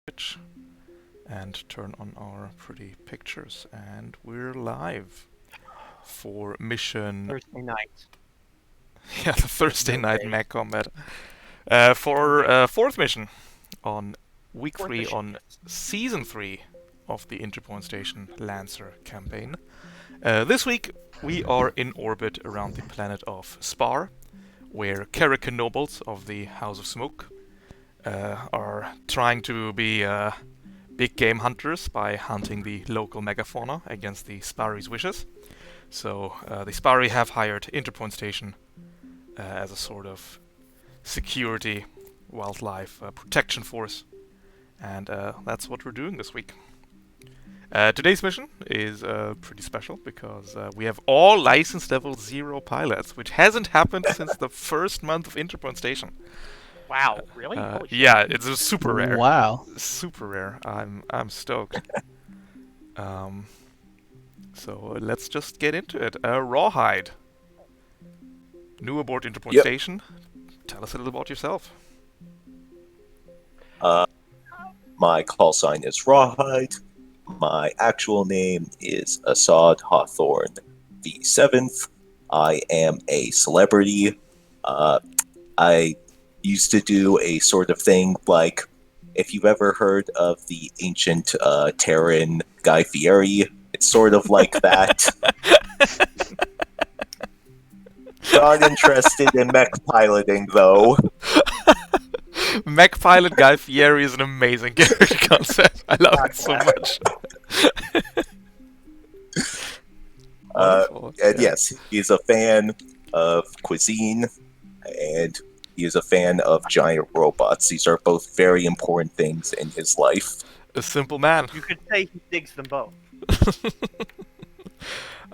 Twitch and turn on our pretty pictures. And we're live for mission. Thursday night. Yeah, the Thursday night Okay. mech combat. For fourth mission on week Fourth 3 mission, on yes. season 3 of the Interpoint Station Lancer Campaign. This week we are in orbit around the planet of Spar, where Kerrikan nobles of the House of Smoke are trying to be big game hunters by hunting the local megafauna against the Spari's wishes. So the Spari have hired Interpoint Station as a sort of security wildlife protection force, and that's what we're doing this week. Today's mission is pretty special because we have all licensed level 0 pilots, which hasn't happened since the first month of Interpoint Station. Wow, really? Holy shit. Yeah, it's super rare. Wow. Super rare. I'm stoked. So let's just get into it. Rawhide, new aboard Interpoint Yep. Station. Tell us a little about yourself. My call sign is Rawhide. My actual name is Assad Hawthorne the Seventh. I am a celebrity. I used to do a sort of thing like, if you've ever heard of the ancient Terran Guy Fieri, it's sort of like that. Not interested in mech piloting, though. Mech pilot Guy Fieri is an amazing character concept. I love it so much. Wonderful. And Yeah. yes, he's a fan of cuisine, and he is a fan of giant robots. These are both very important things in his life. A simple man. You could say he digs them both.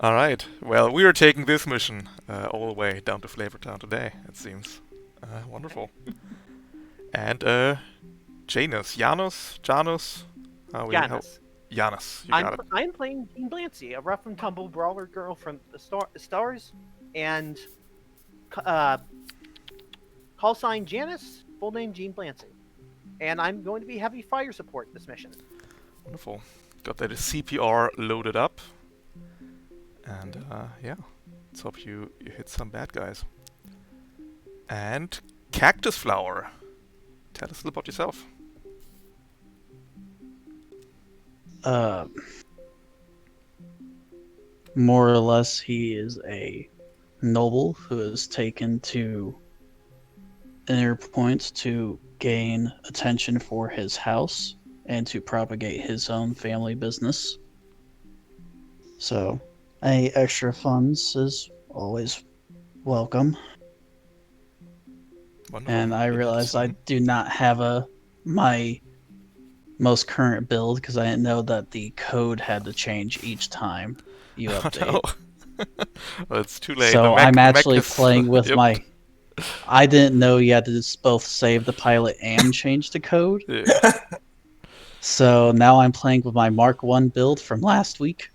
Alright, well, we are taking this mission all the way down to Flavortown today, it seems. Wonderful. And, Janus. Janus? Giannis. Janus, you got it. I'm playing Jean Blancy, a rough and tumble brawler girl from the stars, and call sign Janice, full name Jean Blancy. And I'm going to be heavy fire support this mission. Wonderful. Got that CPR loaded up. And, yeah. Let's hope you hit some bad guys. And Cactus Flower. Tell us a little about yourself. More or less, he is a noble who is taken to Interpoint to gain attention for his house and to propagate his own family business. So, any extra funds is always welcome. Wonderful. And I Yeah, realized I that's- do not have my most current build because I didn't know that the code had to change each time you Oh, update. no. Well, it's too late. So The mech- I'm mech actually is- playing with Yep. my. I didn't know you had to just both save the pilot and change the code. Yeah. So now I'm playing with my Mark 1 build from last week,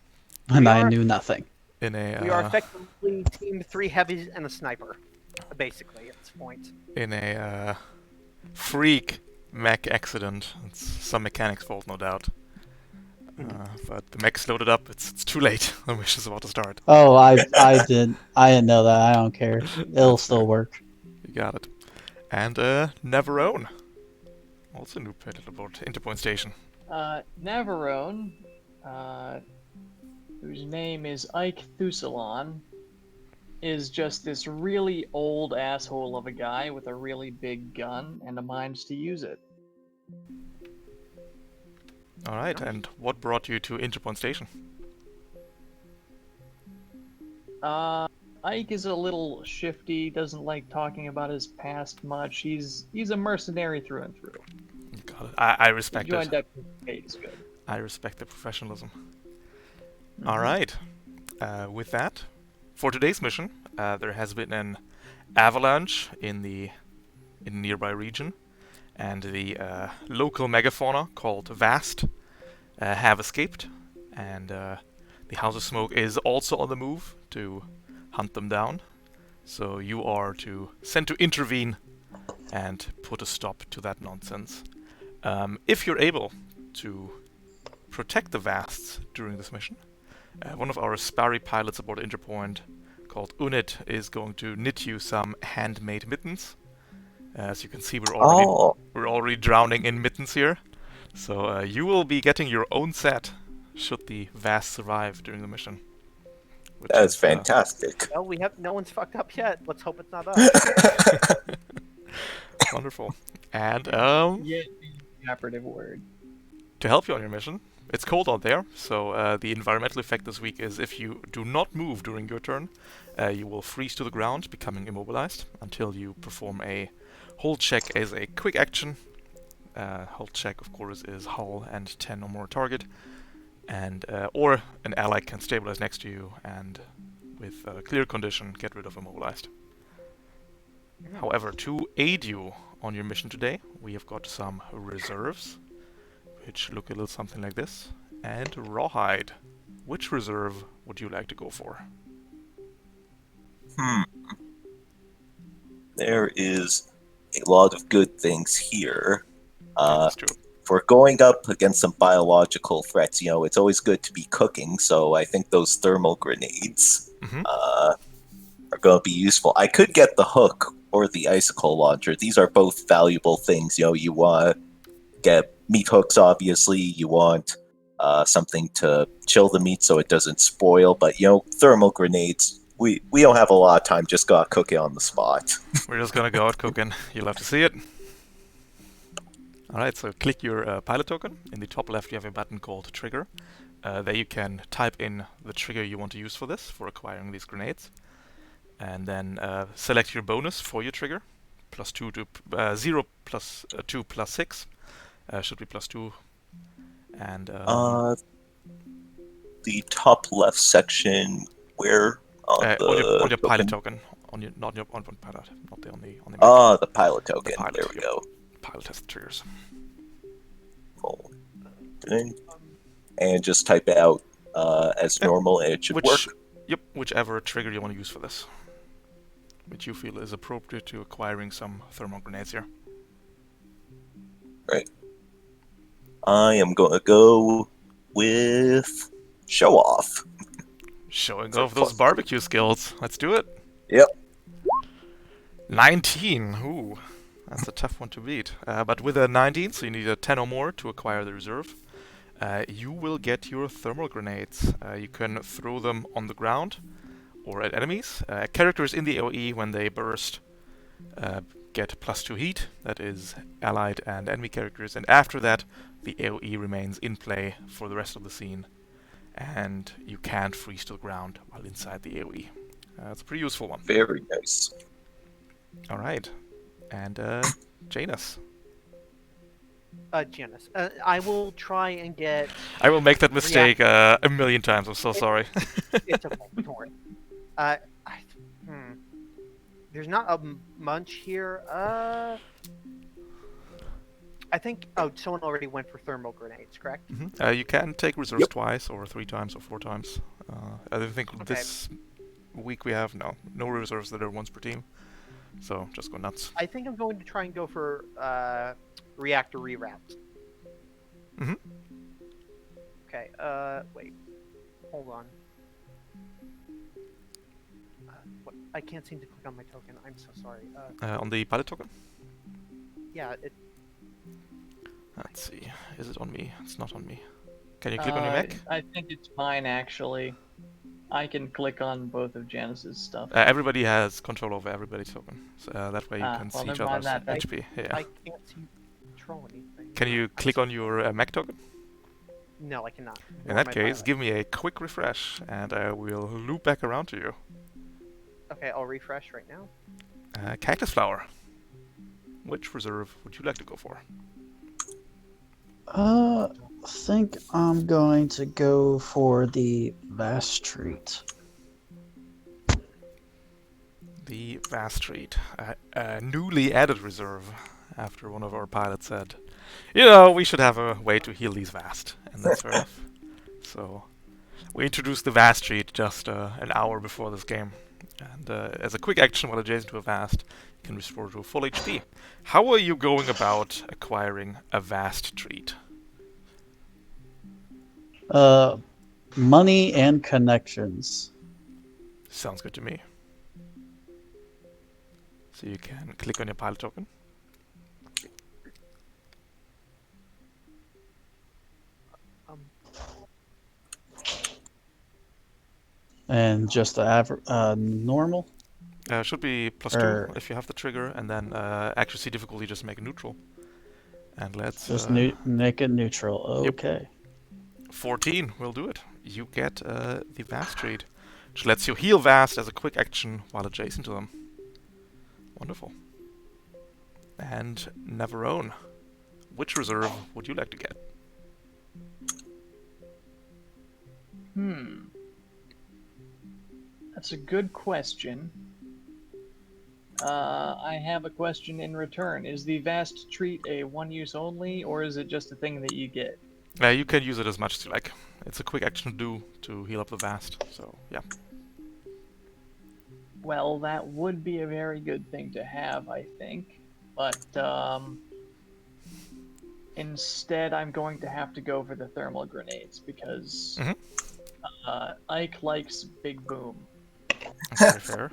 and We I are- knew nothing. In a We are effectively Team 3 heavies and a sniper, basically, at this point. freak mech accident. It's some mechanic's fault, no doubt. But the mech's loaded up. It's too late. The mission's about to start. Oh, I didn't know that. I don't care. It'll still work. You got it. And Neverone. Also new pilot aboard Interpoint Station. Navarone, whose name is Ike Thusalon, is just this really old asshole of a guy with a really big gun and a mind to use it. Alright, and what brought you to Interpoint Station? Ike is a little shifty, doesn't like talking about his past much. He's a mercenary through and through. You got it. I He respect joined it. up because paid is good. I respect the professionalism. Mhm. Alright. With that, for today's mission, there has been an avalanche in the nearby region, and the local megafauna called Vast have escaped, and the House of Smoke is also on the move to hunt them down. So you are sent to intervene and put a stop to that nonsense. If you're able to protect the vasts during this mission, one of our Sparry pilots aboard Interpoint called Unit is going to knit you some handmade mittens. As you can see, we're already drowning in mittens here. So you will be getting your own set should the vast survive during the mission. That's fantastic. Well, no one's fucked up yet. Let's hope it's not us. Wonderful. And Yeah, the operative word. to help you on your mission, it's cold out there, so the environmental effect this week is if you do not move during your turn, you will freeze to the ground, becoming immobilized, until you perform a hold check as a quick action. Hold check, of course, is hull and 10 or more target, and or an ally can stabilize next to you and, with a clear condition, get rid of immobilized. However, to aid you on your mission today, we have got some reserves, which look a little something like this. And Rawhide, which reserve would you like to go for? There is a lot of good things here. That's true. For going up against some biological threats, it's always good to be cooking, so I think those thermal grenades are going to be useful. I could get the hook or the icicle launcher. These are both valuable things. You want to get meat hooks, obviously. You want something to chill the meat so it doesn't spoil. But, thermal grenades, we don't have a lot of time. Just got to cook it on the spot. We're just gonna go out cooking. You'll have to see it. Alright, so click your pilot token. In the top left you have a button called Trigger. There you can type in the trigger you want to use for this, for acquiring these grenades. And then select your bonus for your trigger. +2 to 0 plus 2 plus 6. Should be +2. And the top left section, where on your pilot token. On pilot, not the on the the pilot token. The pilot, there we go. Pilot has the triggers. Cool. And just type it out as normal, and it should work. Yep, whichever trigger you want to use for this, which you feel is appropriate to acquiring some thermal grenades here. Right. I am going to go with show off. Showing off those barbecue skills. Let's do it. Yep. 19. Ooh, that's a tough one to beat. But with a 19, so you need a 10 or more to acquire the reserve, you will get your thermal grenades. You can throw them on the ground or at enemies. Characters in the AoE, when they burst, get +2 heat. That is allied and enemy characters. And after that, the AoE remains in play for the rest of the scene. And you can't freeze to the ground while inside the AoE. It's a pretty useful one. Very nice. Alright. And Janus. Janice. I will try and get... I will make that mistake a million times. I'm so sorry. It's okay. Don't worry. There's not a munch here. I think... Oh, someone already went for thermal grenades, correct? You can take reserves twice, or 3 times, or 4 times. I think this week we have no reserves that are once per team. So just go nuts. I think I'm going to try and go for reactor reroutes. Okay, wait. Hold on. What? I can't seem to click on my token. I'm so sorry. On the pilot token? Yeah, it... Let's see. Is it on me? It's not on me. Can you click on your mech? I think it's mine, actually. I can click on both of Janice's stuff. Everybody has control over everybody's token. So that way you can see each other's HP. I can't see control anything. Can you click on your mech token? No, I cannot. In that case, give me a quick refresh, and I will loop back around to you. Okay, I'll refresh right now. Cactus Flower. Which reserve would you like to go for? I think I'm going to go for the Vast Treat. The Vast Treat. A newly added reserve, after one of our pilots said, we should have a way to heal these Vast. And that's fair enough. So, we introduced the Vast Treat just an hour before this game. And as a quick action while adjacent to a Vast, can restore to full HP. How are you going about acquiring a vast treat? Money and connections. Sounds good to me. So you can click on your pilot token. Um, And just the normal? Should be +2 Or if you have the trigger, and then accuracy difficulty just make it neutral. And let's... just make it neutral. Yep. Okay. 14 will do it. You get the Vast Treat, which lets you heal Vast as a quick action while adjacent to them. Wonderful. And Navarone, which reserve would you like to get? That's a good question. I have a question in return. Is the Vast Treat a one-use only, or is it just a thing that you get? You can use it as much as you like. It's a quick action to do to heal up the Vast, so yeah. Well, that would be a very good thing to have, I think. But, instead I'm going to have to go for the thermal grenades, because Ike likes Big Boom. Very fair.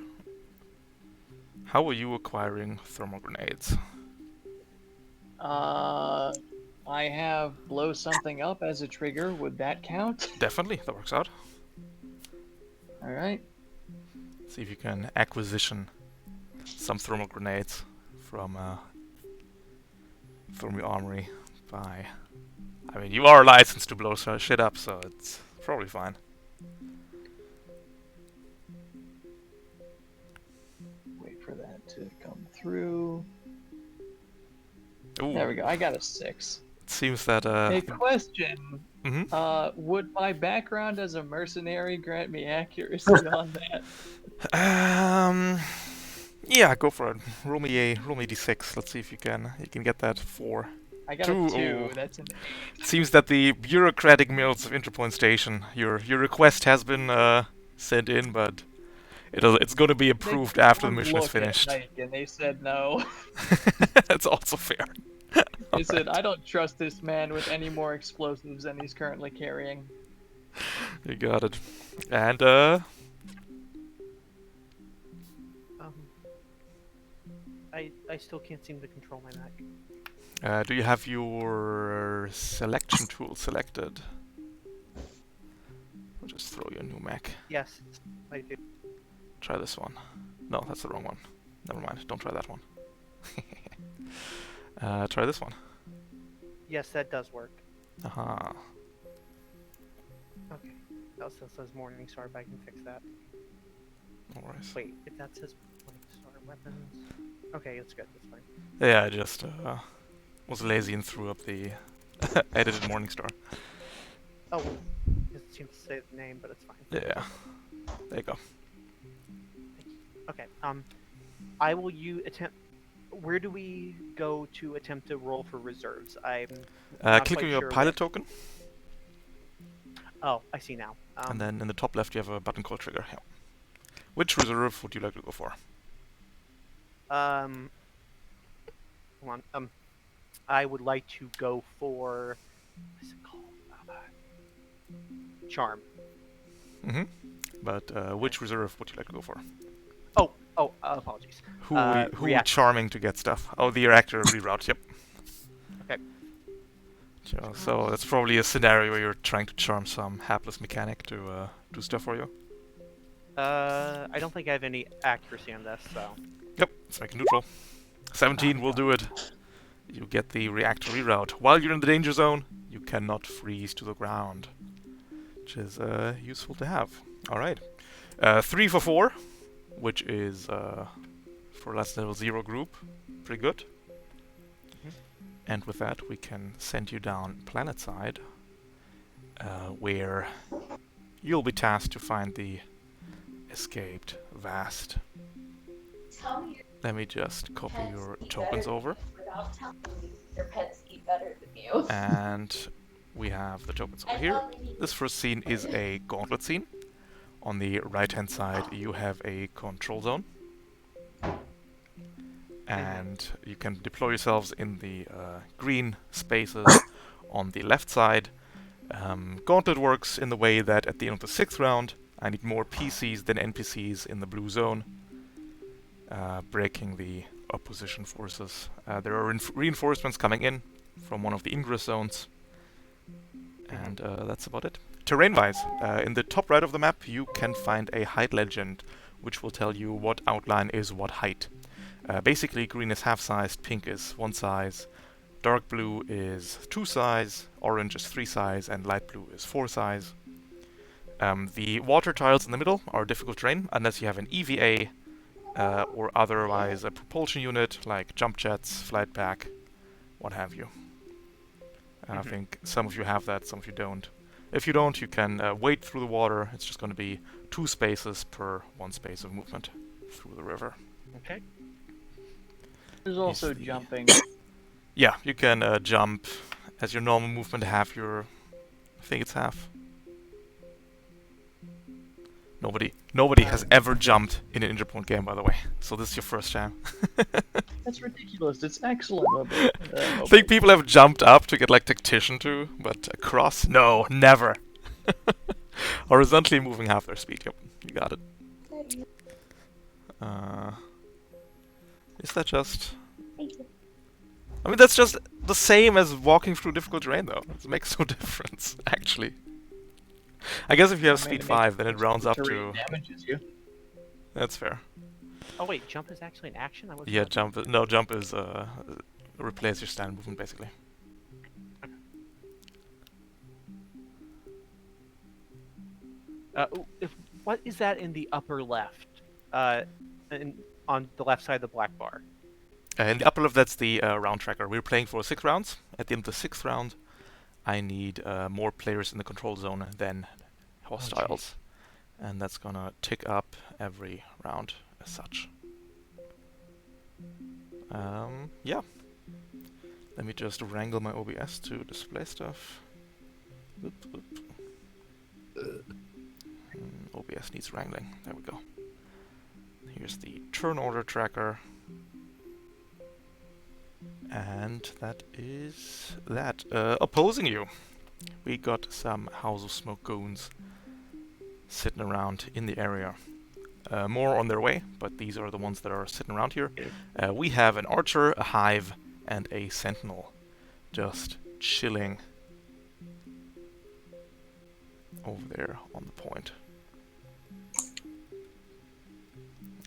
How are you acquiring thermal grenades? I have blow something up as a trigger. Would that count? Definitely, that works out. Alright. See if you can acquisition some thermal grenades from your armory by... I mean, you are licensed to blow shit up, so it's probably fine. Wait for that to come through. Ooh, There we go. I got a 6. it seems that A question. Would my background as a mercenary grant me accuracy on that? Yeah, go for it. Roll me a d6. Let's see if you can get that 4. I got Two. a 2. Oh. That's an It seems that the bureaucratic mills of Interpoint Station, your request has been sent in, but it's going to be approved after the mission is finished. And they said no. That's also fair. They said, I don't trust this man with any more explosives than he's currently carrying. You got it. And I still can't seem to control my Mac. do you have your selection tool selected? I'll just throw you a new Mac. Yes, I do. Try this one. No, that's the wrong one. Never mind. Don't try that one. Try this one. Yes, that does work. Aha. Okay. That still says Morningstar, but I can fix that. No worries. Wait, if that says Morningstar weapons... Okay, it's good. That's fine. Yeah, I just was lazy and threw up the edited Morningstar. Oh, it seems to say the name, but it's fine. Yeah. There you go. Okay. I will attempt. Where do we go to attempt to roll for reserves? I'm not click quite on your sure pilot what- token, Oh, I see now. and then in the top left you have a button called trigger. Yeah. Which reserve would you like to go for? Hold on. I would like to go for. What's it called? Charm. But which reserve would you like to go for? Apologies. Who are we react- charming to get stuff? Oh, the reactor reroute. Yep. Okay. So that's probably a scenario where you're trying to charm some hapless mechanic to do stuff for you. I don't think I have any accuracy on this, so. Yep, let's make it neutral. 17 will do it. You get the reactor reroute. While you're in the danger zone, you cannot freeze to the ground, which is useful to have. All right, 3 for 4, which is for less level 0 group, pretty good. And with that, we can send you down planet side, where you'll be tasked to find the escaped Vast. Let me just copy your tokens over. Your pets eat better than you. And we have the tokens over here. This first scene is a gauntlet scene. On the right hand side you have a control zone. and you can deploy yourselves in the green spaces on the left side. Gauntlet works in the way that at the end of the 6th round, I need more PCs than NPCs in the blue zone, breaking the opposition forces. There are reinforcements coming in from one of the ingress zones, and that's about it. Terrain-wise, in the top right of the map, you can find a height legend, which will tell you what outline is what height. Basically, green is half size, pink is 1 size, dark blue is 2 size, orange is 3 size, and light blue is 4 size. The water tiles in the middle are difficult terrain unless you have an EVA or otherwise a propulsion unit like jump jets, flight pack, what have you. I think some of you have that, some of you don't. If you don't, you can wade through the water. It's just going to be 2 spaces per 1 space of movement through the river. Okay. There's also jumping. Yeah, you can jump as your normal movement, half your... I think it's half. Nobody has ever jumped in an Interpoint game, by the way. So this is your first time. That's ridiculous. It's excellent. I think people have jumped up to get like Tactician to, but across? No, never. Horizontally moving half their speed. Yep, you got it. Is that just... I mean, that's just the same as walking through difficult terrain, though. It makes no difference, actually. I guess if you have speed 5, then it rounds up to... damages you. That's fair. Oh wait, jump is actually an action? I wasn't Yeah, sure. jump is replace your stand movement basically. What is that in the upper left? On the left side of the black bar. In the upper left, that's the round tracker. We're playing for 6 rounds. At the end of the 6th round, I need more players in the control zone than hostiles, and that's gonna tick up every round as such. Yeah. Let me just wrangle my OBS to display stuff. OBS needs wrangling. There we go. Here's the turn order tracker. And that is that. Opposing you, we got some House of Smoke goons sitting around in the area. More on their way, but these are the ones that are sitting around here. We have an archer, a hive, and a sentinel just chilling over there on the point.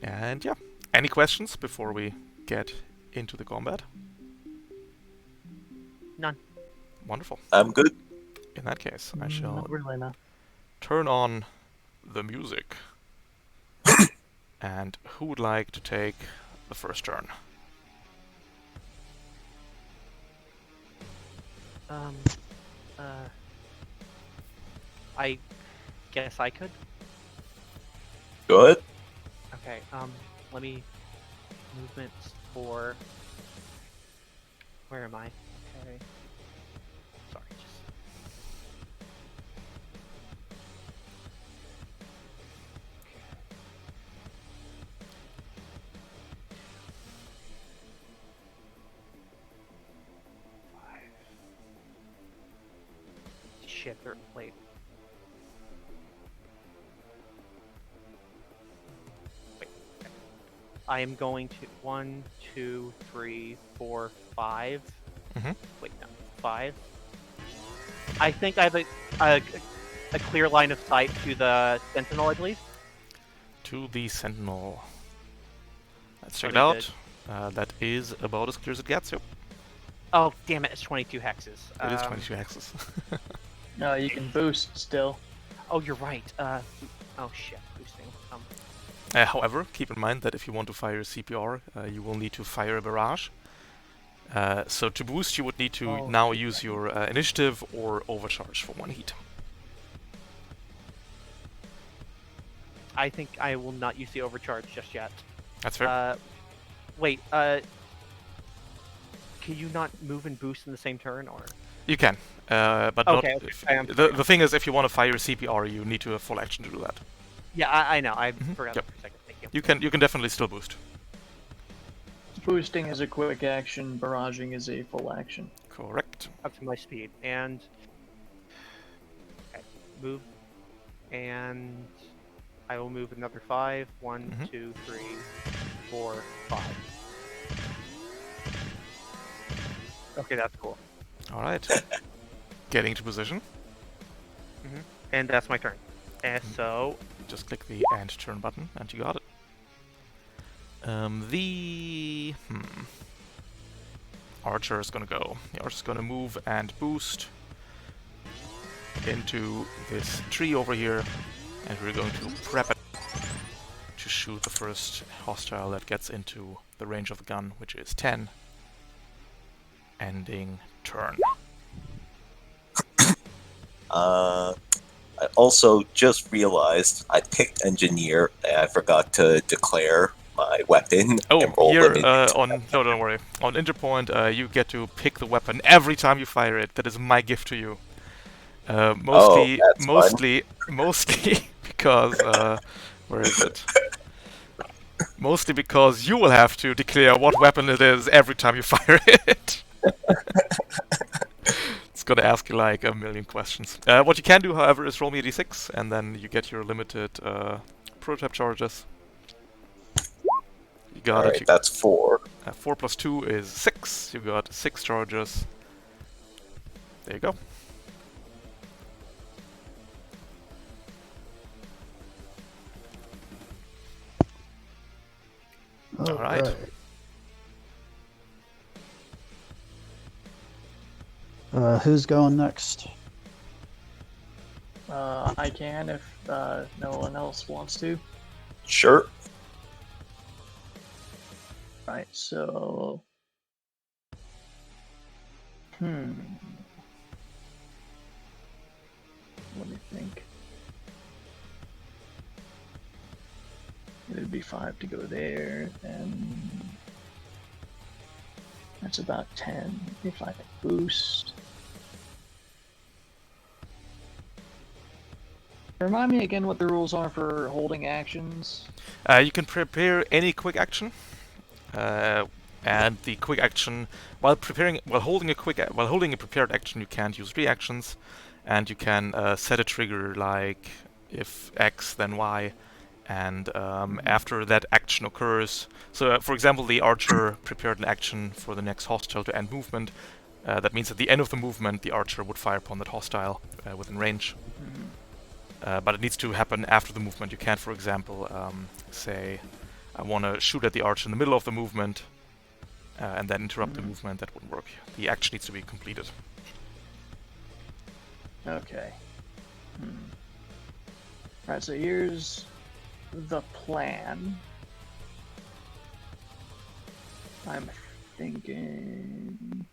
And yeah, any questions before we get into the combat? None. Wonderful. I'm good. In that case, I shall Not really, no. turn on the music. And who would like to take the first turn? I guess I could. Good. Okay, let me... Movements for... Where am I? Okay. Sorry, just... Shit, they're late. Wait. Okay. I am going to 1, 2, 3, 4, 5. Mm-hmm. Wait, no, 5. I think I have a clear line of sight to the Sentinel, I believe. To the sentinel. Let's check it Very out. That is about as clear as it gets. Yep. Oh, damn it, it's 22 hexes. It is 22 hexes. No, you can boost still. Oh, you're right. Oh, shit, boosting. However, keep in mind that if you want to fire CPR, you will need to fire a barrage. So to boost, you would need to now use your initiative or overcharge for 1 heat. I think I will not use the overcharge just yet. That's fair. Wait, can you not move and boost in the same turn, or? You can, but Okay, not. okay, If, I am the thing is, if you want to fire CPR, you need to have full action to do that. Yeah, I know. I forgot Yep. for a second. Thank you. You can definitely still boost. Boosting is a quick action, barraging is a full action. Correct. Up to my speed. And okay, move. And I will move another 5. 1, 2, 3, 4, 5. Okay, that's cool. All right. Getting to position. And that's my turn. And so Just click the end turn button, and you got it. The Archer is gonna go. The Archer's gonna move and boost into this tree over here, and we're going to prep it to shoot the first hostile that gets into the range of the gun, which is 10. Ending turn. I also just realized I picked engineer and I forgot to declare my weapon Oh, and roll here them in. no, don't worry. On Interpoint, you get to pick the weapon every time you fire it. That is my gift to you. Mostly because where is it? Mostly because you will have to declare what weapon it is every time you fire it. It's gonna ask you like a million questions. What you can do, however, is roll me a d6, and then you get your limited prototype charges. You got Alright, it. that's 4. 4 plus 2 is 6. You got 6 charges. There you go. All right. Who's going next? I can if no one else wants to. Sure. Right, so... Let me think. It would be 5 to go there, and... That's about 10 if I boost. Remind me again what the rules are for holding actions. You can prepare any quick action, and the quick action while holding a prepared action, you can't use reactions, and you can set a trigger like if X then Y, and after that action occurs. So, for example, the Archer prepared an action for the next hostile to end movement. That means at the end of the movement, the Archer would fire upon that hostile within range. But it needs to happen after the movement. You can't, for example, say, I want to shoot at the Archer in the middle of the movement and then interrupt the movement. That wouldn't work. The action needs to be completed. Okay. Alright, so here's the plan. I'm thinking...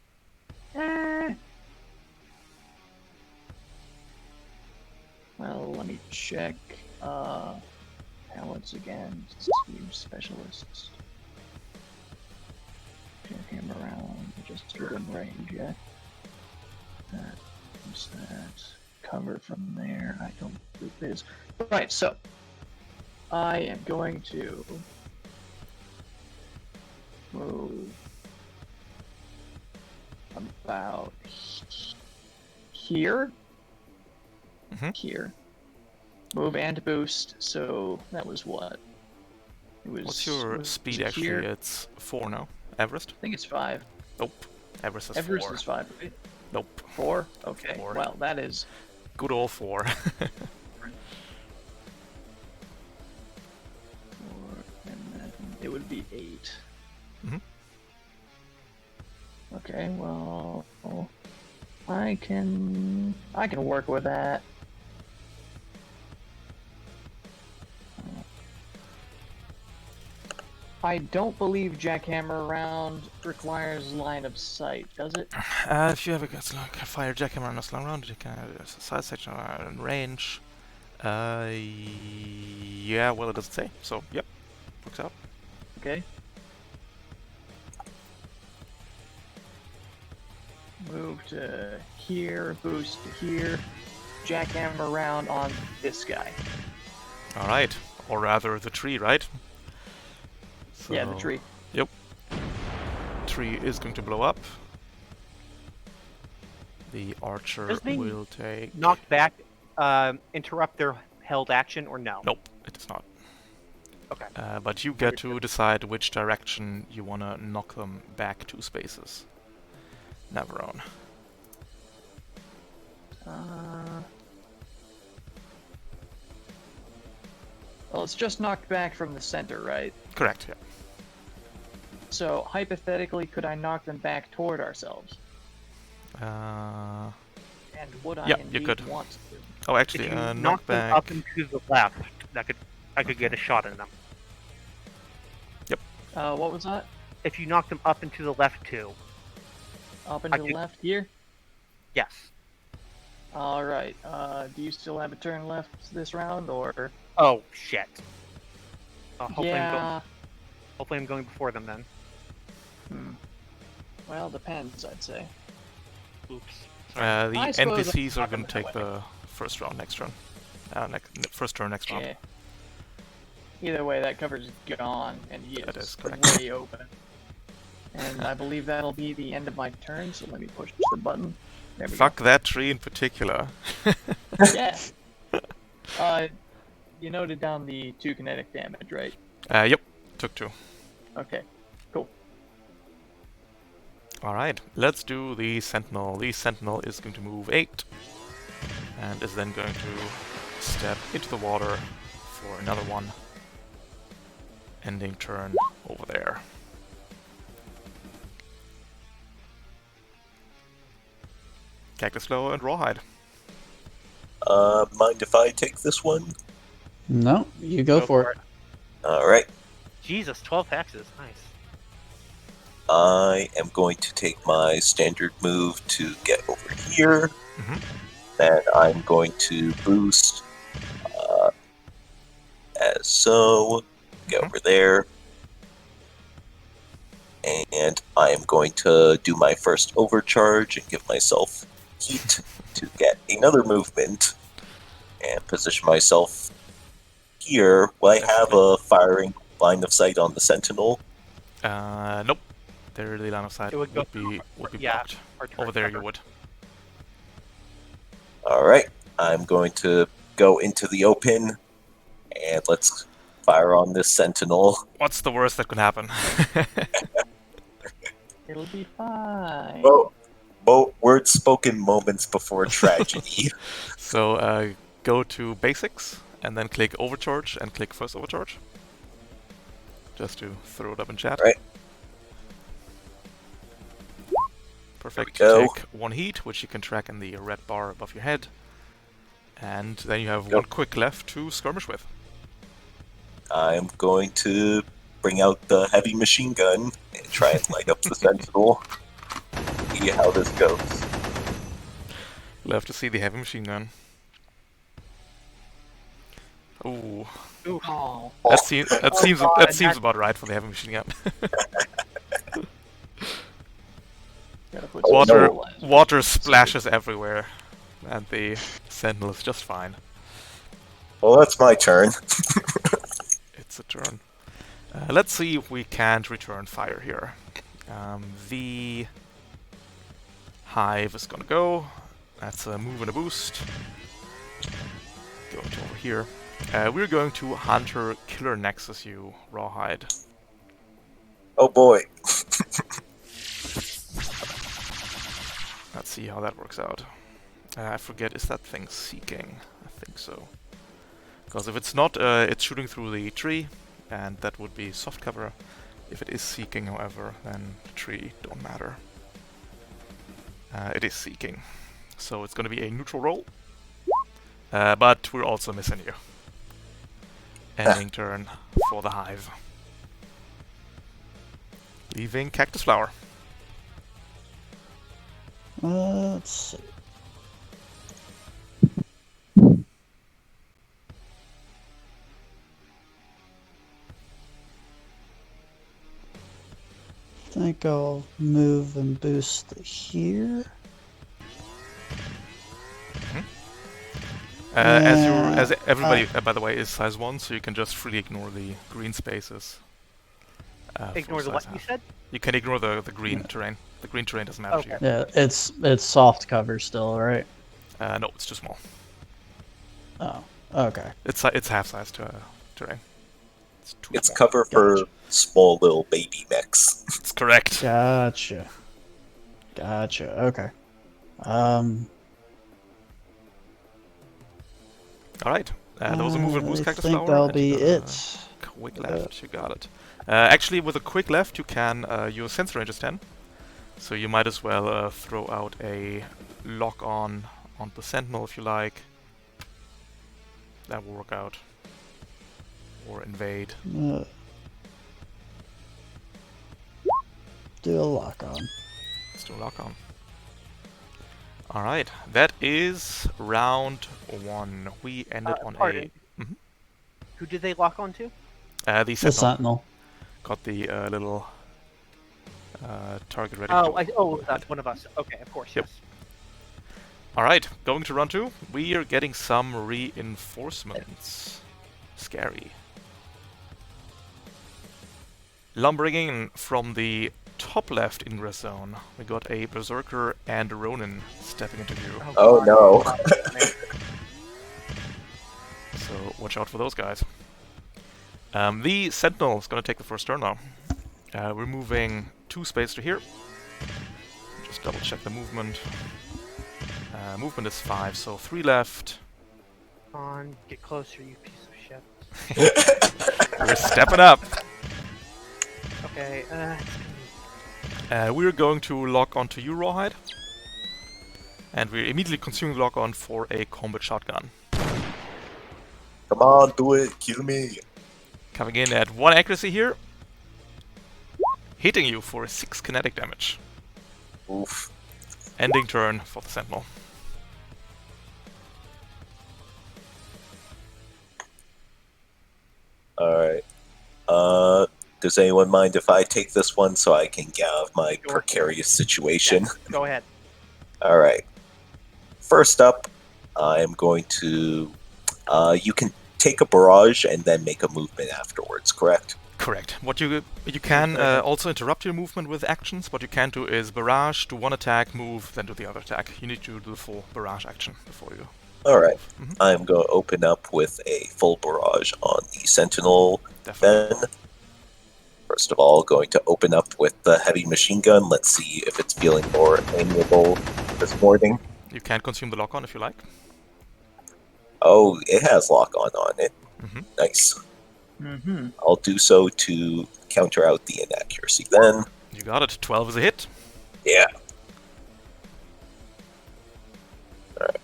Well, let me check. Pallets again. Steam specialists. Check him around. Just within range, yeah. What's that? Cover from there. I don't think it is. Right, so I am going to move about here. Here. Move and boost, so that was what? It was. What's your speed actually? Here? It's 4 now. Everest? I think it's 5. Nope. Everest is Everest 4. is 5, right? Nope. 4? Okay. 4. Well, that is. Good old 4. 4, and then it would be 8. Okay, well, I can work with that. I don't believe jackhammer round requires line of sight, does it? If you have a fire jackhammer on a long round, you can side section in range. Yeah, well, it doesn't say. So, yep, works out. Okay. Move to here, boost to here, jackhammer round on this guy. All right, or rather the tree, right? So, Yeah, the tree. Yep. tree is going to blow up. The archer Does being will take... Knocked back, interrupt their held action or no? Nope, it is not. Okay. But you get to decide which direction you want to knock them back 2 spaces. Navarone. Well, it's just knocked back from the center, right? Correct, yeah. So, hypothetically, could I knock them back toward ourselves? Uh, And would I Yeah, you indeed could. want to? oh, If actually, you knock knock them back... up and to the left, I could get a shot in them. What was that? If you knock them up and to the left too. Up and I to the could- left here? Yes. Alright, do you still have a turn left this round, or...? Oh shit. Hopefully Yeah... I'm going before them then. Well, depends, I'd say. Oops. the I suppose NPCs are I'm going to that take way. the first round next turn. First turn next round. Yeah. Either way, that cover's gone, and he That is is correct. way open. And I believe that'll be the end of my turn, so let me push the button. There we Fuck that tree in particular. go. Yeah. You noted down the 2 kinetic damage, right? Yep, took 2. Okay, cool. Alright, let's do the Sentinel. The Sentinel is going to move 8. And is then going to step into the water for another one. Ending turn over there. Cactus Flow and Rawhide. Mind if I take this one? No, you go for it. Alright. Jesus, 12 hexes. Nice. I am going to take my standard move to get over here. Mhm. Then I'm going to boost as so. Get over there. And I am going to do my first overcharge and give myself heat to get another movement and position myself here. Will I have a firing line of sight on the Sentinel? Nope. There, the line of sight It would would go- be yeah, blocked. Our turn Over there, cover. you would. Alright, I'm going to go into the open and let's fire on this Sentinel. What's the worst that could happen? It'll be fine. Words spoken moments before tragedy. So go to Basics and then click Overcharge and click First Overcharge. Just to throw it up in chat. Right. Perfect. There we go. Take 1 heat, which you can track in the red bar above your head. And then you have Yep. 1 quick left to skirmish with. I'm going to bring out the heavy machine gun and try and light up the Sentinel. See how this goes. Love to see the heavy machine gun. Ooh, Oh, that seems about right for the heavy machine gun. gotta put Oh, some Water, fertilizer. water splashes everywhere, and the Sentinel is just fine. Well, that's my turn. It's a turn. Let's see if we can't return fire here. The Hive is gonna go. That's a move and a boost. Going to over here. We're going to Hunter Killer Nexus you, Rawhide. Oh boy. Let's see how that works out. I forget, is that thing seeking? I think so. Because if it's not, it's shooting through the tree, and that would be soft cover. If it is seeking, however, then the tree don't matter. It is seeking. So it's going to be a neutral roll. But we're also missing you. Ending turn for the Hive. Leaving Cactus Flower. Let's see. I think I'll move and boost here. As Yeah, everybody, by the way, is size 1, so you can just freely ignore the green spaces. for Ignore the size what you half. said? You can ignore the green terrain. The green terrain doesn't matter to you. Yeah, it's soft cover still, right? No, it's too small. Oh, okay. It's half size terrain. It's too It's small. cover for small little baby mechs. It's correct. Gotcha. Okay. All right. That was a move and boost I cactus think flower. that'll and you be got a it. Quick left, you got it. Actually, with a quick left, you can your sensor range is 10, so you might as well throw out a lock on the sentinel if you like. That will work out. Or invade. Uh, do a lock on. Let's do a lock on. All right, that is round 1. We ended on Pardon. a. Who did they lock onto? The The sentinel sentinel. got the little target ready. That's one of us. Okay, of course, Yep. yes. Alright, going to run 2. We are getting some reinforcements. Scary. Lumbering in from the top left ingress zone, we got a Berserker and a Ronin stepping into view. Oh God. no. So watch out for those guys. The Sentinel is going to take the first turn now. We're moving 2 space to here. Just double check the movement. Movement is 5, so 3 left. Come on, get closer, you piece of shit. We're stepping up. Okay, We're going to lock onto you, Rawhide. And we're immediately consuming lock on for a combat shotgun. Come on, do it. Kill me. Coming in at 1 accuracy here. Hitting you for 6 kinetic damage. Oof. Ending turn for the Sentinel. Alright. Does anyone mind if I take this one so I can get out of my Sure. precarious situation? go ahead. Alright. First up, I'm going to... you can take a barrage and then make a movement afterwards, correct? Correct. What you can also interrupt your movement with actions. What you can do is barrage, do 1 attack, move, then do the other attack. You need to do the full barrage action before you. Alright. Mhm. I'm going to open up with a full barrage on the Sentinel. Definitely. Then, first of all, going to open up with the heavy machine gun. Let's see if it's feeling more amiable this morning. You can consume the lock on if you like. Oh, it has lock-on it. Mhm. Nice. Mm-hmm. I'll do so to counter out the inaccuracy then. You got it. 12 is a hit. Yeah. Alright.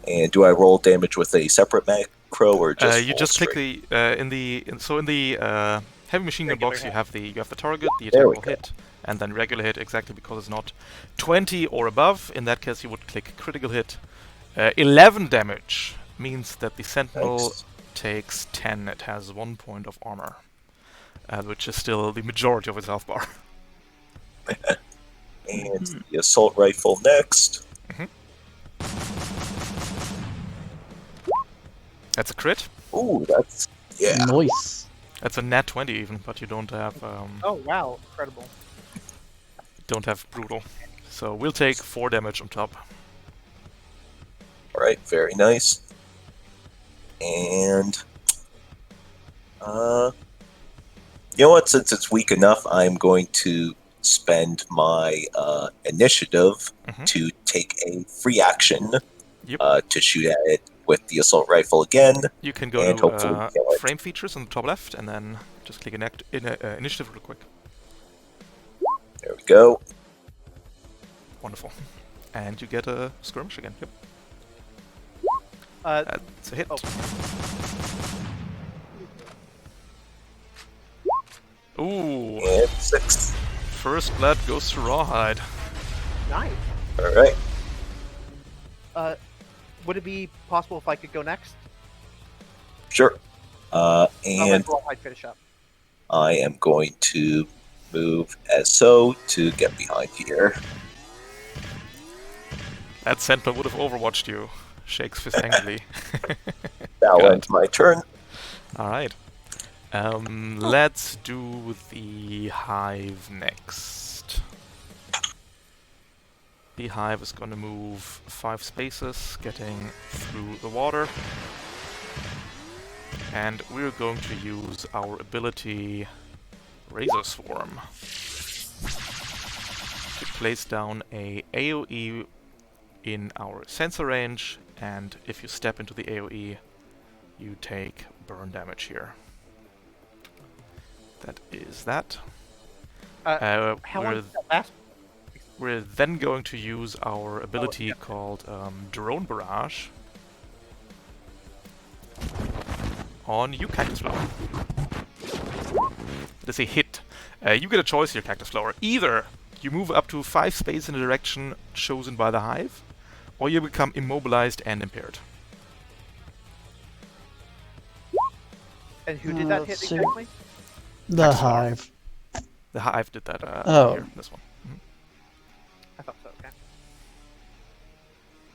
And do I roll damage with a separate macro or just You roll just click straight? the in the heavy machine gun Regular box. hit. You have the target, the There attack we will go. hit, and then regular hit exactly because it's not 20 or above. In that case, you would click critical hit. 11 damage means that the Sentinel Nice. takes 10. It has 1 point of armor, which is still the majority of its health bar. And the assault rifle next. That's a crit. Ooh, that's... Yeah. Nice. That's a nat 20 even, but you don't have Oh, wow, incredible. brutal. So we'll take 4 damage on top. Alright, very nice. And... you know what? Since it's weak enough, I'm going to spend my initiative Mhm. to take a free action Yep. to shoot at it with the assault rifle again. You can go And to hopefully kill it. frame features on the top left, and then just click initiative real quick. There we go. Wonderful. And you get a skirmish again. Yep. Uh, That's a hit. oh. Ooh. And 6. First blood goes to Rawhide. nice. Alright. Would it be possible if I could go next? Sure. I'll And let Rawhide finish up. I am going to move as so to get behind here. That Sentinel would have overwatched you. Shakes fist angrily. That'll Got end my turn. Alright. Let's do the hive next. The hive is going to move 5 spaces, getting through the water. And we're going to use our ability Razor Swarm to place down a AoE in our sensor range, and if you step into the AoE, you take burn damage here. That is that. How long does that last? We're then going to use our ability called Drone Barrage on you, Cactus Flower. That is a hit. You get a choice here, Cactus Flower. Either you move up to 5 spaces in the direction chosen by the hive, or you become immobilized and impaired. And who did that hit let's see. exactly? The Cactus Flower. hive. The hive did that here, this one. I thought so. Okay.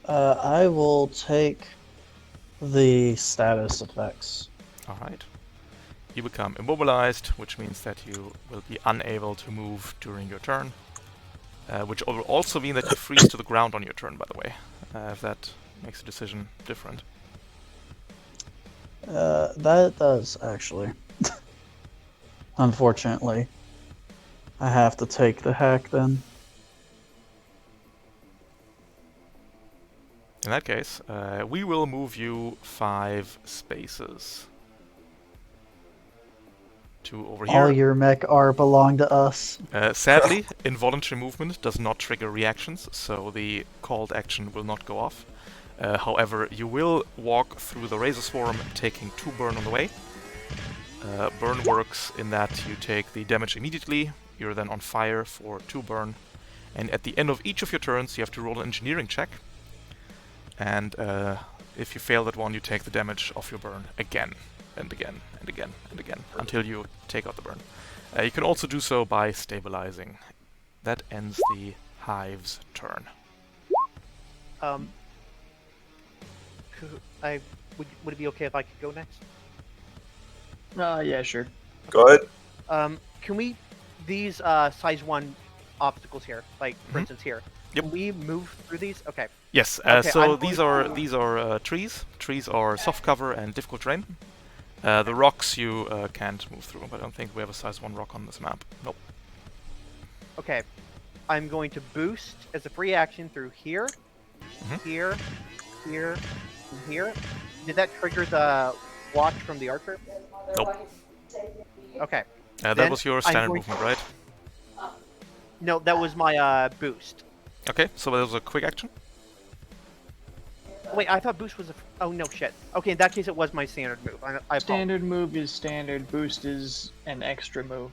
I will take the status effects. Alright. You become immobilized, which means that you will be unable to move during your turn. Which will also mean that you freeze to the ground on your turn, by the way. If that makes the decision different. That does, actually. Unfortunately. I have to take the hack then. In that case, we will move you 5 spaces to over here. All your mech are belong to us. Sadly, involuntary movement does not trigger reactions, so the called action will not go off. However, you will walk through the Razor Swarm, taking 2 burn on the way. Burn works in that you take the damage immediately, you're then on fire for 2 burn, and at the end of each of your turns you have to roll an engineering check. And if you fail that one, you take the damage of your burn again, and again, and again, and again, until you take out the burn. You can also do so by stabilizing. That ends the hive's turn. Would it be okay if I could go next? Yeah, sure. Go ahead. Can we these size 1 obstacles here, like for instance here? Yep. Can we move through these? Okay. Yes. Okay, So I'm these going are trees. Trees are soft cover and difficult terrain. The rocks you can't move through, but I don't think we have a size 1 rock on this map. Nope. Okay. I'm going to boost as a free action through here, here, here, and here. Did that trigger the watch from the archer? Nope. Okay. That Then was your I'm standard going movement, right? No, that was my boost. Okay, so that was a quick action. Wait, I thought boost was a. Oh no, shit. Okay, in that case, it was my standard move. I Standard move is standard. Boost is an extra move.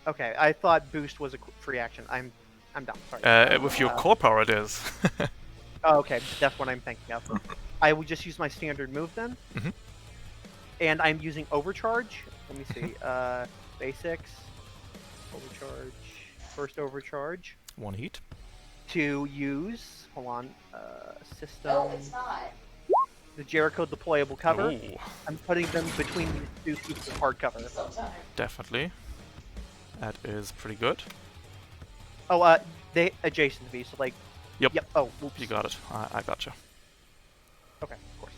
Okay, I thought boost was a free action. I'm dumb. Sorry. With your core power, it is. Oh, okay, that's what I'm thinking of. I would just use my standard move then. And I'm using overcharge. Let me see. Basics. Overcharge. First overcharge. 1 heat. To use. Hold on. System. No, it's not. The Jericho deployable cover. Ooh, I'm putting them between these 2 pieces of hard cover. Sometimes. definitely. That is pretty good. Oh, they adjacent to me, so like. Yep. Yep. Oh, oops. You got it. I got you. Okay, of course.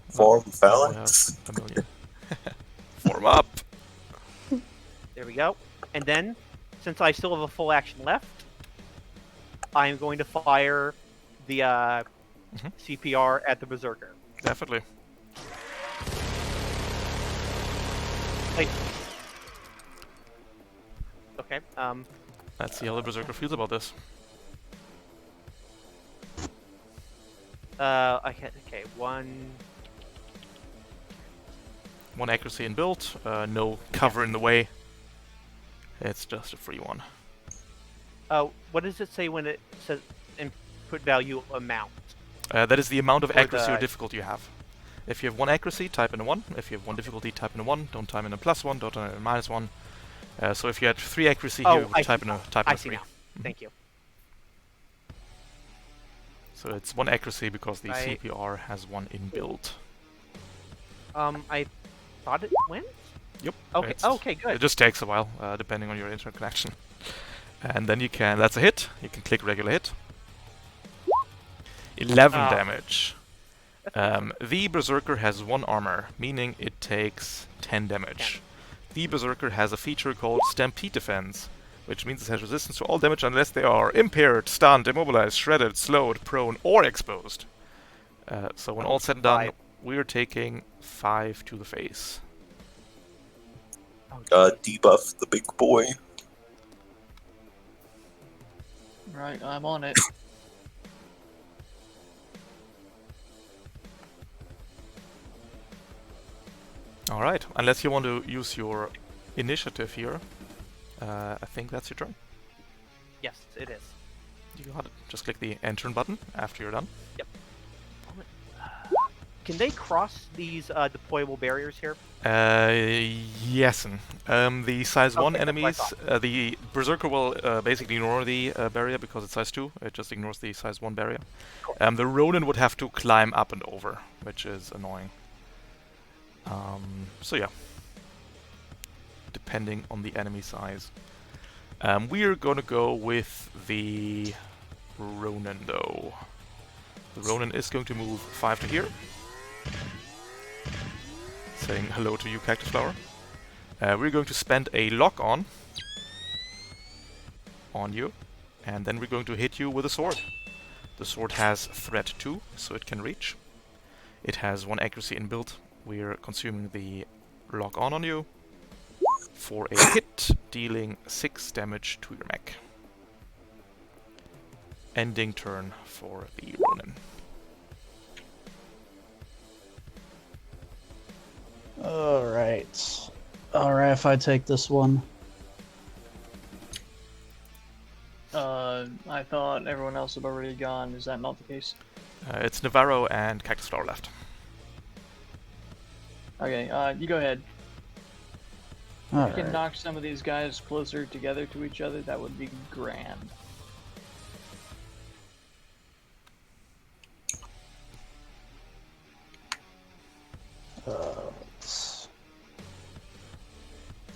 Form We have phalanx. a million. Form up. There we go. And then, since I still have a full action left, I'm going to fire the CPR at the Berserker. Definitely. Wait. Okay. Let's see how the Berserker feels about this. Okay. 1. 1 accuracy in build. No cover in the way. It's just a free one. What does it say when it says input value amount? That is the amount of For accuracy or the- difficulty you have. If you have 1 accuracy, type in a 1. If you have 1 difficulty, type in a 1. Don't type in a +1. Don't type in a -1. So if you had 3 accuracy here, you would type in a I see 3. now. Thank you. So it's 1 accuracy because the Right. CPR has 1 in build. I thought it went. Yep. Okay. it's- Okay. It Good. just takes a while, depending on your internet connection. And then you can. That's a hit. You can click regular hit. 11 Ah. damage. The Berserker has 1 armor, meaning it takes 10 damage. The Berserker has a feature called Stampede Defense, which means it has resistance to all damage unless they are impaired, stunned, immobilized, shredded, slowed, prone, or exposed. So when all said and done, 5. we're taking 5 to the face. Debuff the big boy. Right, I'm on it. Alright, unless you want to use your initiative here, I think that's your turn. Yes, it is. You got it. Just click the enter button after you're done. Can they cross these deployable barriers here? Yes. The size 1 Okay, that's what I enemies, thought. the Berserker will basically ignore the barrier because it's size 2. It just ignores the size 1 barrier. Cool. The Ronin would have to climb up and over, which is annoying. So yeah. Depending on the enemy size. We're gonna go with the Ronin though. The Ronin is going to move 5 to here. Saying hello to you, Cactus Flower. We're going to spend a lock on you, and then we're going to hit you with a sword. The sword has threat 2, so it can reach. It has 1 accuracy inbuilt. We're consuming the lock on you for a hit, dealing 6 damage to your mech. Ending turn for the Ronin. Alright. Alright, if I take this one. I thought everyone else had already gone. Is that not the case? It's Navarro and Cactus Flower left. Okay, you go ahead. If you can Alright. knock some of these guys closer together to each other, that would be grand.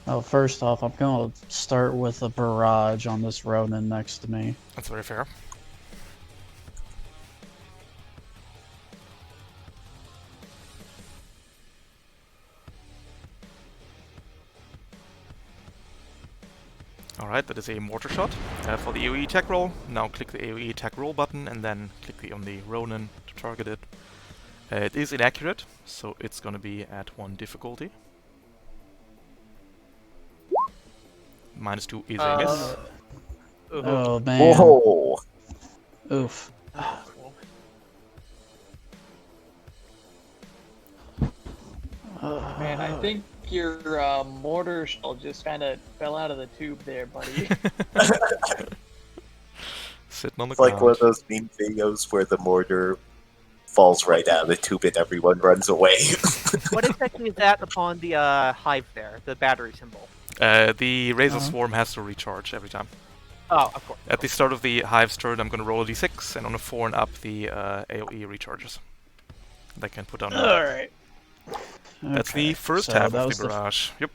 Oh, first off, I'm gonna start with a barrage on this Ronin next to me. That's very fair. Alright, that is a mortar shot for the AoE attack roll. Now click the AoE attack roll button and then click on the Ronin to target it. It is inaccurate, so it's gonna be at 1 difficulty. -2 is a miss. Oh man. Whoa! Oof. Man, I think your mortar shell just kind of fell out of the tube there, buddy. Sitting on the It's like ground. one of those meme videos where the mortar falls right out of the tube and everyone runs away. What exactly is that upon the hive there, the battery symbol? The Razor Uh-huh. Swarm has to recharge every time. Oh, of course. At the start of the Hive's turn, I'm going to roll a d6, and on a 4 and up, the AoE recharges. They can put on. Alright. That's the first so half that of was the barrage. Yep.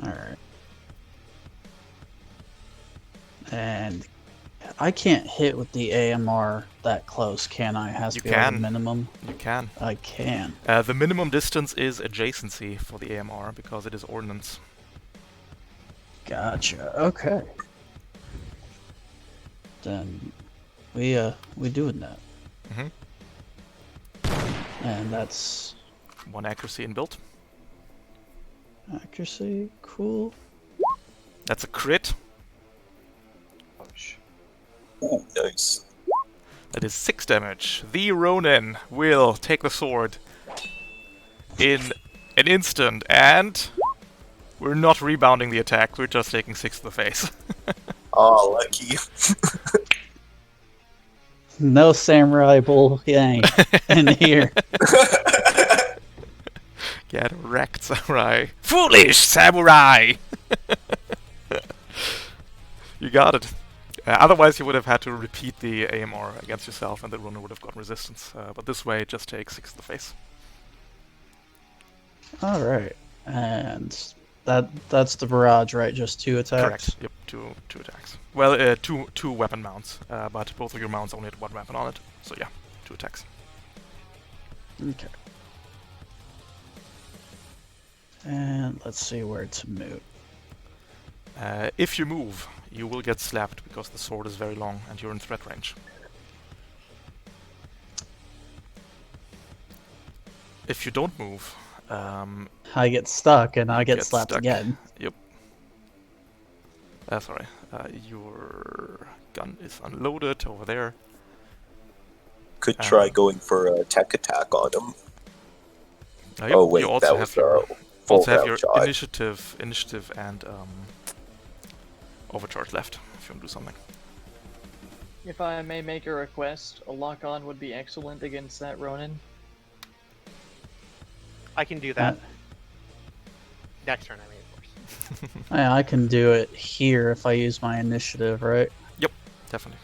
Alright. And I can't hit with the AMR that close, can I? It has to You be like a can. minimum. You can. I can. The minimum distance is adjacency for the AMR because it is ordnance. Gotcha. Okay. Then we doing that. Mhm. And that's 1 accuracy inbuilt. accuracy. Cool. That's a crit. Ooh, nice. That is 6 damage. The Ronin will take the sword in an instant, and we're not rebounding the attack, we're just taking 6 to the face. Oh, lucky. No samurai bull yang in here. Get wrecked, samurai. Foolish samurai! You got it. Otherwise, you would have had to repeat the AMR against yourself, and the runner would have gotten resistance. But this way, it just takes 6 to the face. All right. And that's the barrage, right? Just 2 attacks? Correct. Yep, two attacks. Well, two weapon mounts, but both of your mounts only had 1 weapon on it. So yeah, 2 attacks. Okay. And let's see where to move. If you move, you will get slapped because the sword is very long and you're in threat range. If you don't move, I get stuck and I get get slapped stuck. again. Yep. Sorry. Your gun is unloaded over there. Could try going for a tech attack on him. Yep, Oh wait, you also that have was your full also have round your shot. initiative and overcharge left if you want to do something. If I may make a request, a lock-on would be excellent against that Ronin. I can do that. Next turn, I mean, of course. I can do it here if I use my initiative, right? Yep, definitely.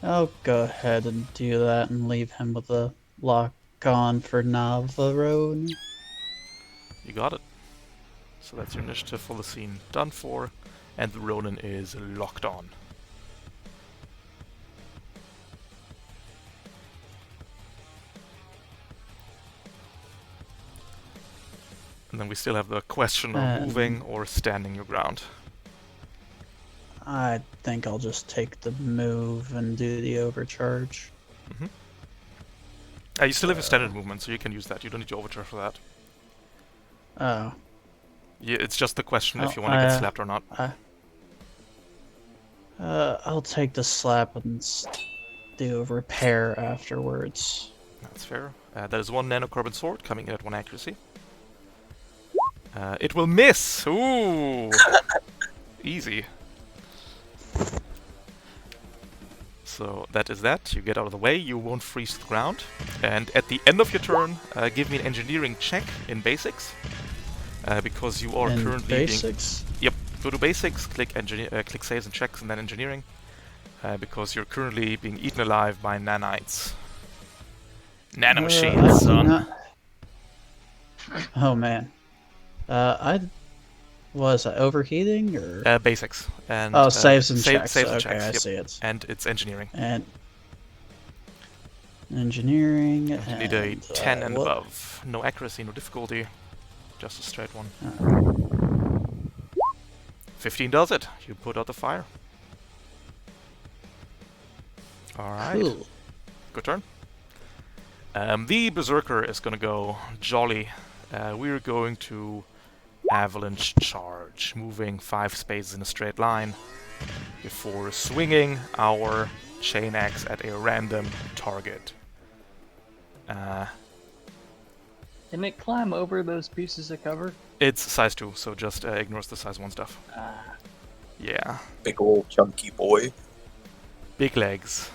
I'll go ahead and do that and leave him with a lock on for Navarone. You got it. So that's your initiative for the scene done for, and the Ronin is locked on. And then we still have the question of moving or standing your ground. I think I'll just take the move and do the overcharge. You still have your standard movement, so you can use that. You don't need to overcharge for that. Oh. Yeah, it's just the question if Oh, you want to get slapped or not. I'll take the slap and do repair afterwards. That's fair. That is 1 nanocarbon sword coming in at 1 accuracy. It will miss! Ooh! Easy. So that is that. You get out of the way, you won't freeze to the ground. And at the end of your turn, give me an engineering check in basics. Because you are In currently basics? Yep, go to basics, click click saves and checks, and then engineering. Because you're currently being eaten alive by nanites. Nanomachines, son. Oh man. Was it overheating or? Basics. And, saves and checks. Saves and Okay, checks, I yep. see it. And it's engineering. And engineering. You need a 10 and above. No accuracy, no difficulty. Just a straight one. 15 does it. You put out the fire. Alright. Cool. Good turn. The Berserker is gonna go jolly. We're going to Avalanche charge, moving 5 spaces in a straight line before swinging our chain axe at a random target. Can it climb over those pieces of cover? It's size 2, so just ignores the size 1 stuff. Yeah. Big old chunky boy. Big legs.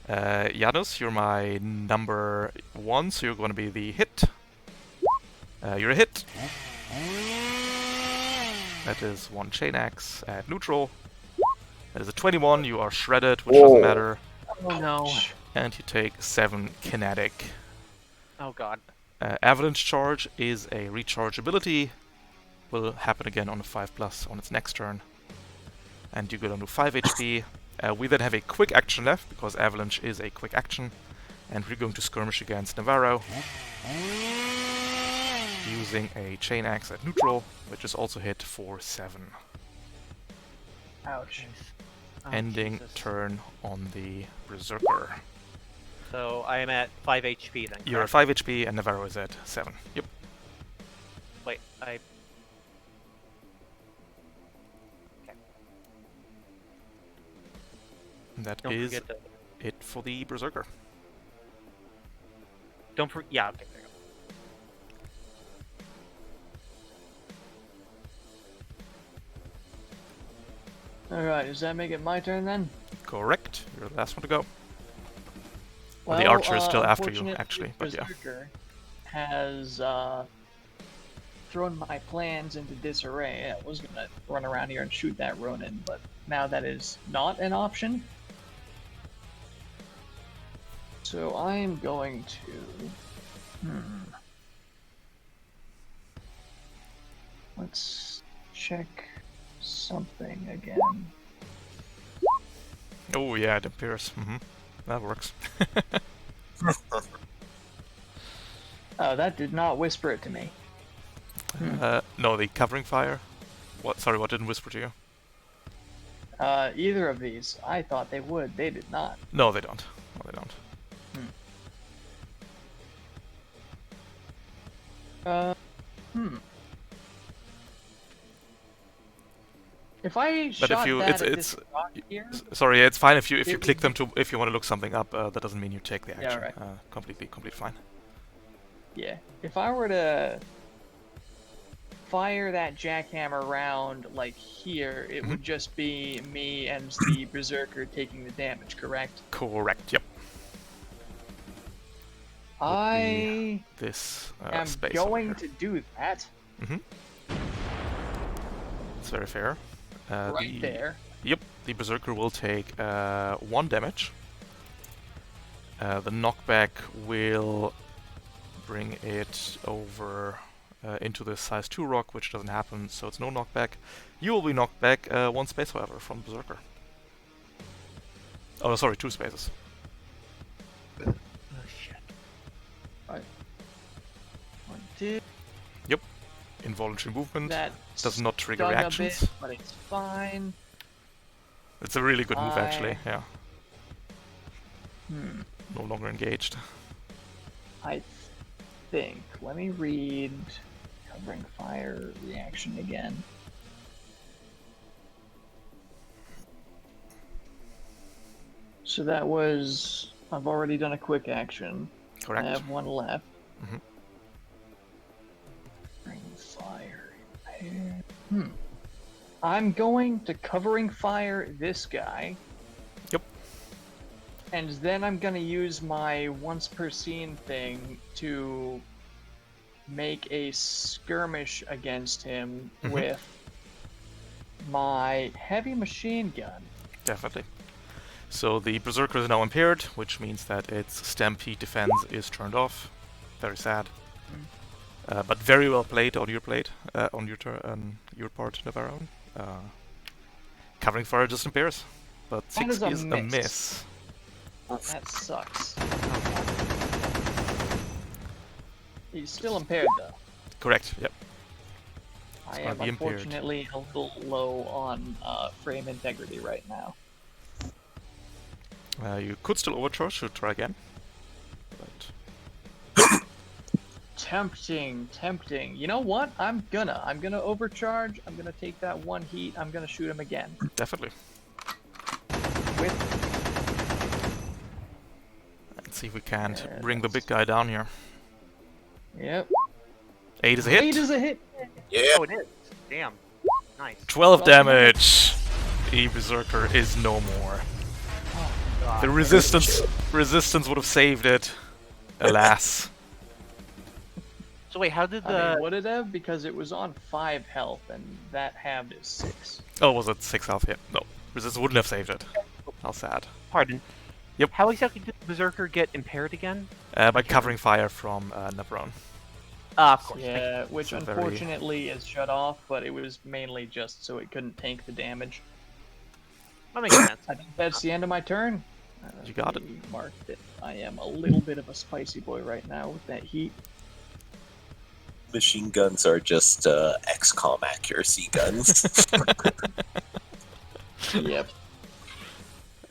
Janus, you're my number 1, so you're going to be the hit. You're a hit. That is 1 chain axe at neutral. That is a 21, you are shredded, which doesn't matter. Oh no. And you take 7 kinetic. Oh god. Avalanche charge is a recharge ability. Will happen again on a 5+ on its next turn. And you go down to 5 HP. We then have a quick action left, because Avalanche is a quick action. And we're going to skirmish against Navarro. Using a chain axe at neutral, which is also hit for 7. Ouch. Oh, Ending Jesus. turn on the Berserker. So I am at 5 HP then. You're at correct? 5 HP and Navarro is at 7. Yep. Wait, I. Okay. And that Don't is forget to. it for the Berserker. Yeah. Okay. There you go. Alright, does that make it my turn then? Correct. You're the last one to go. Well, the archer is still after you, unfortunately, actually, but yeah. Berserker has thrown my plans into disarray. I was gonna run around here and shoot that Ronin, but now that is not an option. So I am going to... Let's check something again. Oh yeah, it appears. That works. Oh, that did not whisper it to me. No, the covering fire. What? Sorry, what didn't whisper to you? Either of these. I thought they would. They did not. No, they don't. No, they don't. If I But shot if you, that at this rock here, sorry, it's fine if you It click would them to if you want to look something up. That doesn't mean you take the Yeah, action. right. Completely fine. yeah. If I were to fire that jackhammer round like here, it would just be me and the berserker taking the damage. Correct? Correct. Yep. I This am space going over here. to do that It's very fair. right there. Yep, the Berserker will take 1 damage. The knockback will bring it over into the size 2 rock, which doesn't happen, so it's no knockback. You will be knocked back 1 space, however, from Berserker. Oh, sorry, 2 spaces. Oh shit. Right. 1, 2. Involuntary movement That does not trigger stung a reactions. bit, but it's fine. It's a really good move, actually. Yeah, Hmm. no longer engaged. I think. Let me read covering fire reaction again. So that was. I've already done a quick action. Correct. I have 1 left. Mhm. Covering fire. Repair. I'm going to covering fire this guy. Yep. And then I'm gonna use my once per scene thing to make a skirmish against him with my heavy machine gun. Definitely. So the Berserker is now impaired, which means that its Stampede defense is turned off. Very sad. But very well played on your on your part, Navarro. Covering fire just impairs, but That 6 is a is a miss. miss. That sucks. He's still impaired though. Correct. Yep. I gonna am be impaired. unfortunately a little low on frame integrity right now. You could still overcharge. Should try again. But Tempting. You know what? I'm gonna overcharge. I'm gonna take that 1 heat. I'm gonna shoot him again. definitely. With Let's see if we can't Yeah, bring the big guy down here. yep. 8 is a hit. 8 is a hit. Yeah. Oh, it is. Damn. Nice. 12 12 damage. The Berserker is no more. God. The resistance would have saved it. Alas. So wait, how did I the? mean, would it have? Because it was on 5 health, and that halved is 6. Oh, was it 6 health? Yeah. No. Resistance wouldn't have saved it. How sad. Pardon. Yep. How exactly did the Berserker get impaired again? By covering fire from Navarone. Ah, of course. Yeah, which It's a very- unfortunately is shut off, but it was mainly just so it couldn't tank the damage. That makes sense. I think that's the end of my turn. You got it. Marked it. I am a little bit of a spicy boy right now with that heat. Machine guns are just XCOM accuracy guns. Yep.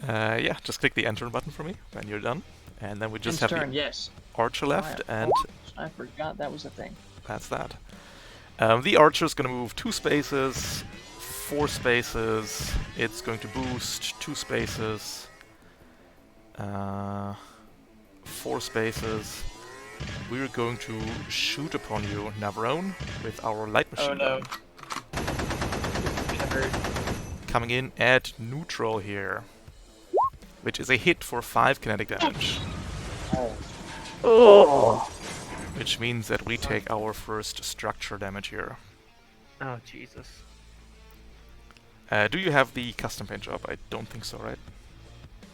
Yeah, just click the enter button for me when you're done. And then we just Ends have turn, the yes. archer left, and I forgot that was a thing. that's that. The archer's gonna move 2 spaces, 4 spaces. It's going to boost 2 spaces, 4 spaces. We're going to shoot upon you, Navarone, with our light machine Oh no. gun. Gonna hurt. Coming in at neutral here, which is a hit for 5 kinetic damage. Which means that we take our first structure damage here. Oh Jesus. Do you have the custom paint job? I don't think so, right?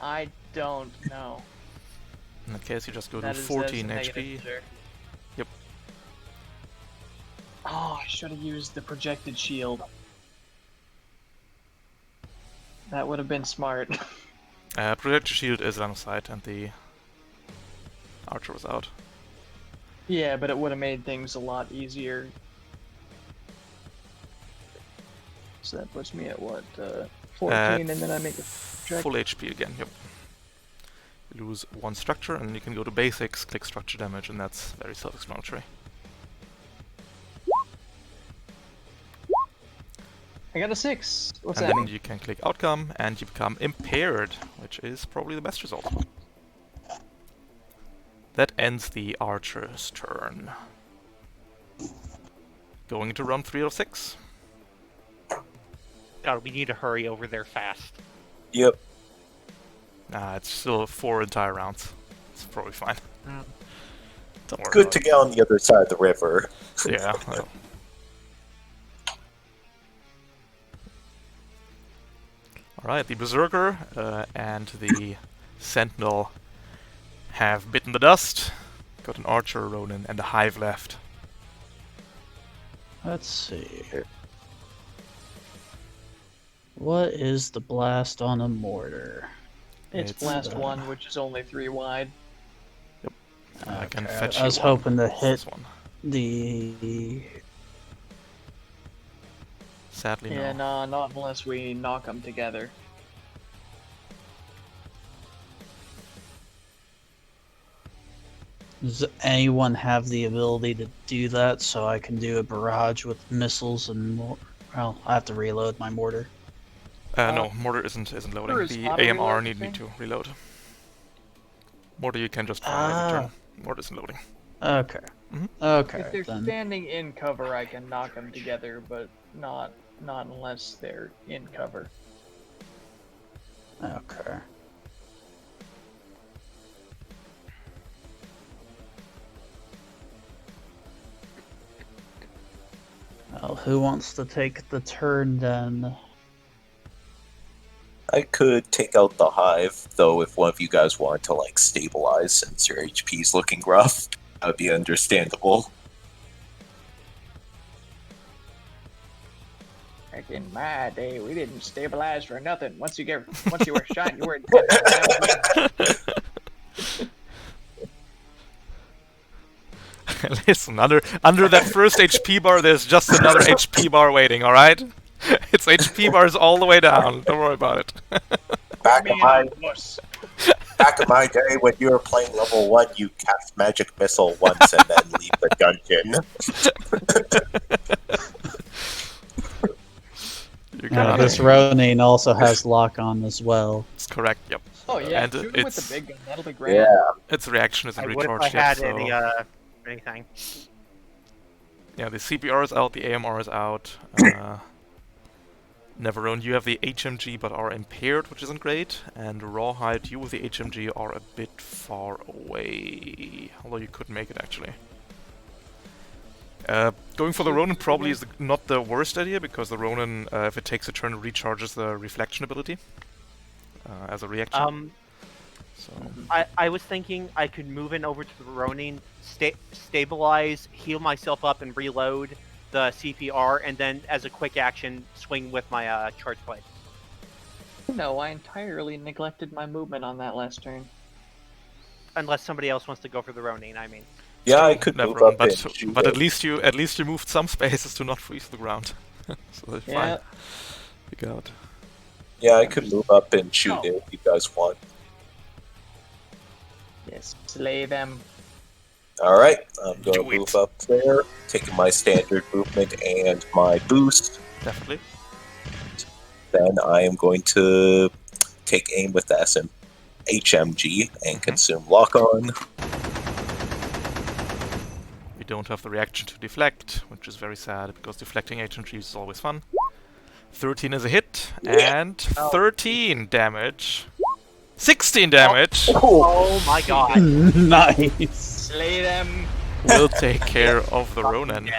I don't know. In that case, you just go to That is 14 negative, HP. sir. Yep. Oh, I should have used the projected shield. That would have been smart. Projector shield is on site, and the archer was out. Yeah, but it would have made things a lot easier. So that puts me at what, 14, and then I make a check. Full HP again, yep. You lose one structure, and you can go to basics, click structure damage, and that's very self-explanatory. I got a 6. What's And that then mean? you can click outcome, and you become impaired, which is probably the best result. That ends the archer's turn. Going to round 3 of 6. God, we need to hurry over there fast. Yep. Nah, it's still 4 entire rounds. It's probably fine. Don't worry Good about to get on the other side of the river. it. Yeah. Well. Alright, the Berserker and the Sentinel have bitten the dust. Got an Archer, a Ronin, and a Hive left. Let's see here. What is the blast on a mortar? It's It's, blast 1, which is only 3 wide. I can Okay, fetch I was you one. hoping to hit This one. the. Sadly, Yeah, no. no, not unless we knock them together. Does anyone have the ability to do that so I can do a barrage with missiles and more? Well, I have to reload my mortar. No, Mortar isn't loading. Mortar is The auto AMR reload, need me I to reload. Mortar you can just fire every turn. Mortar isn't loading. Okay. Mhm. Okay, If they're then. standing in cover, I can knock them together, but not unless they're in cover. Okay. Well, who wants to take the turn then? I could take out the hive, though if one of you guys want to like stabilize since your HP's looking rough, that would be understandable. Back in my day, we didn't stabilize for nothing. Once you were shot, you were Listen, under that first HP bar, there's just another HP bar waiting. All right, it's HP bars all the way down. Don't worry about it. Back in my day, when you were playing level 1, you cast magic missile once and then leave the dungeon. You got This it. Ronin also has lock on as well. It's correct. Yep. Oh yeah, And shoot him with it's- the big gun. That'll be great. Yeah. Its reaction isn't I would if I recharged yet, had so any anything. yeah, the CPR is out, the AMR is out. Neverone, you have the HMG but are impaired, which isn't great. And Rawhide, you with the HMG are a bit far away, although you could make it actually. Going for the Ronin probably is not the worst idea, because the Ronin, if it takes a turn, recharges the reflection ability as a reaction. So I was thinking I could move in over to the Ronin, stabilize, heal myself up, and reload the CPR, and then as a quick action, swing with my charge blade. No, I entirely neglected my movement on that last turn. Unless somebody else wants to go for the Ronin, I mean. Yeah, I could move up and shoot but it. at least you moved some spaces to not freeze the ground. So that's Yeah. fine. You got. Yeah, I could move up and shoot it if you guys want. Yes, slay them. Alright, I'm Do gonna it. move up there, taking my standard movement and my boost. Definitely. Then I am going to take aim with the HMG and consume lock on. We don't have the reaction to deflect, which is very sad, because deflecting HMG is always fun. 13 is a hit, and 13 damage. 16 damage! Oh my god. Nice. Slay them. We'll take care of the Ronin.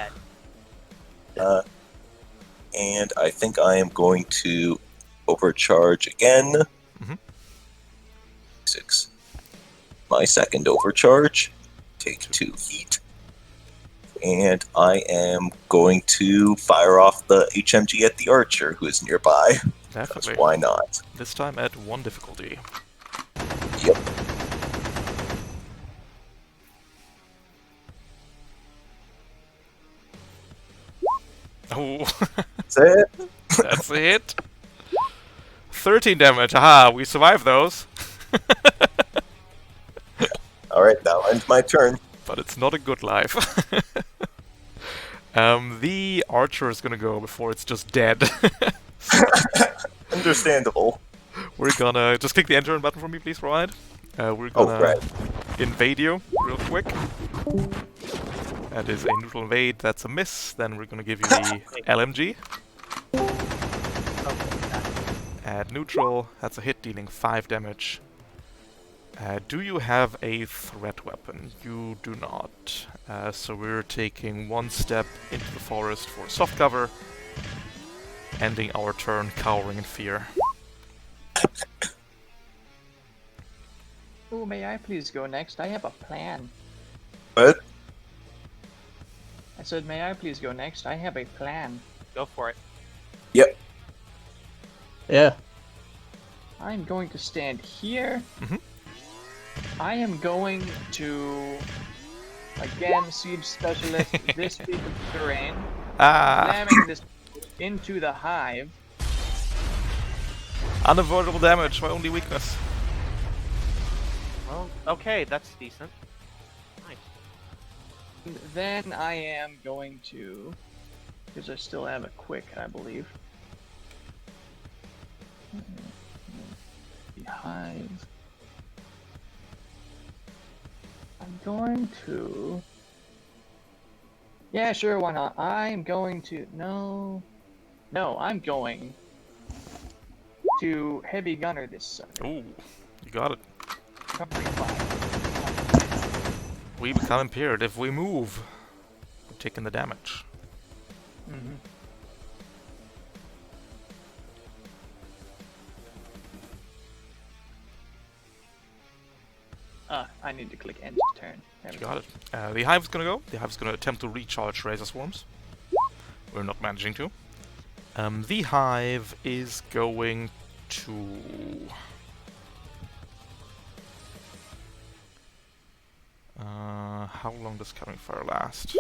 Dead. And I think I am going to overcharge again. Mhm. 6. My second overcharge. Take 2 heat. And I am going to fire off the HMG at the archer who is nearby. Because Definitely. why not? This time at 1 difficulty. Yep. Oh, That's it. that's a hit. 13 damage. Aha, we survived those. Alright, now ends my turn. But it's not a good life. The archer is gonna go before it's just dead. Understandable. We're gonna just click the enter button for me, please, Ryan. We're Oh, gonna right. invade you real quick. That is a neutral invade. That's a miss. Then we're gonna give you the LMG. At neutral, that's a hit, dealing 5 damage. Do you have a threat weapon? You do not. So we're taking 1 step into the forest for soft cover, ending our turn cowering in fear. Oh, may I please go next? I have a plan. What? I said, may I please go next? I have a plan. Go for it. Yep. Yeah. I'm going to stand here. Mhm. I am going to, again, siege specialist this piece of terrain, slamming this into the hive. Unavoidable damage, my only weakness. Well, okay, that's decent. Nice. And then I am going to, because I still have a quick, I believe. The hive. I'm going to. Yeah, sure, why not? I'm going to. No, I'm going to heavy gunner this sucker. Ooh, you got it. Covering fire. We become impaired if we move. We're taking the damage. Mm-hmm. I need to click end turn. There we You got it. The hive's gonna go. The hive's gonna attempt to recharge Razor Swarms. We're not managing to. The hive is going to... how long does Covering Fire last?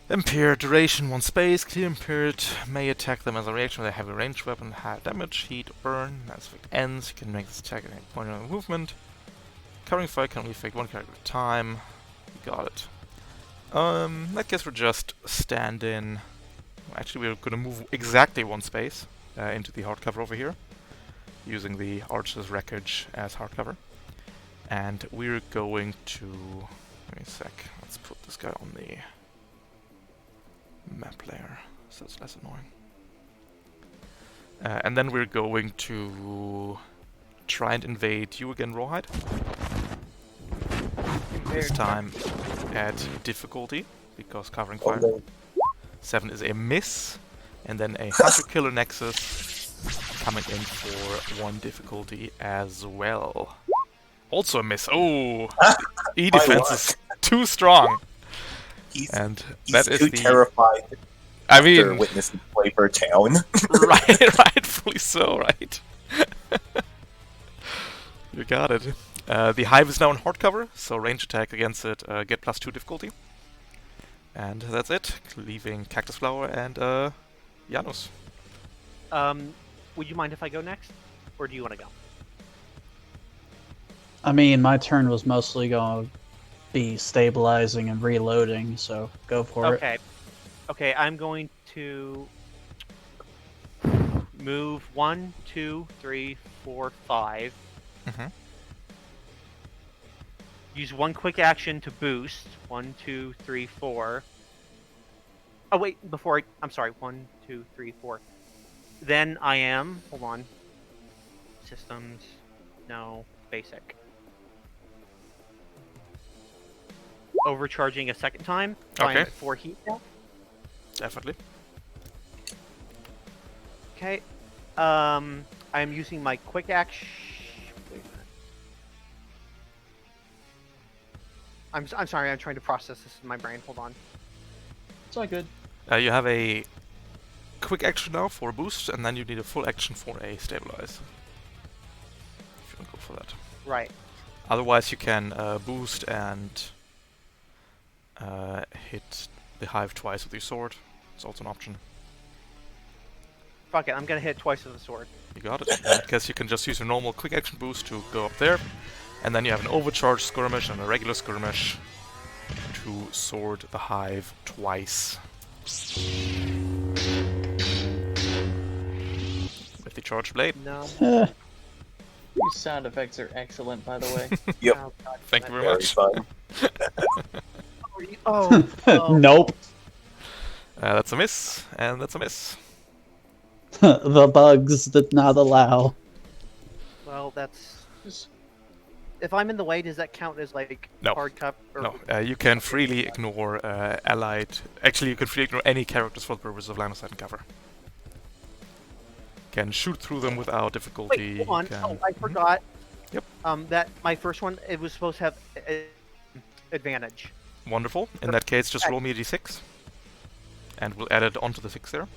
Impaired duration 1 space. Clear impaired may attack them as a reaction with a heavy ranged weapon. High damage, heat, burn. As effect ends, you can make this attack at any point in the movement. Covering Fire can only affect 1 character at a time. You got it. I guess we're just stand in. Actually, we're gonna move exactly 1 space into the hardcover over here, using the Archer's Wreckage as hardcover. And we're going to... Wait a sec. Let's put this guy on the map layer, so it's less annoying. And then we're going to try and invade you again, Rawhide. This time at difficulty, because Covering Fire. Okay. 7 is a miss, and then a Hunter Killer Nexus coming in for 1 difficulty as well. Also a miss. Oh, E defense is too strong. He's And He's that is too the... terrified I after mean, witnessing Flavor Town. rightfully so, right? You got it. The hive is now in hardcover, so range attack against it get +2 difficulty. And that's it, leaving Cactus Flower and Janus. Would you mind if I go next, or do you want to go? I mean, my turn was mostly going to be stabilizing and reloading, so go for it. Okay. Okay, I'm going to move 1, 2, 3, 4, 5. Mhm. Use 1 quick action to boost. 1, 2, 3, 4. Oh wait, I'm sorry. 1, 2, 3, 4. Then I am. Hold on. Systems. No. Basic. Overcharging a second time. So I'm Okay. at 4 heat now. Definitely. Okay. I'm using my quick action. Wait a minute. I'm sorry. I'm trying to process this in my brain. Hold on. It's all good. You have a quick action now for a boost, and then you need a full action for a stabilize. If you want to go for that. Right. Otherwise, you can boost and hit the hive twice with your sword. It's also an option. Fuck it. I'm gonna hit twice with the sword. You got it. In that case, you can just use your normal quick action boost to go up there, and then you have an overcharge skirmish and a regular skirmish to sword the hive twice. With the charge blade. No. These sound effects are excellent, by the way. Yep. Oh, God Thank you damn very Very much. fun. it. Oh. Nope. That's a miss, and that's a miss. The bugs did not allow. Well, that's. Just If I'm in the way, does that count as like No. hard cup? Or... No, you can freely ignore allied. Actually, you can freely ignore any characters for the purpose of line of sight and cover. Can shoot through them without difficulty. Wait, hold on. Can... Oh, I forgot. Yep. That my first one, it was supposed to have advantage. Wonderful. In that case, just roll me a d6. And we'll add it onto the 6 there.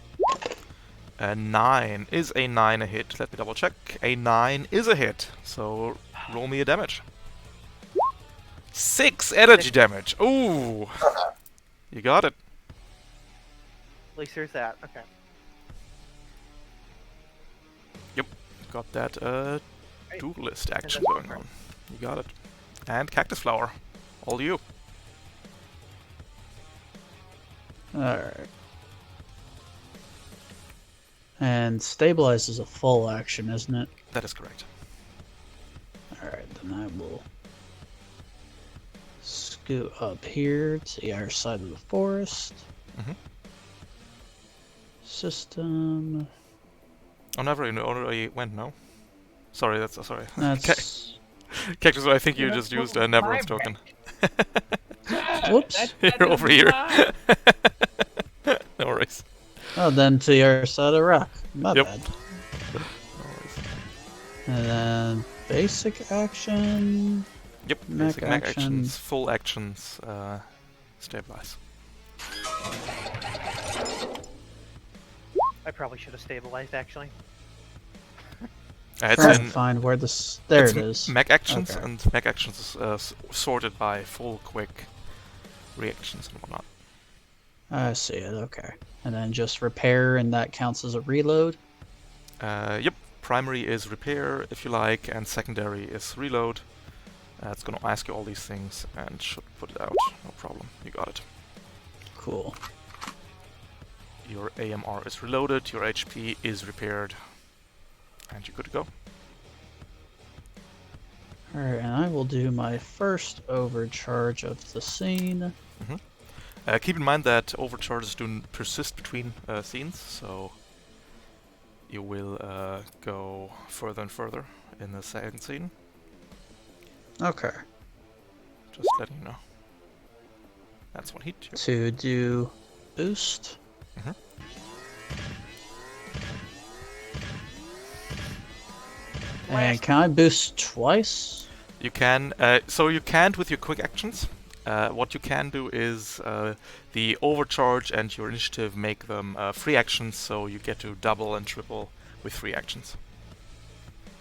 A 9 is a 9 a hit. Let me double check. A 9 is a hit. So roll me a damage. 6 energy damage. Ooh. You got it. At least there's that. Okay. Got that duelist action going on. You got it. And cactus flower. All you. Alright. And stabilize is a full action, isn't it? That is correct. Alright, then I will scoot up here to the other side of the forest. Mhm. System. Oh, never. You already went. No. Sorry. That's sorry. That's. Cactus. I think you Yeah, just well, used a Neverland's my token. Whoops. Here, over here. No worries. Oh, then to the other side of the rock. My Yep. bad. No worries. And then basic action. Yep. Mech Basic mech action. actions, full actions, stabilize. I probably should have stabilized actually. It's Trying to in find where this. There it's it is. mech actions, Okay. and mech actions is sorted by full, quick reactions and whatnot. I see it. Okay. And then just repair, and that counts as a reload. Yep. Primary is repair, if you like, and secondary is reload. It's gonna ask you all these things and should put it out. No problem. You got it. Cool. Your AMR is reloaded, your HP is repaired, and you're good to go. Alright, and I will do my first overcharge of the scene. Keep in mind that overcharges do persist between scenes, so you will go further and further in the second scene. Okay. Just letting you know. That's one hit. Yep. To do boost. Mhm. And can I boost twice? You can, so you can't with your quick actions. What you can do is the overcharge and your initiative make them free actions, so you get to double and triple with free actions.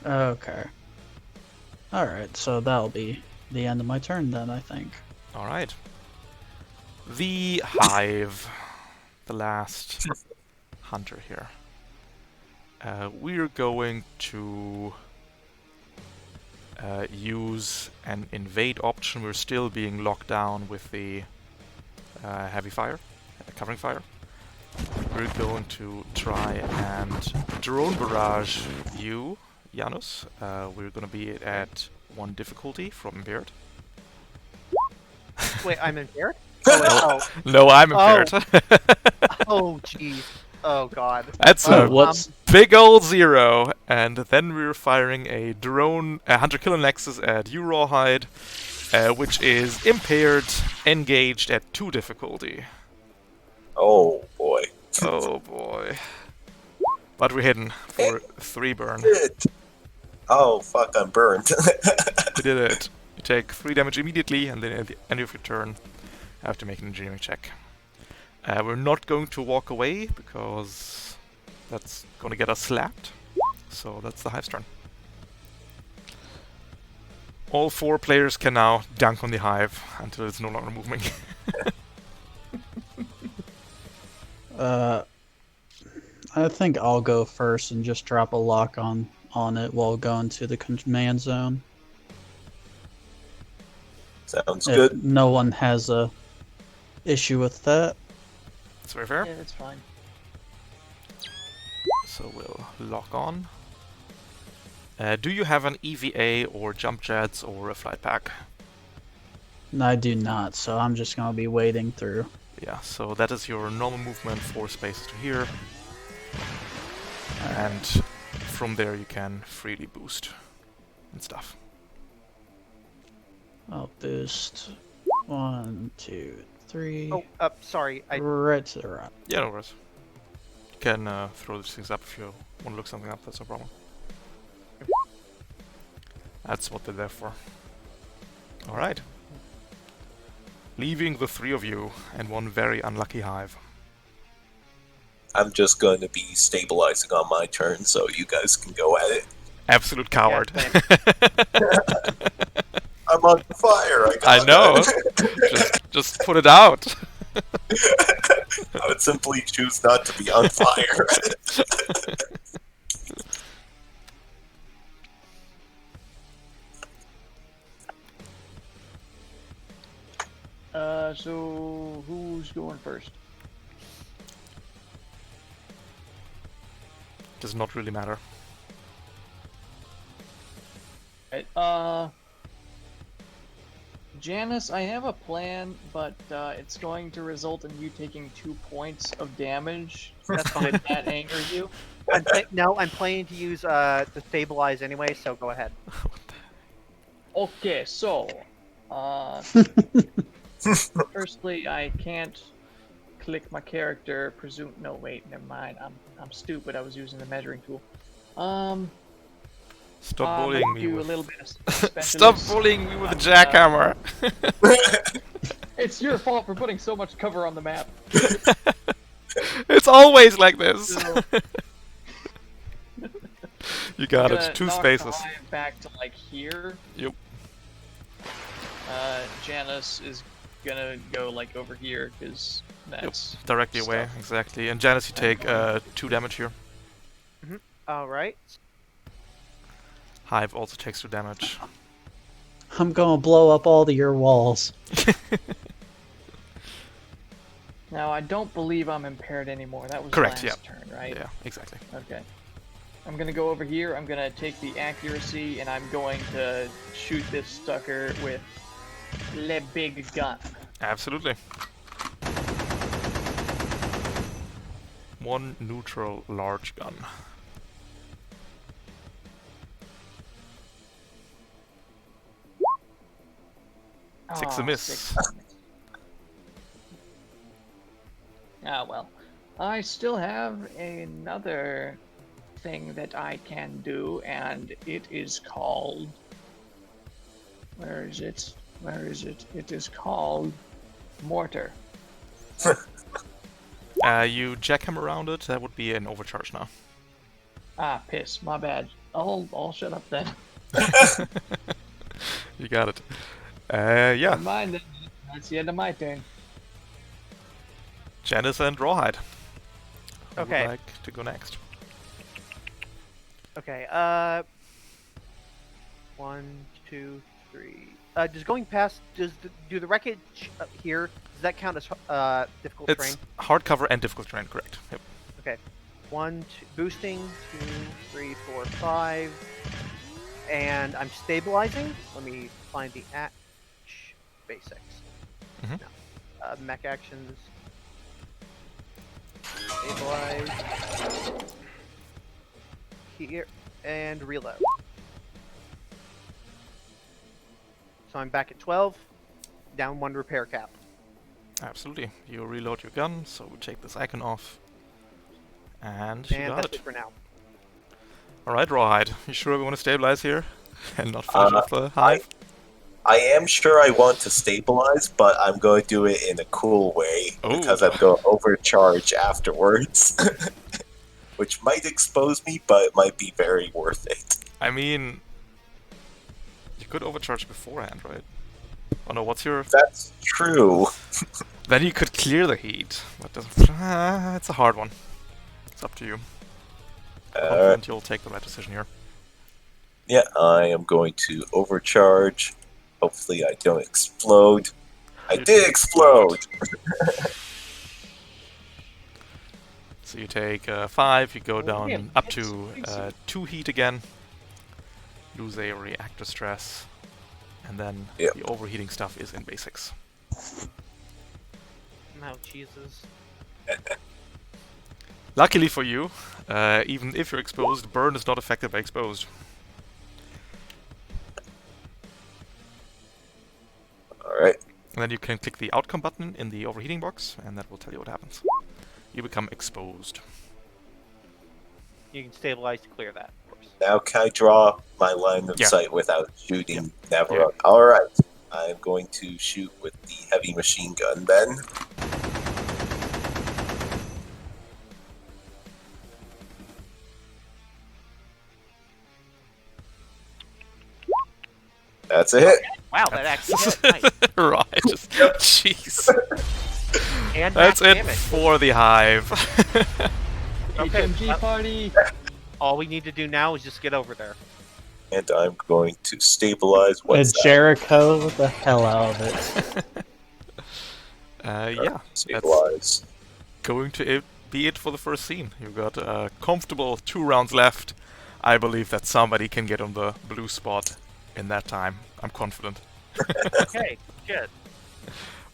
Okay. Alright, so that'll be the end of my turn then, I think. Alright. The Hive. The last hunter here. We're going to use an invade option. We're still being locked down with the heavy fire, covering fire. We're going to try and drone barrage you, Janus. We're going to be at 1 difficulty from impaired. Wait, I'm impaired? Oh, No, I'm impaired. oh, jeez. Oh, God. That's a What's big old 0. And then we're firing a drone, a Hunter Killer Nexus at you, Rawhide, which is impaired, engaged at 2 difficulty. Oh boy. Oh boy. But we're hidden for 3 burn. Shit. Oh fuck, I'm burned. We did it. You take 3 damage immediately, and then at the end of your turn, I have to make an engineering check. We're not going to walk away, because that's going to get us slapped. So that's the Hive's turn. All 4 players can now dunk on the Hive until it's no longer moving. I think I'll go first and just drop a lock on it while going to the command zone. Sounds If good. no one has a issue with that. That's very fair. Yeah, that's fine. So we'll lock on. Do you have an EVA or jump jets or a flight pack? I do not, so I'm just gonna be wading through. Yeah, so that is your normal movement, 4 spaces to here. And from there you can freely boost and stuff. I'll boost 1, 2, 3. Oh, sorry. Right to the right. Yeah, no worries. You can throw these things up if you want to look something up, that's no problem. That's what they're there for. Alright. Leaving the 3 of you and 1 very unlucky Hive. I'm just going to be stabilizing on my turn, so you guys can go at it. Absolute coward. same. I'm on fire. I know. just put it out. I would simply choose not to be on fire. So who's going first? Does not really matter. Right, Janice, I have a plan, but it's going to result in you taking 2 points of damage. That's fine. Did that anger you? No, I'm planning to use the stabilize anyway, so go ahead. Okay, so firstly, I can't click my character. No, wait, never mind. I'm stupid. I was using the measuring tool. Stop bullying me. Do a With... little bit of specialist. Stop bullying me with a jackhammer. It's your fault for putting so much cover on the map. It's always like this. So, You got I'm it. gonna 2 knock spaces. the Hive back to like here. Yep. Janice is gonna go like over here because that's Directly away, stuff. exactly. And Janice, you take 2 damage here. All right. Hive also takes 2 damage. I'm gonna blow up all of your walls. Now I don't believe I'm impaired anymore. That was Correct, last turn, right? Yeah, exactly. Okay. I'm gonna go over here. I'm gonna take the accuracy, and I'm going to shoot this sucker with le big gun. Absolutely. 1 neutral large gun. 6 a miss. 6. Ah, well. I still have another thing that I can do, and it is called... Where is it? Where is it? It is called Mortar. You jackhammer around it, that would be an overcharge now. Ah, piss. My bad. I'll shut up then. You got it. Yeah. Never mind then. That's the end of my turn. Janice and Rawhide. Who would Okay. like to go next? Okay. 1, 2, 3. Does going past do the wreckage here? Does that count as difficult terrain? It's hardcover and difficult terrain, correct. Yep. Okay. 1, 2, boosting. 2, 3, 4, 5. And I'm stabilizing. Let me find the basics. Mhm. No. Mech actions. Stabilize. Here. And reload. So I'm back at 12. Down 1 repair cap. Absolutely. You reload your gun, so we take this icon off. And you And got that's it. it for now. Alright, Rawhide. You sure we want to stabilize here? And not finish off the hive? I am sure I want to stabilize, but I'm going to do it in a cool way because I'm going to overcharge afterwards, which might expose me, but it might be very worth it. I mean, you could overcharge beforehand, right? Oh no, what's your... That's true. Then you could clear the heat, but it's a hard one. It's up to you. Confident you'll take the right decision here. Yeah, I am going to overcharge. Hopefully I don't explode. I did explode! So you take 5, you go down up to 2 heat again, lose a reactor stress, and then the overheating stuff is in basics. No, Jesus. Luckily for you, even if you're exposed, burn is not affected by exposed. Alright. And then you can click the outcome button in the overheating box, and that will tell you what happens. You become exposed. You can stabilize to clear that, of course. Now can I draw my line of sight without shooting Navarone? Alright. I'm going to shoot with the heavy machine gun then. That's a hit. Wow, that actually hit. Nice. Right, just jeez. And That's it damage. for the hive. Okay, HMG party! all we need to do now is just get over there. And I'm going to stabilize what's that? Jericho the hell out of it. Yeah, Stabilize. that's going to be it for the first scene. You've got a comfortable 2 rounds left. I believe that somebody can get on the blue spot in that time. I'm confident. Okay, good.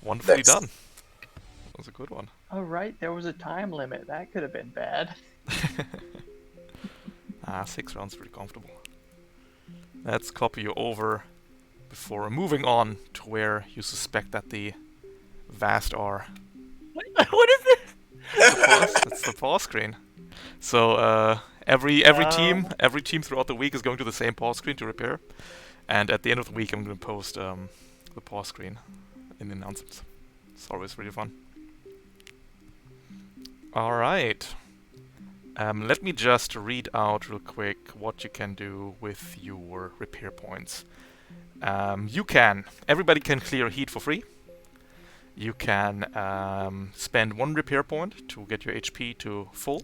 Wonderfully Next. done. That was a good one. Oh, right, there was a time limit. That could have been bad. 6 rounds, pretty comfortable. Let's copy you over before moving on to where you suspect that the Vast are. What is this? It's the pause screen. So every team throughout the week is going to the same pause screen to repair, and at the end of the week I'm going to post the pause screen in the announcements. It's always really fun. All right. Let me just read out real quick what you can do with your repair points. Everybody can clear heat for free. You can spend 1 repair point to get your HP to full.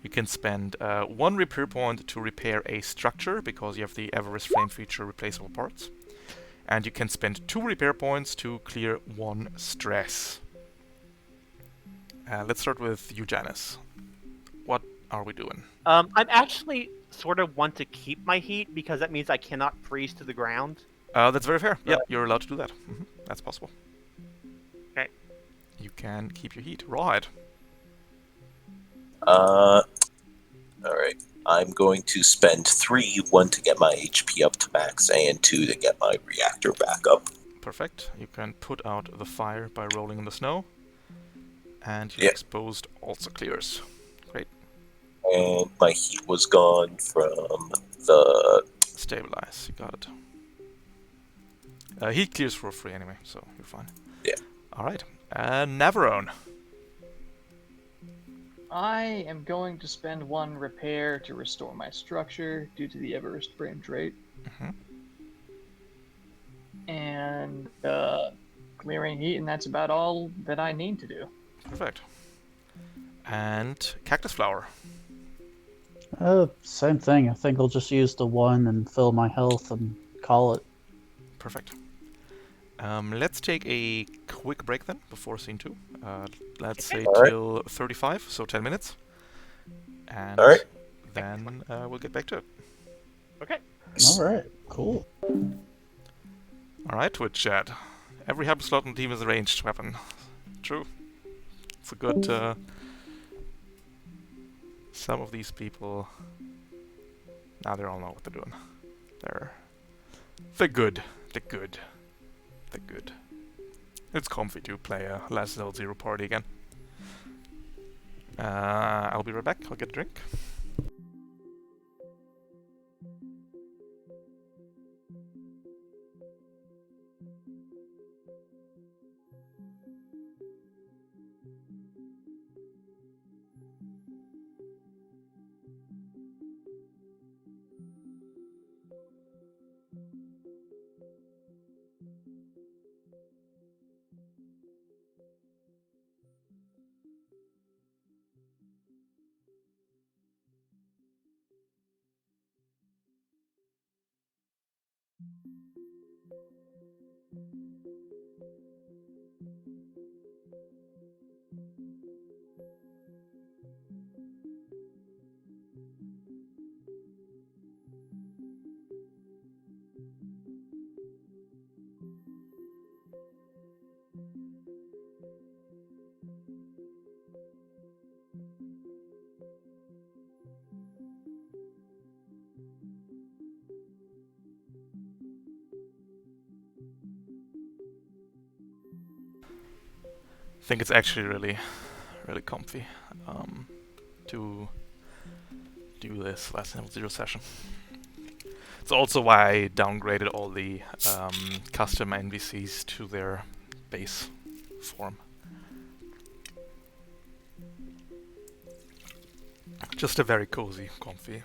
You can spend 1 repair point to repair a structure because you have the Everest Flame feature replaceable parts. And you can spend 2 repair points to clear 1 stress. Let's start with you, Janice. What are we doing? I'm actually sort of want to keep my heat because that means I cannot freeze to the ground. That's very fair. Yeah, you're allowed to do that. That's possible. Okay. You can keep your heat. Rawhide. Alright. I'm going to spend 3, 1 to get my HP up to max, and 2 to get my reactor back up. Perfect. You can put out the fire by rolling in the snow. And your exposed also clears. Great. And my heat was gone from the... Stabilize. You got it. Heat clears for free anyway, so you're fine. Yeah. Alright. Navarone. I am going to spend 1 repair to restore my structure due to the Everest frame trait. And clearing heat, and that's about all that I need to do. Perfect. And Cactus Flower. Same thing. I think I'll just use the 1 and fill my health and call it. Perfect. Let's take a quick break then before scene 2. Let's say till 35, so 10 minutes. And then we'll get back to it. Okay. Alright, cool. Alright, Twitch chat. Every hyper slot on the team is a ranged weapon. True. It's a good... some of these people... Now they all know what they're doing. They're good. They're good. They're good. It's comfy to play a Last Zero party again. I'll be right back. I'll get a drink. I think it's actually really comfy to do this last level 0 session. It's also why I downgraded all the custom NPCs to their base form. Just a very cozy, comfy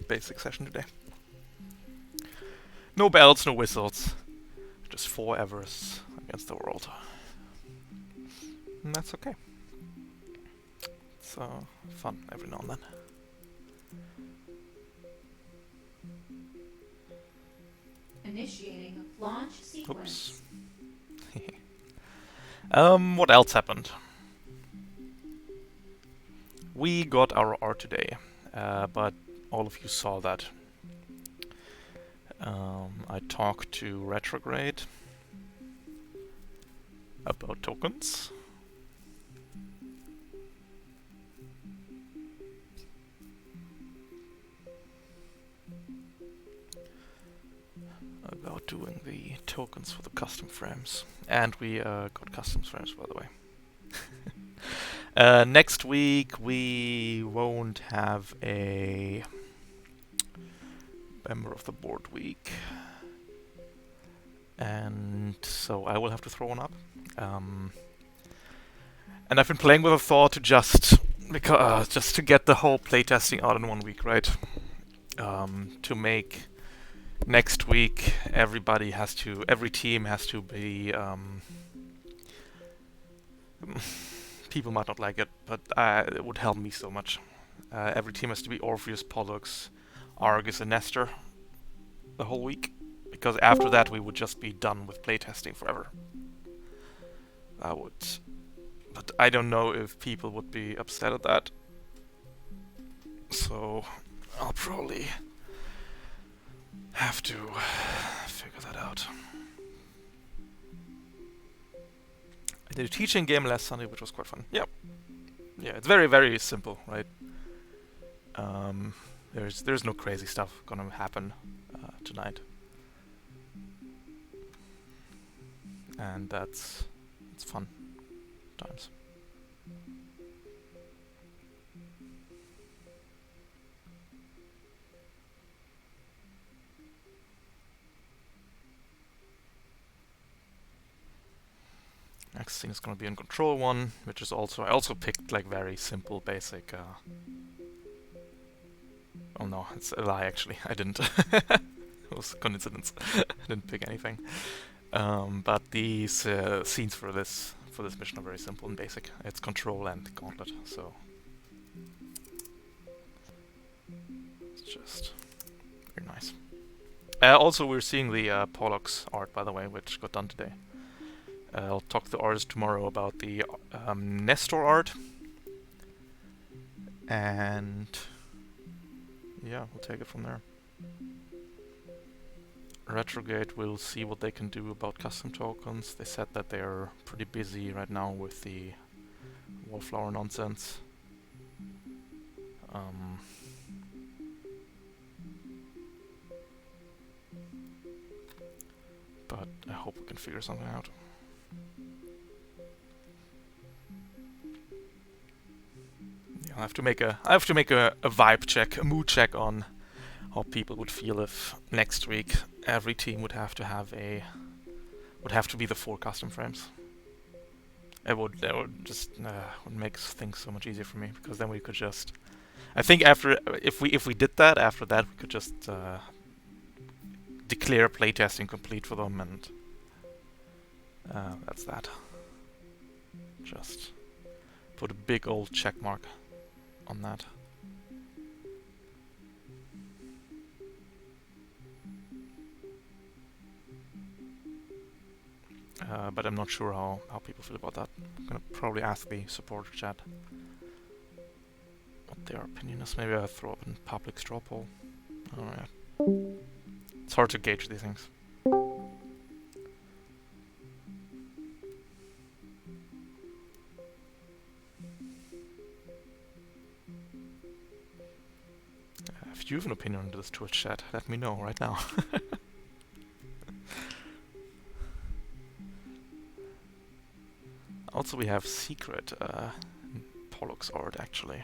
basic session today. No bells, no whistles, just 4 Everests against the world. And that's okay. It's fun every now and then. Initiating launch sequence. Oops. What else happened? We got our art today, but all of you saw that. I talked to Retrograde about tokens. About doing the tokens for the custom frames. And we got custom frames, by the way. Next week we won't have a member of the board week. And so I will have to throw one up. And I've been playing with a thought to just to get the whole playtesting out in 1 week, right? To make next week every team has to be people might not like it, but it would help me so much. Every team has to be Orpheus, Pollux, Argus, and Nestor the whole week, because after that we would just be done with playtesting forever. But I don't know if people would be upset at that. So I'll probably have to figure that out. I did a teaching game last Sunday, which was quite fun. Yeah, it's very, very simple, right? There's no crazy stuff gonna happen tonight, and it's fun times. Next thing is gonna be in Control 1, which is also I also picked like very simple, basic. Oh no, it's a lie actually. I didn't. It was a coincidence. I didn't pick anything. But these scenes for this mission are very simple and basic. It's Control and Gauntlet, so it's just very nice. Also, we're seeing the Pollux art, by the way, which got done today. I'll talk to the artist tomorrow about the Nestor art, and yeah, we'll take it from there. Retrograde will see what they can do about custom tokens. They said that they're pretty busy right now with the wallflower nonsense. But I hope we can figure something out. Yeah, I have to make a vibe check, a mood check on how people would feel if next week every team would have to be the 4 custom frames. It would just would make things so much easier for me, because then we could just, I think if we did that, after that we could just declare playtesting complete for them, and that's that. Just put a big old check mark on that. but I'm not sure how people feel about that. I'm gonna probably ask the supporter chat what their opinion is. Maybe I'll throw up a public straw poll. Oh yeah. It's hard to gauge these things. If you have an opinion on this Twitch chat, let me know right now. Also, we have secret Pollux art actually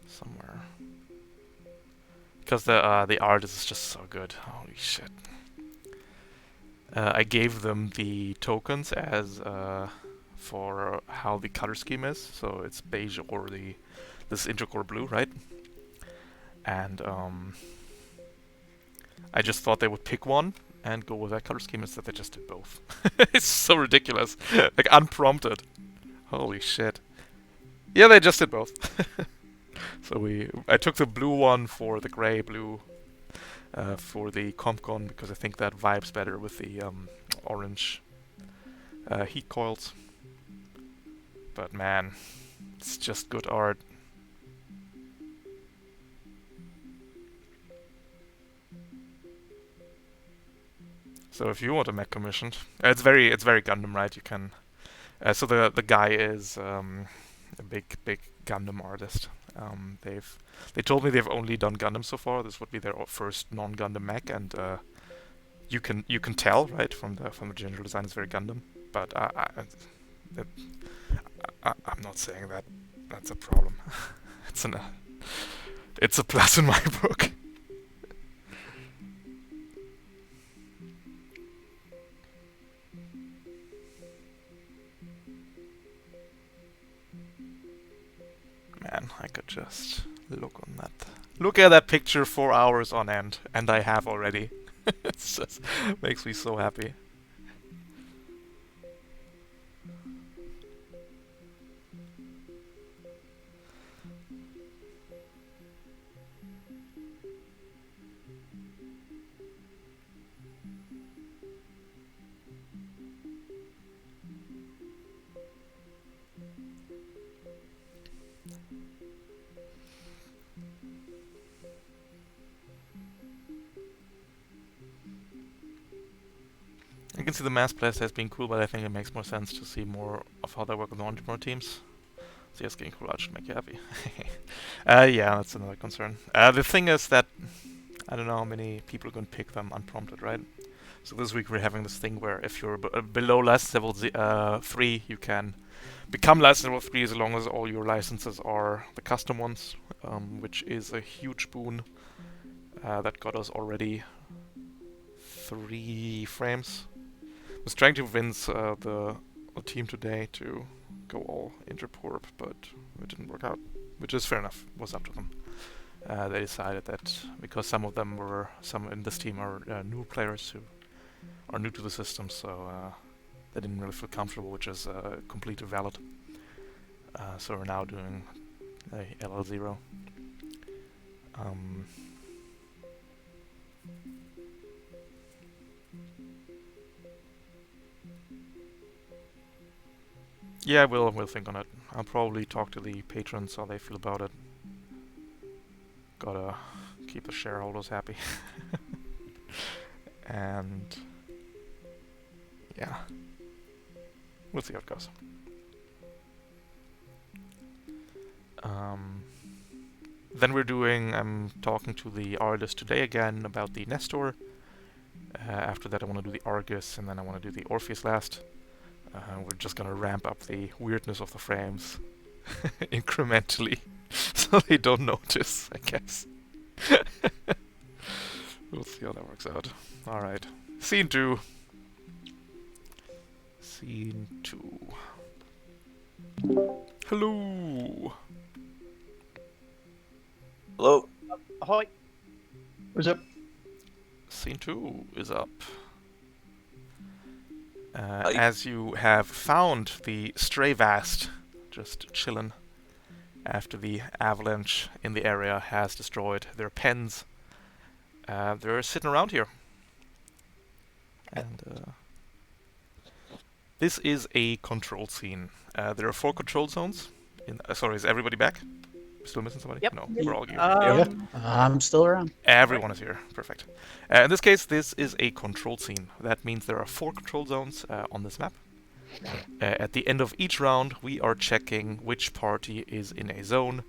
somewhere, because the art is just so good. Holy shit! I gave them the tokens as for how the color scheme is. So it's beige or this intercore blue, right? And I just thought they would pick one and go with that color scheme. Instead, they just did both. It's so ridiculous, like unprompted. Holy shit! Yeah, they just did both. So I took the blue one for the gray blue for the CompCon because I think that vibes better with the orange heat coils. But man, it's just good art. So if you want a mech commissioned, it's very Gundam, right? You can. So the guy is a big Gundam artist. They told me they've only done Gundam so far. This would be their first non-Gundam mech, and you can tell, right, from the general design, it's very Gundam. But I'm not saying that that's a problem. It's a plus in my book. Man, I could just look at that picture 4 hours on end, and I have already. It just makes me so happy. I can see the mass blast as being cool, but I think it makes more sense to see more of how they work on the Entrepreneur teams. So yes, getting cool out should make you happy. Yeah, that's another concern. The thing is that I don't know how many people are going to pick them unprompted, right? So this week we're having this thing where if you're below license level 3, you can become license level 3 as long as all your licenses are the custom ones, which is a huge boon. That got us already 3 frames. I was trying to convince the team today to go all Interporp, but it didn't work out, which is fair enough. It was up to them. They decided that because some in this team are new players who are new to the system, so they didn't really feel comfortable, which is completely valid. So we're now doing a LL0. Yeah, we'll think on it. I'll probably talk to the patrons how they feel about it. Gotta keep the shareholders happy. And yeah, we'll see how it goes. Then I'm talking to the artist today again about the Nestor. After that I want to do the Argus, and then I want to do the Orpheus last. We're just gonna ramp up the weirdness of the frames incrementally, so they don't notice, I guess. We'll see how that works out. Alright. Scene 2. Scene 2. Hello! Hello. Ahoy! What's up? Scene 2 is up. As you have found the Stray Vast, just chillin', after the Avalanche in the area has destroyed their pens. They're sitting around here. And This is a control scene. There are 4 control zones. Sorry, is everybody back? Still missing somebody? Yep. No, we're all here. Yeah, I'm still around. Everyone is here. Perfect. In this case, this is a control scene. That means there are 4 control zones on this map. At the end of each round, we are checking which party is in a zone.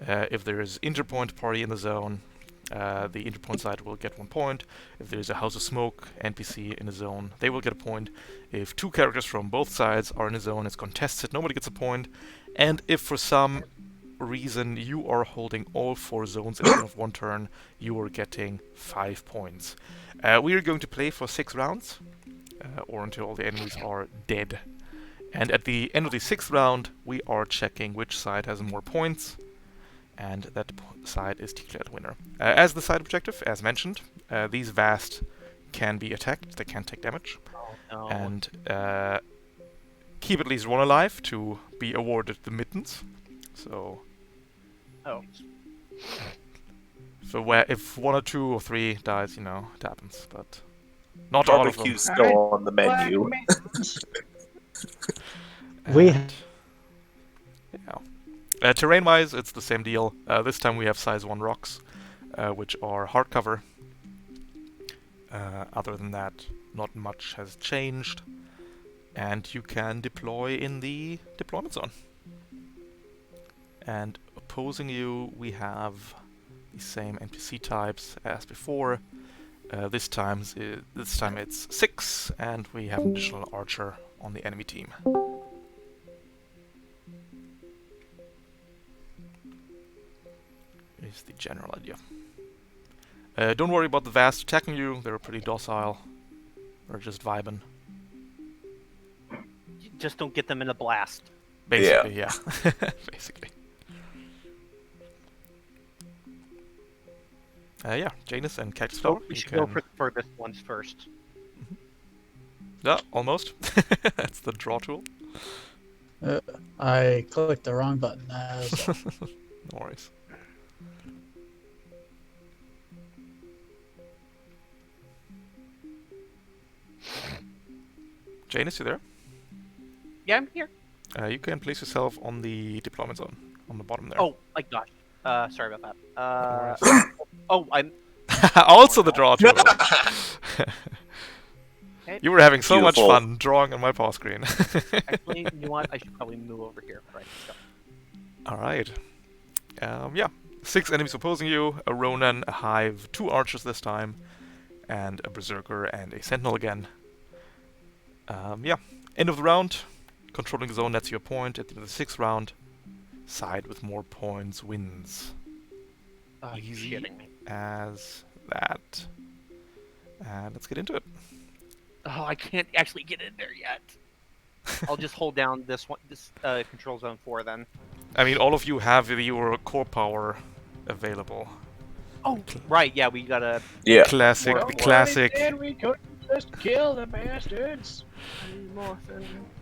If there is Interpoint party in the zone, the Interpoint side will get 1 point. If there is a House of Smoke NPC in a zone, they will get a point. If 2 characters from both sides are in a zone, it's contested, nobody gets a point. And if for some reason you are holding all 4 zones at the end of 1 turn, you are getting 5 points. We are going to play for 6 rounds, or until all the enemies are dead. And at the end of the 6th round, we are checking which side has more points, and that side is declared winner. As the side objective, as mentioned, these Vast can be attacked, they can take damage, No. and keep at least 1 alive to be awarded the mittens. So, Oh. if 1 or 2 or 3 dies, you know, it happens, but not all of them. Barbecue's still on the menu. We And, yeah. Terrain-wise, it's the same deal. This time we have size 1 rocks, which are hardcover. Other than that, not much has changed. And you can deploy in the deployment zone. And opposing you, we have the same NPC types as before. This time it's 6, and we have an additional archer on the enemy team. Is the general idea. Don't worry about the Vast attacking you, they're pretty docile. They're just vibing. Just don't get them in a blast. Basically, yeah. Basically. Yeah, Janus and Cactus Flower. We should go for the furthest ones first. Yeah, almost. That's the draw tool. I clicked the wrong button. No worries. Janus, you there? Yeah, I'm here. You can place yourself on the deployment zone, on the bottom there. Oh my gosh. Sorry about that. No Oh, I'm. also the draw tool. You were having so Beautiful. much fun drawing on my paw screen. Actually, you know what? I should probably move over here. Right. So. Alright. Yeah. 6 enemies opposing you, a Ronin, a Hive, 2 archers this time, and a Berserker and a Sentinel again. Yeah. End of the round. Controlling the zone, that's your point. At the end of the 6th round, side with more points wins. Oh, you're Easy shitting me. as that. And let's get into it. Oh, I can't actually get in there yet. I'll just hold down this one, this control zone 4 then. I mean, all of you have your core power available. Oh, right. Yeah, we gotta. Yeah. Classic, Well, the classic. Then we could just kill the bastards.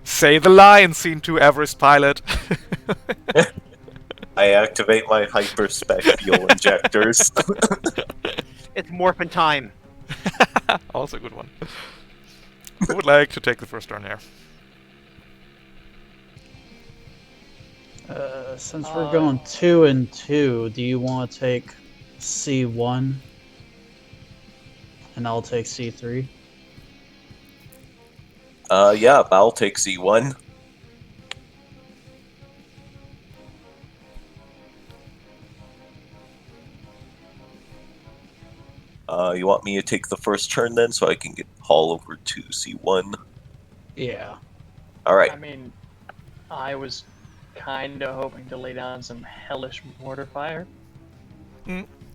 Say the line, Scene 2 Everest pilot. I activate my hyperspec fuel injectors. It's morphin' time. Also a good one. Who would like to take the first turn here? Since we're going 2 and 2, do you want to take C1? And I'll take C3. Yeah, I'll take C1. You want me to take the first turn then, so I can get haul over to C1? Yeah. Alright. I mean, I was kind of hoping to lay down some hellish mortar fire.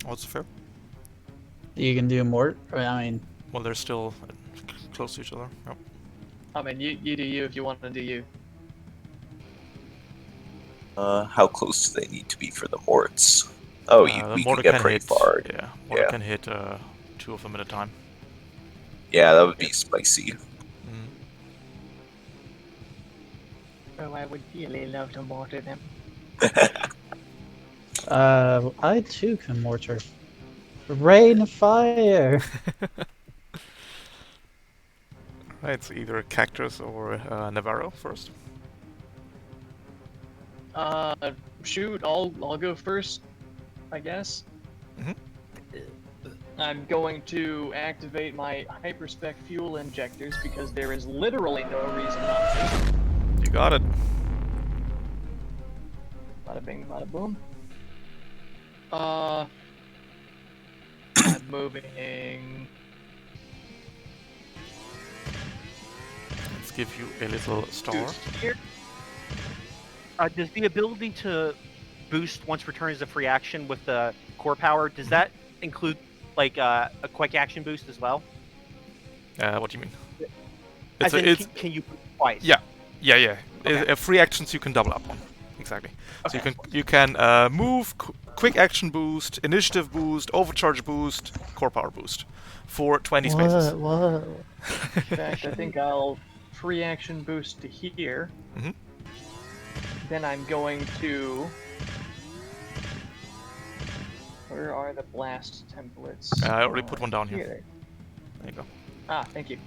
Also fair. You can do more. I mean, Well, they're still close to each other. Yep. I mean, you do you if you want to do you. How close do they need to be for the morts? Oh, The we can mortar get pretty hit, far. Yeah, mortar Yeah. can hit 2 of them at a time. Yeah, that would be spicy. Oh, I would really love to mortar them. I too can mortar. Rain of fire! It's either Cactus or Navarro first. Shoot, I'll go first, I guess. Mhm. I'm going to activate my hyperspec fuel injectors because there is literally no reason not to. You got it. Bada bing, bada boom. I'm moving. Let's give you a little star. Here. Does the ability to boost once return as a free action with the core power, does that include like a quick action boost as well? What do you mean? As in, can you boost twice? Yeah. Okay. Free actions you can double up on. Exactly. So Okay. you can move, quick action boost, initiative boost, overcharge boost, core power boost for 20 spaces. What? In fact, I think I'll free action boost to here. Mhm. Then I'm going to. Where are the blast templates? I already put one down here. Here. There you go. Ah, thank you.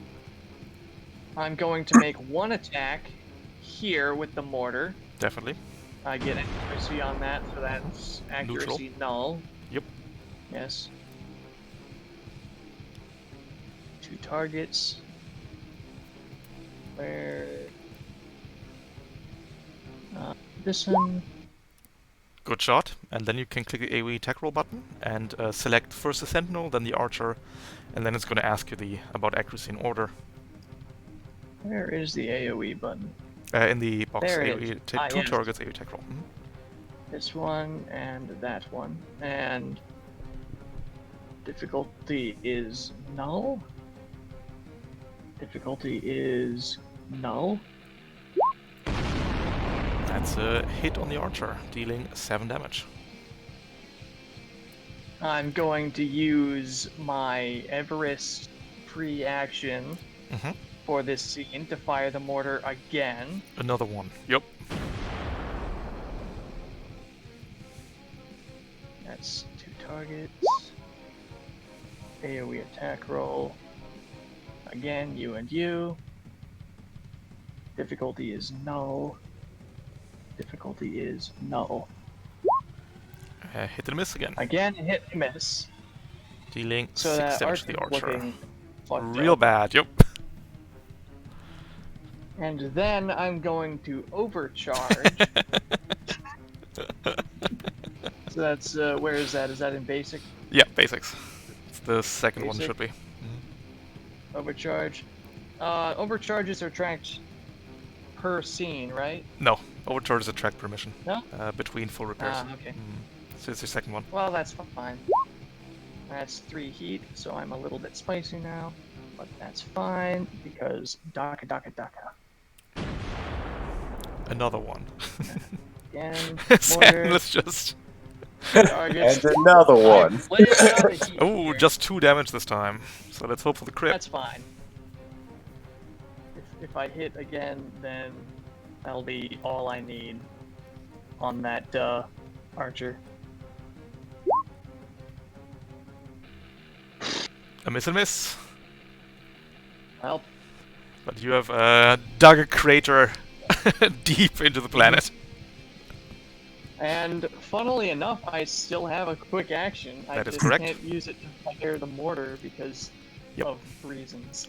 I'm going to make one attack here with the mortar. Definitely. I get accuracy on that, so that's accuracy null. Yep. Yes. 2 targets. Where? This one. Good shot. And then you can click the AoE attack roll button and select first the Sentinel, then the Archer, and then it's going to ask you about accuracy in order. Where is the AoE button? In the box, There it AoE, is. two Yes. targets, AoE attack roll. This one and that one. And difficulty is null. Difficulty is null. That's a hit on the Archer, dealing 7 damage. I'm going to use my Everest free action Mhm. for this scene to fire the mortar again. Another one. Yep. That's 2 targets. AoE attack roll. Again, you and you. Difficulty is null. Difficulty is null. Hit and miss again, Again, hit and miss. dealing So 6 that damage to the Archer's Archer. looking fucked Real up. bad, yep. And then I'm going to overcharge. So that's, where is that? Is that in basic? Yeah, basics. It's the second one Basic. should be. Overcharge. Overcharges are tracked per scene, right? No, overcharge is a track permission. No? Between full repairs. Ah, okay. So it's your second one. Well, that's fine. That's 3 heat, so I'm a little bit spicy now. But that's fine, because Daka Daka Daka. Another one. Again, Sam, mortar, let's just... targets. And another one. I'm laying out the heat Oh, here. just 2 damage this time. So let's hope for the crit. That's fine. If I hit again, then that'll be all I need on that archer. A miss and miss. Well, But you have dug a crater deep into the planet. and funnily enough, I still have a quick action. I That is just correct. can't use it to fire the mortar because Yep. of reasons.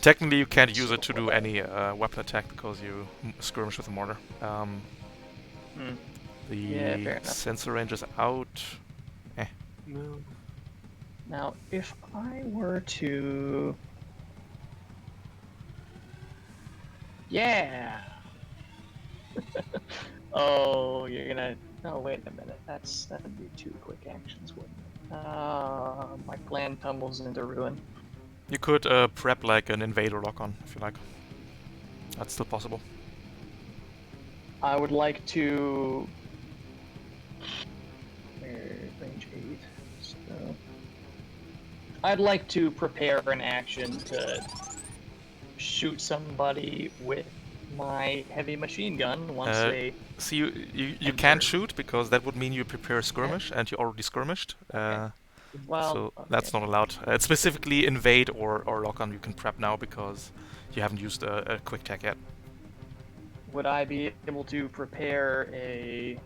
Technically, you can't use it to do any weapon attack because you skirmish with the mortar. The Yeah, fair enough. sensor range is out. No. Now, if I were to... Yeah! Oh, you're gonna... Oh, wait a minute. That'd be 2 quick actions, wouldn't it? My plan tumbles into ruin. You could prep like an invader lock-on if you like. That's still possible. I would like to... Range 8. So... I'd like to prepare an action to shoot somebody with my heavy machine gun once they... See, you enter. can't shoot because that would mean you prepare skirmish, and you already skirmished. Well, so okay. that's not allowed. It's specifically invade or lock on you can prep now because you haven't used a quick tech yet. Would I be able to prepare a...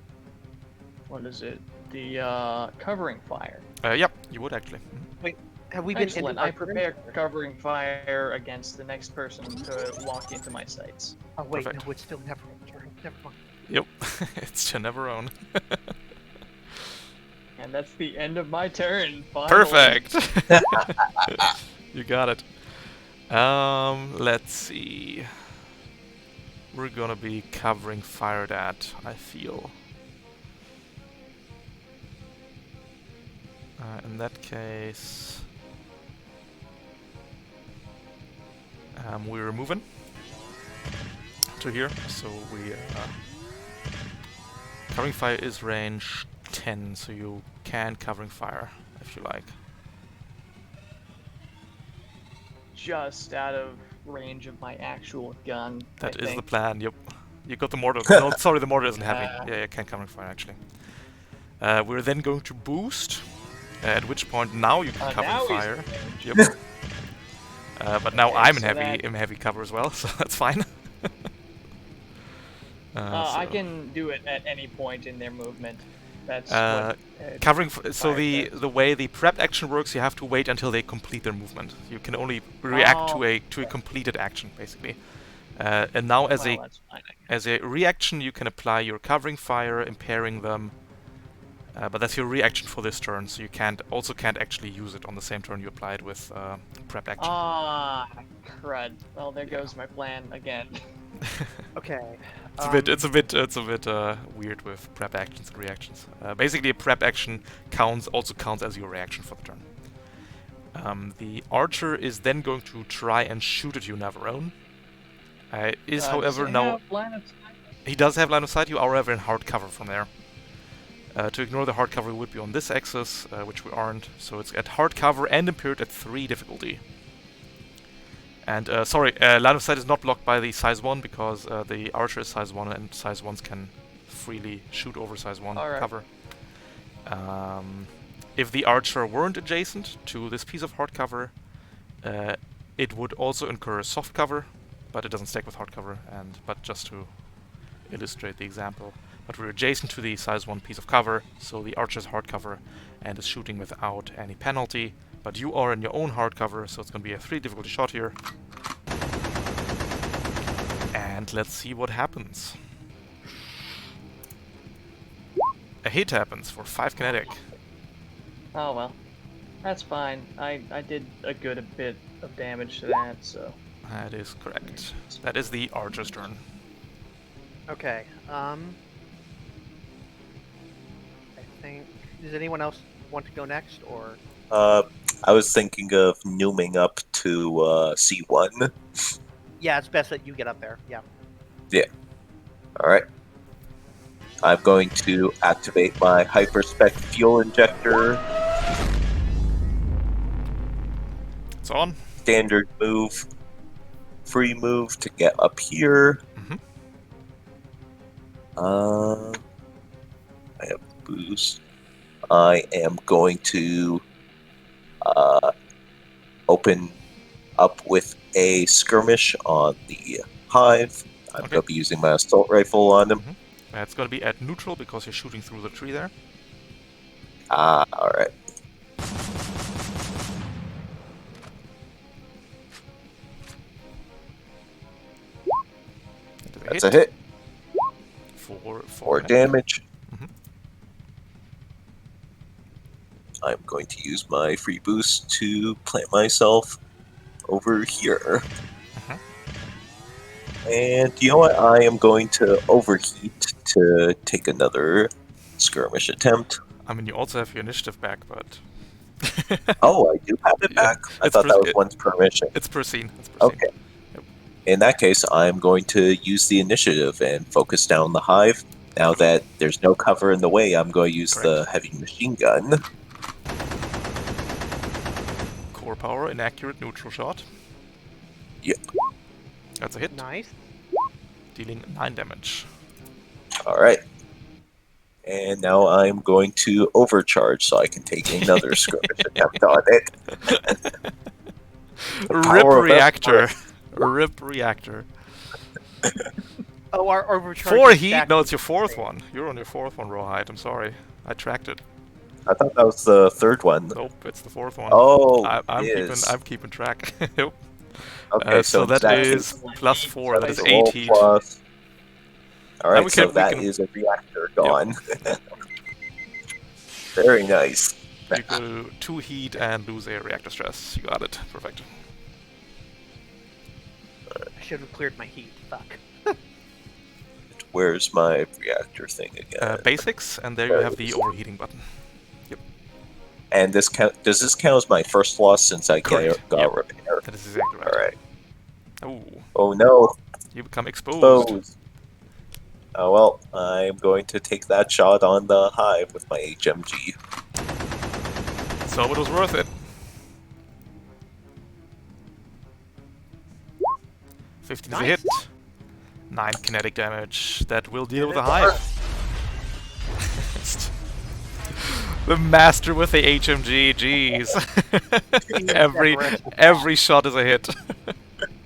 What is it? The covering fire. Yep, you would actually. Wait, have we been Excellent. into I our turn? prepare covering fire against the next person to walk into my sights. Oh wait, Perfect. no, it's still never our turn. Never mind. Yep, it's Genever. And that's the end of my turn. Finally. Perfect. You got it. Let's see. We're gonna be covering fire that, I feel. In that case, we're moving to here, so we covering fire is range 10, so you can covering fire if you like. Just out of range of my actual gun. That I is the think. plan. Yep. You got the mortar. No, sorry, the mortar isn't heavy. Uh. Yeah, can't covering fire actually. We're then going to boost. At which point now you can cover now fire. he's Yep. But now Okay, I'm in so heavy cover as well, so that's fine. I So, can do it at any point in their movement. That's covering. So fire the way the prep action works, you have to wait until they complete their movement. You can only react to a completed action, basically. And now as well, that's fine. as a reaction, you can apply your covering fire, impairing them. But that's your reaction for this turn, so you can't actually use it on the same turn you apply it with prep action. Ah, crud. Well, there goes my plan again. Okay. It's a bit weird with prep actions and reactions. Basically, a prep action also counts as your reaction for the turn. The archer is then going to try and shoot at you, Navarone. However, now he does have line of sight. You are however in hard cover from there. To ignore the hard cover, we would be on this axis, which we aren't. So it's at hard cover and impaired at 3 difficulty. And sorry, line of sight is not blocked by the size 1 because the archer is size 1 and size 1s can freely shoot over size 1 cover. If the archer weren't adjacent to this piece of hard cover, it would also incur a soft cover, but it doesn't stack with hard cover. But just to illustrate the example, but we're adjacent to the size 1 piece of cover, so the archer's hard cover and is shooting without any penalty. But you are in your own hard cover, so it's going to be a 3 difficulty shot here. And let's see what happens. A hit happens for 5 kinetic. Oh well, that's fine. I did a good bit of damage to that, so. That is correct. That is the archer's turn. Okay. I think. Does anyone else want to go next, or? I was thinking of nooming up to C1. Yeah, it's best that you get up there. Yeah. Yeah. Alright. I'm going to activate my hyperspec fuel injector. It's on. Standard move. Free move to get up here. I have boost. I am going to open up with a skirmish on the hive. I'm going to be using my assault rifle on them. It's going to be at neutral because you're shooting through the tree there. Alright. That's a hit. For damage. I'm going to use my free boost to plant myself over here. And you know what? I am going to overheat to take another skirmish attempt. I mean, you also have your initiative back, but... Oh, I do have it back? I thought that was once per mission. It's per scene. Okay. Yep. In that case, I'm going to use the initiative and focus down the hive. Now that there's no cover in the way, I'm going to use the heavy machine gun. Core power, inaccurate, neutral shot. Yep. That's a hit. Nice. Dealing 9 damage. Alright. And now I'm going to overcharge so I can take another skirmish attempt on it. Rip Power of reactor. Avalanche. Rip reactor. Oh, our overcharge. 4 is heat? back No, in it's your 4th state. one. You're on your 4th one, Rawhide. I'm sorry. I tracked it. I thought that was the third one. Nope, it's the 4th one. Oh, I'm keeping track. Yep. Okay, So in that that is case, plus 4. That that is is a 8 roll heat. plus. And Alright, we so can- we that can- is a reactor gone. Very nice. You go 2 heat and lose a reactor stress. You got it. Perfect. I should have cleared my heat. Fuck. Where's my reactor thing again? Basics, and there you have the overheating button. And does this count as my first loss since I Correct. got Yep. repair? That is exactly right. Alright. Oh, Oh no, you become exposed. exposed. Oh well, I'm going to take that shot on the hive with my HMG. So it was worth it. 15 is a Nice. hit. 9 kinetic damage. That will deal with the hive. The master with the HMG, jeez. every shot is a hit.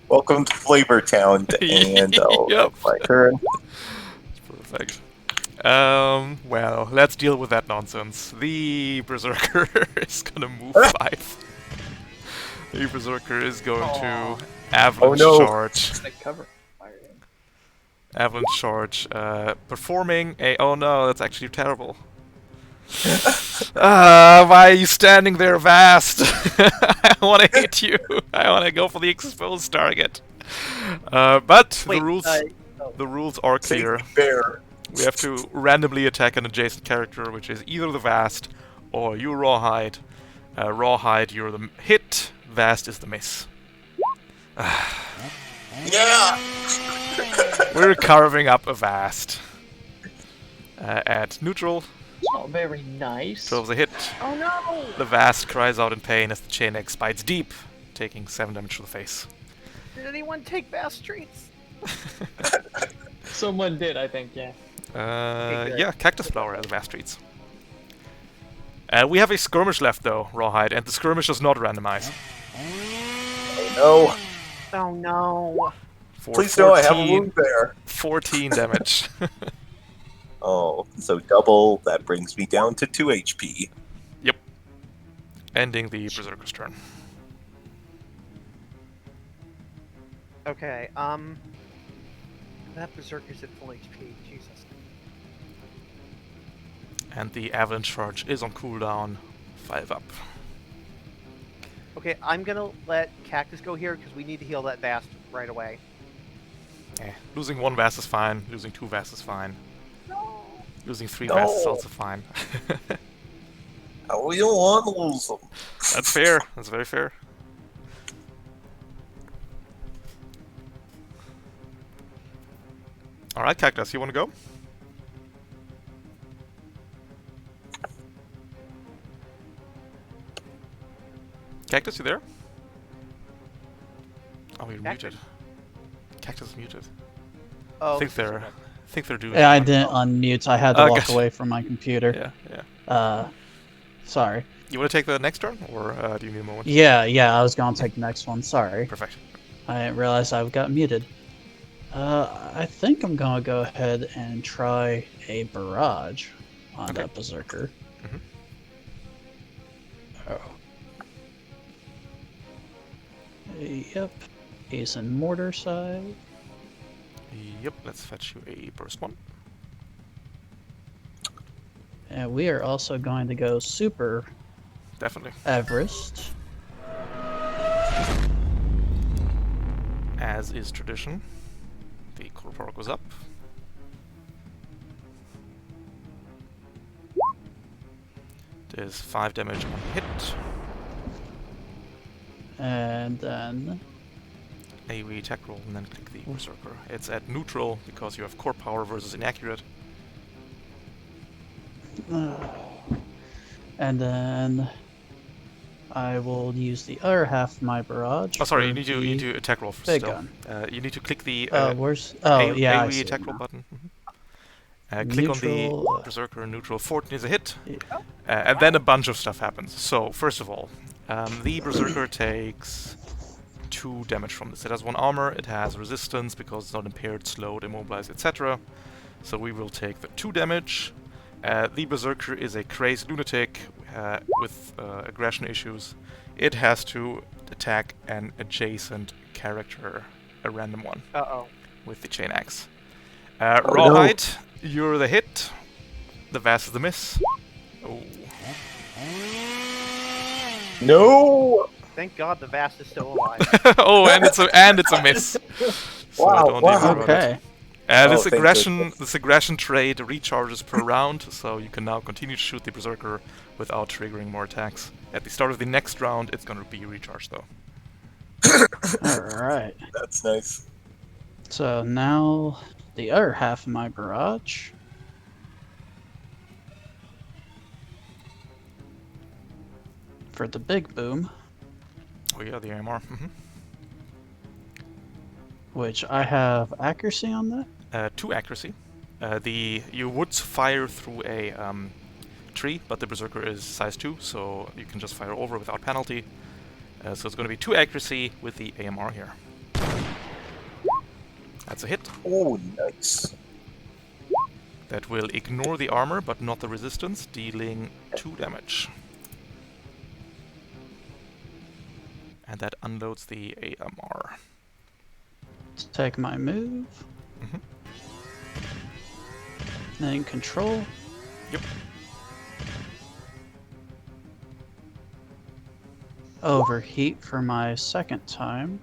Welcome to Flavor Town, and Yep. my turn. Perfect. Well, let's deal with that nonsense. The Berserker is gonna move 5. The Berserker is going to Avalanche Oh, no. charge. It's like cover. Avalanche charge. Performing a... Oh no, that's actually terrible. Why are you standing there, Vast? I want to hit you. I want to go for the exposed target. But Wait, the rules are clear. Safety fair. We have to randomly attack an adjacent character, which is either the Vast or you, Rawhide. Rawhide, you're the hit. Vast is the miss. Yeah! We're carving up a Vast. At neutral, It's not very nice. 12 is a hit. Oh no! The Vast cries out in pain as the chain X bites deep, taking 7 damage to the face. Did anyone take Vast Streets? Someone did, I think, yeah. good. Yeah, Cactus Flower has Vast treats. We have a skirmish left though, Rawhide, and the skirmish does not randomize. No, Oh no! For please no, I have a wound there. 14 damage. Oh, so double, that brings me down to 2 HP. Yep. Ending the Berserker's turn. Okay, that Berserker's at full HP. Jesus. And the Avalanche charge is on cooldown. 5 up. Okay, I'm gonna let Cactus go here because we need to heal that Vast right away. Losing 1 Vast is fine. Losing 2 Vast is fine. No. Losing 3 No. Vast is also fine. We don't want to lose them. That's fair. That's very fair. Alright, Cactus, you want to go? Cactus, you there? Oh, you're Cactus? muted. Cactus is muted. Oh, I think they're doing. Yeah, I something. didn't unmute. I had to Oh, walk gotcha. away from my computer. Yeah, yeah. Sorry. You want to take the next turn, or do you need a moment? Yeah, I was gonna take the next one. Sorry. Perfect. I didn't realize I got muted. I think I'm gonna go ahead and try a barrage on Okay. that Berserker. Mhm. Oh. Yep. Ace and mortar side. Yep, let's fetch you a burst one. And we are also going to go super Definitely. Everest. As is tradition, the core power goes up. There's 5 damage on hit. And then AoE attack roll, and then click the Berserker. It's at neutral because you have core power versus inaccurate. and then I will use the other half of my barrage. Oh, sorry, for you need to attack roll big still. gun. You need to click the Where's? Oh, yeah. I AoE see attack it roll now. button. Click on the Neutral. Berserker neutral. 14 is a hit. Yeah. And then a bunch of stuff happens. So, first of all, the Berserker takes 2 damage from this. It has 1 armor, it has resistance because it's not impaired, slowed, immobilized, etc. So we will take the 2 damage. The Berserker is a crazed lunatic with aggression issues. It has to attack an adjacent character, a random one, with the chain axe. Rawhide, you're the hit. The Vast is the miss. Oh. No! Thank God the Vast is still alive. Oh, and it's a miss. So I don't even run it. Okay. This thank aggression trait recharges per round, so you can now continue to shoot the Berserker without triggering more attacks. At the start of the next round, it's going to be recharged, though. Alright. That's nice. So now the other half of my barrage. For the big boom, Oh yeah, the AMR. which I have accuracy on that. 2 accuracy. You would fire through a tree, but the Berserker is size 2, so you can just fire over without penalty. So it's going to be 2 accuracy with the AMR here. That's a hit. Oh, nice. That will ignore the armor, but not the resistance, dealing 2 damage. And that unloads the AMR. Take my move. Mhm. Then control. Yep. Overheat for my second time.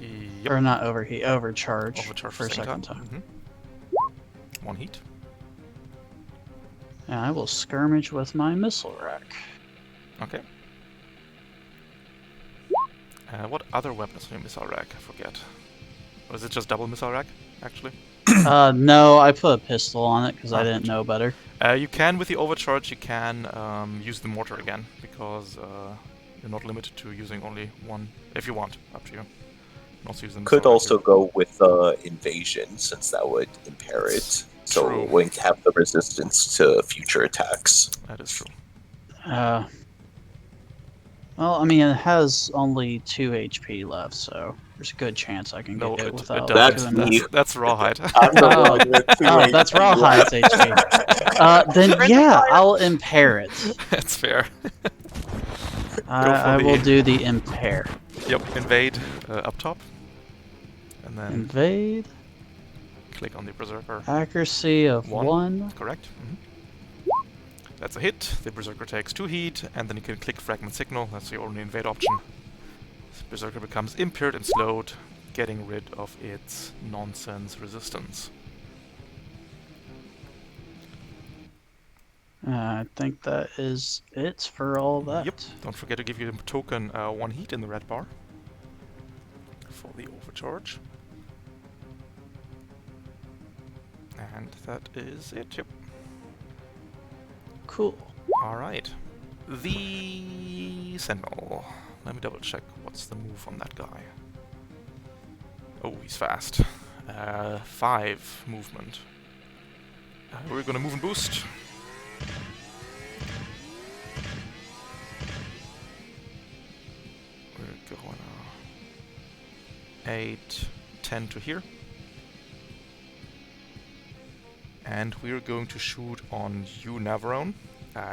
Yep. Or not overheat, overcharge, Overcharge for second time. 1 heat. And I will skirmish with my missile rack. Okay. What other weapons on your missile rack? I forget. Or is it just double missile rack, actually? No, I put a pistol on it because I Ah, didn't know better. You can, with the overcharge, you can use the mortar again, because you're not limited to using only 1, if you want, up to you. You can also use the Could missile rack also here. go with invasion, since that would impair it. So True. it wouldn't have the resistance to future attacks. That is true. Well, I mean, it has only 2 HP left, so there's a good chance I can No, get it it without doesn't. That's doing me. that. That's Rawhide. I'm the Oh. one with 2 Oh, that's HP Rawhide's left. HP. Then yeah, I'll impair it. That's fair. I the- will do the impair. Yep, invade up top. And then Invade. click on the Berserker. Accuracy of 1. 1. Correct. That's a hit. The Berserker takes 2 heat, and then you can click Fragment Signal. That's your only invade option. Berserker becomes impaired and slowed, getting rid of its nonsense resistance. I think that is it for all that. Yep. Don't forget to give you a token 1 heat in the red bar for the overcharge. And that is it. Yep. Cool. Alright. The Sentinel. Let me double check what's the move on that guy. Oh, he's fast. 5 movement. We're gonna move and boost. We're going 8, 10 to here. And we're going to shoot on you, Navarone.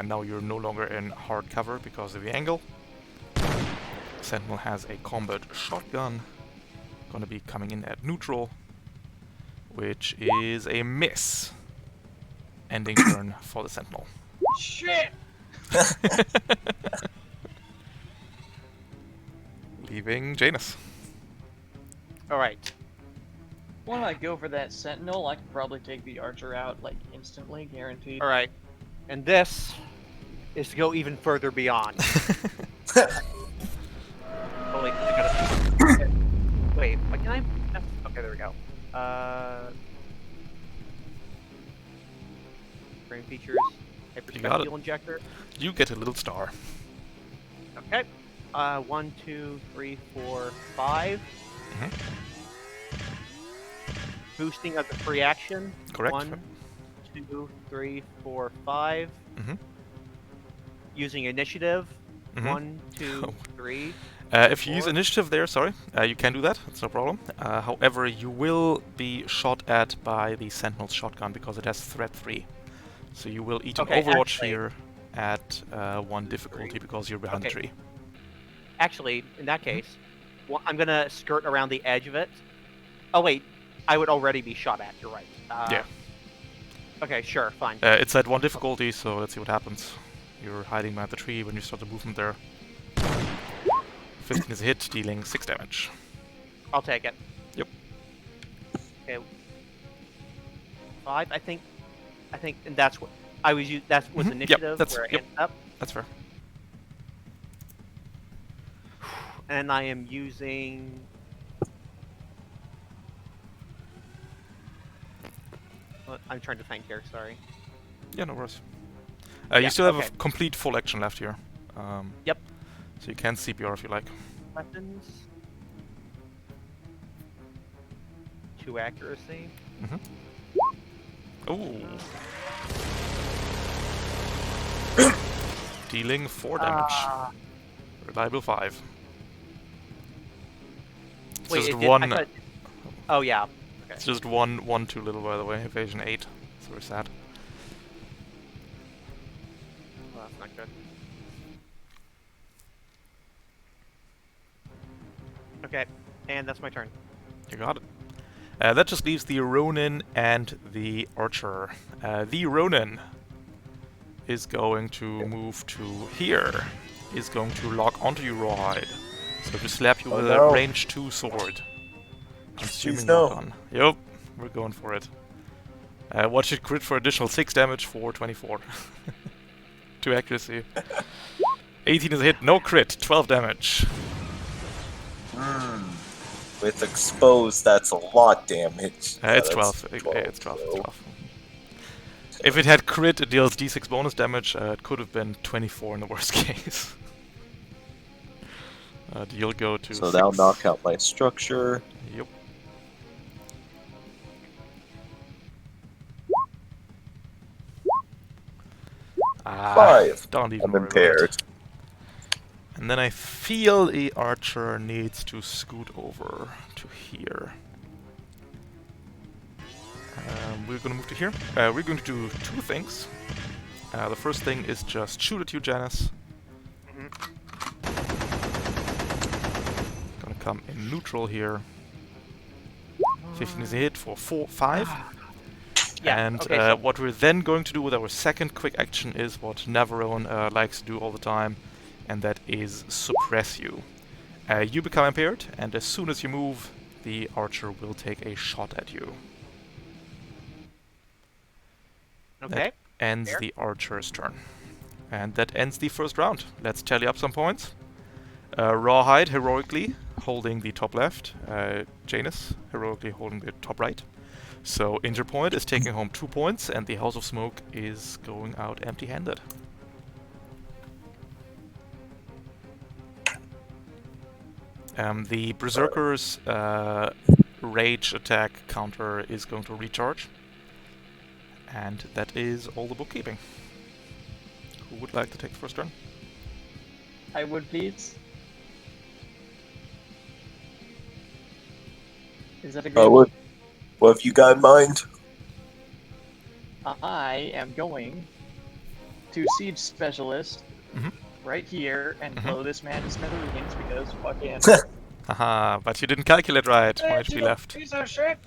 Now you're no longer in hard cover because of the angle. Sentinel has a combat shotgun. Gonna be coming in at neutral, which is a miss. Ending turn for the Sentinel. Shit! Leaving Janus. Alright. When I go for that sentinel, I can probably take the archer out, like, instantly, guaranteed. Alright. And this is to go even further beyond. Oh, wait, I gotta... Wait, what can I... Okay, there we go. Frame features, You got it. hyperspecule injector. You get a little star. Okay. 1, 2, 3, 4, 5. Mhm. Boosting of the free action. Correct. 1, 2, 3, 4, 5. Mm-hmm. Using initiative. Mhm. 1, 2, 3. If you use 4. initiative there, sorry, you can do that. It's no problem. However, you will be shot at by the Sentinel's shotgun because it has threat 3. So you will eat an Okay, Overwatch actually- here at 1 difficulty because you're behind the Okay. tree. Actually, in that case, well, I'm gonna skirt around the edge of it. Oh wait, I would already be shot at. You're right. Yeah. Okay, sure, fine. It's at 1 difficulty, so let's see what happens. You're hiding behind the tree when you start the movement there. 15 is a hit, dealing 6 damage. I'll take it. Yep. Okay. 5, I think, and that's what I was. That was Mhm. Yep, initiative that's- where I yep. ended up, That's fair. and I am using. I'm trying to think here. Sorry. Yeah, no worries. Yeah, you still have okay. a complete full action left here. Yep. So you can CPR if you like. Weapons. 2 accuracy. Ooh. Dealing 4 damage. Ah. Reliable 5. It's Wait, just it did, one. I thought, oh yeah. It's just one too little, by the way. Evasion 8. It's very sad. Well, that's not good. Okay, and that's my turn. You got it. That just leaves the Ronin and the Archer. The Ronin is going to move to here. Is going to lock onto you, Rawhide. So to slap you Oh, with no. a range 2 sword. Consuming no. lock on. Yup, we're going for it. Watch it crit for additional 6 damage for 24. 2 accuracy. 18 is a hit, no crit, 12 damage. With exposed, that's a lot damage. It's Yeah, 12. that's It's 12. It's so- 12. If it had crit, it deals d6 bonus damage. It could have been 24 in the worst case. You'll go to So 6. that'll knock out my structure. Yep. Ah, 5. don't even I'm worry about impaired. it. And then I feel the archer needs to scoot over to here. We're gonna move to here. We're going to do 2 things. The first thing is just shoot at you, Janice. Gonna come in neutral here. 15 is a hit for 5. Yeah. And okay, so what we're then going to do with our second quick action is what Navarone likes to do all the time, and that is suppress you. You become impaired, and as soon as you move, the archer will take a shot at you. okay. Ends Fair. the archer's turn. And that ends the first round. Let's tally up some points. Rawhide heroically holding the top left. Janus heroically holding the top right. So Interpoint is taking home 2 points, and the House of Smoke is going out empty-handed. The Berserker's rage attack counter is going to recharge. And that is all the bookkeeping. Who would like to take the first turn? I would, please. Is that agreeable? What have you got in mind? I am going to Siege Specialist Mhm. right here and Mhm. blow this man to smithereens because fucking. Haha, but you didn't calculate right. 1 HP left. Piece of shit!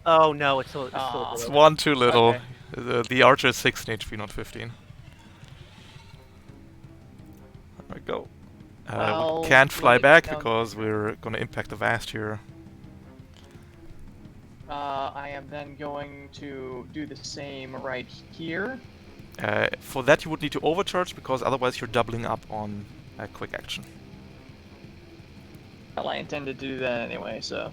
Oh no, it's still Aw. It's below. 1 too little. Okay. The archer is 16 HP, not 15. There we go. Well, We can't fly let me back down because we're gonna impact the vast here. I am then going to do the same right here. For that you would need to overcharge because otherwise you're doubling up on a quick action. Well, I intended to do that anyway, so.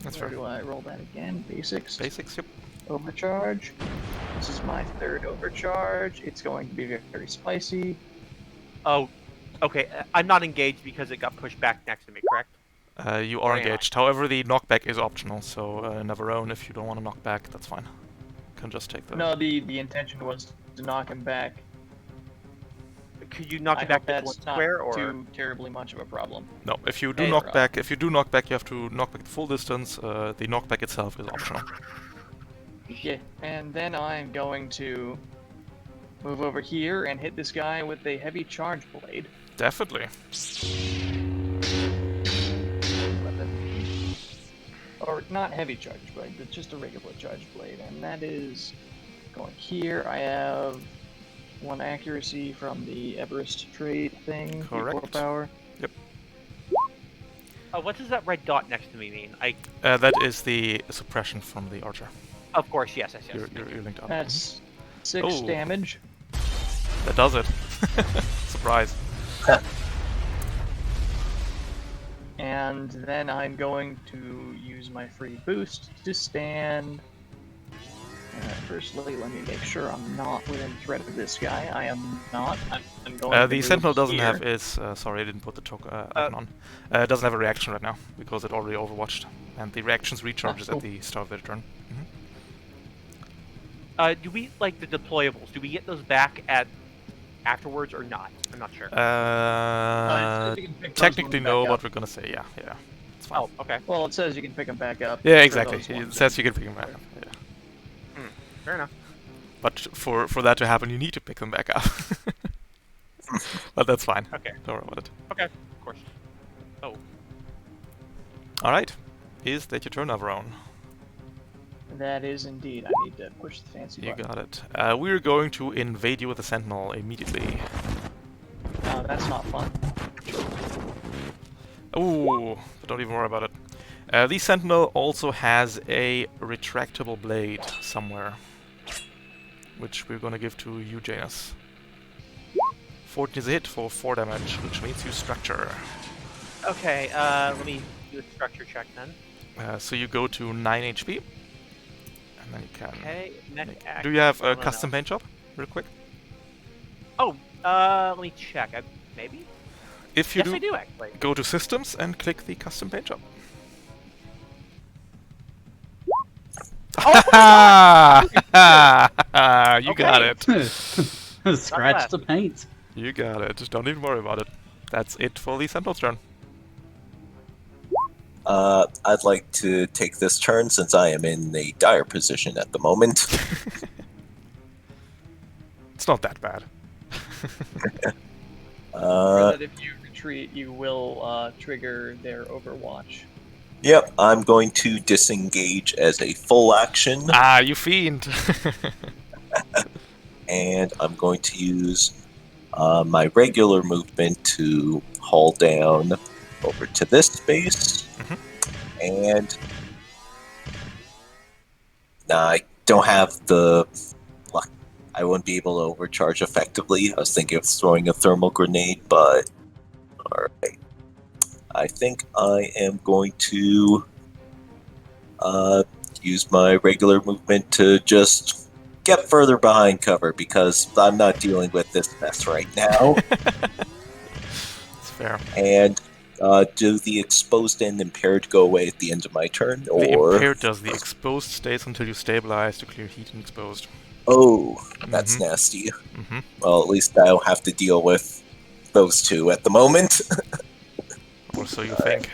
That's Where fair. do I roll that again? Basics. Basics, yep. Overcharge. This is my 3rd overcharge. It's going to be very, very spicy. Oh, okay. I'm not engaged because it got pushed back next to me, correct? You Or are am I? engaged. However, the knockback is optional, so Navarone, if you don't want to knock back, that's fine. can just take the... No, the intention was to knock him back. Could you knock I it back hope to that's one not square, or too terribly much of a problem. No, if you do Hey, knock back, you have to knock back the full distance. The knockback itself is optional. Yeah, and then I'm going to move over here and hit this guy with a heavy charge blade. Definitely. Weapon. Or not heavy charge blade, but just a regular charge blade, and that is going here. I have 1 accuracy from the Everest trade thing. Correct. 4 power. Yep. what does that red dot next to me mean? That is the suppression from the archer. Of course, yes. You're linked up. That's 6 Oh. damage. That does it. Surprise. And then I'm going to use my free boost to stand. Firstly, let me make sure I'm not within threat of this guy. I am not. I'm going to The move Sentinel doesn't here. have its... sorry, I didn't put the token icon on. It doesn't have a reaction right now, because it already overwatched. And the reactions recharges at the start of their turn. Do we, like, the deployables, do we get those back afterwards or not? I'm not sure. It says you can pick those Technically ones no, back but up. we're gonna say yeah. It's fine. Oh, okay. Well, it says you can pick them back up. Yeah, for exactly. those It ones. says you can pick them back up. Yeah. Fair enough. But for that to happen, you need to pick them back up. But that's fine. Okay. Don't worry about it. Okay, of course. Oh. Alright. Is that your turn, Avaron? That is indeed. I need to push the fancy You button. got it. We're going to invade you with a Sentinel immediately. Oh, that's not fun. Ooh, but don't even worry about it. The Sentinel also has a retractable blade somewhere, which we're gonna give to you, Janus. 14 is a hit for 4 damage, which means you structure. Okay, let me do a structure check then. So you go to 9 HP, and then you can... Okay, next act. Do you have a no. custom paint job, real quick? Oh, let me check. Maybe? If you Yes, I do, actually. go to Systems and click the custom paint job. You got it. Scratch the paint. You got it. Just don't even worry about it. That's it for the Sentinel's turn. I'd like to take this turn since I am in a dire position at the moment. It's not that bad. So that if you retreat, you will trigger their Overwatch. Yep, I'm going to disengage as a full action, Ah, you fiend! and I'm going to use my regular movement to haul down over to this space. And I don't have the luck. I wouldn't be able to overcharge effectively. I was thinking of throwing a thermal grenade, but alright. I think I am going to use my regular movement to just get further behind cover because I'm not dealing with this mess right now. It's fair. And do the exposed and impaired go away at the end of my turn? The Or impaired does. The exposed stays until you stabilize to clear heat and exposed. oh, that's nasty. Well, at least I don't have to deal with those two at the moment. Or so you think.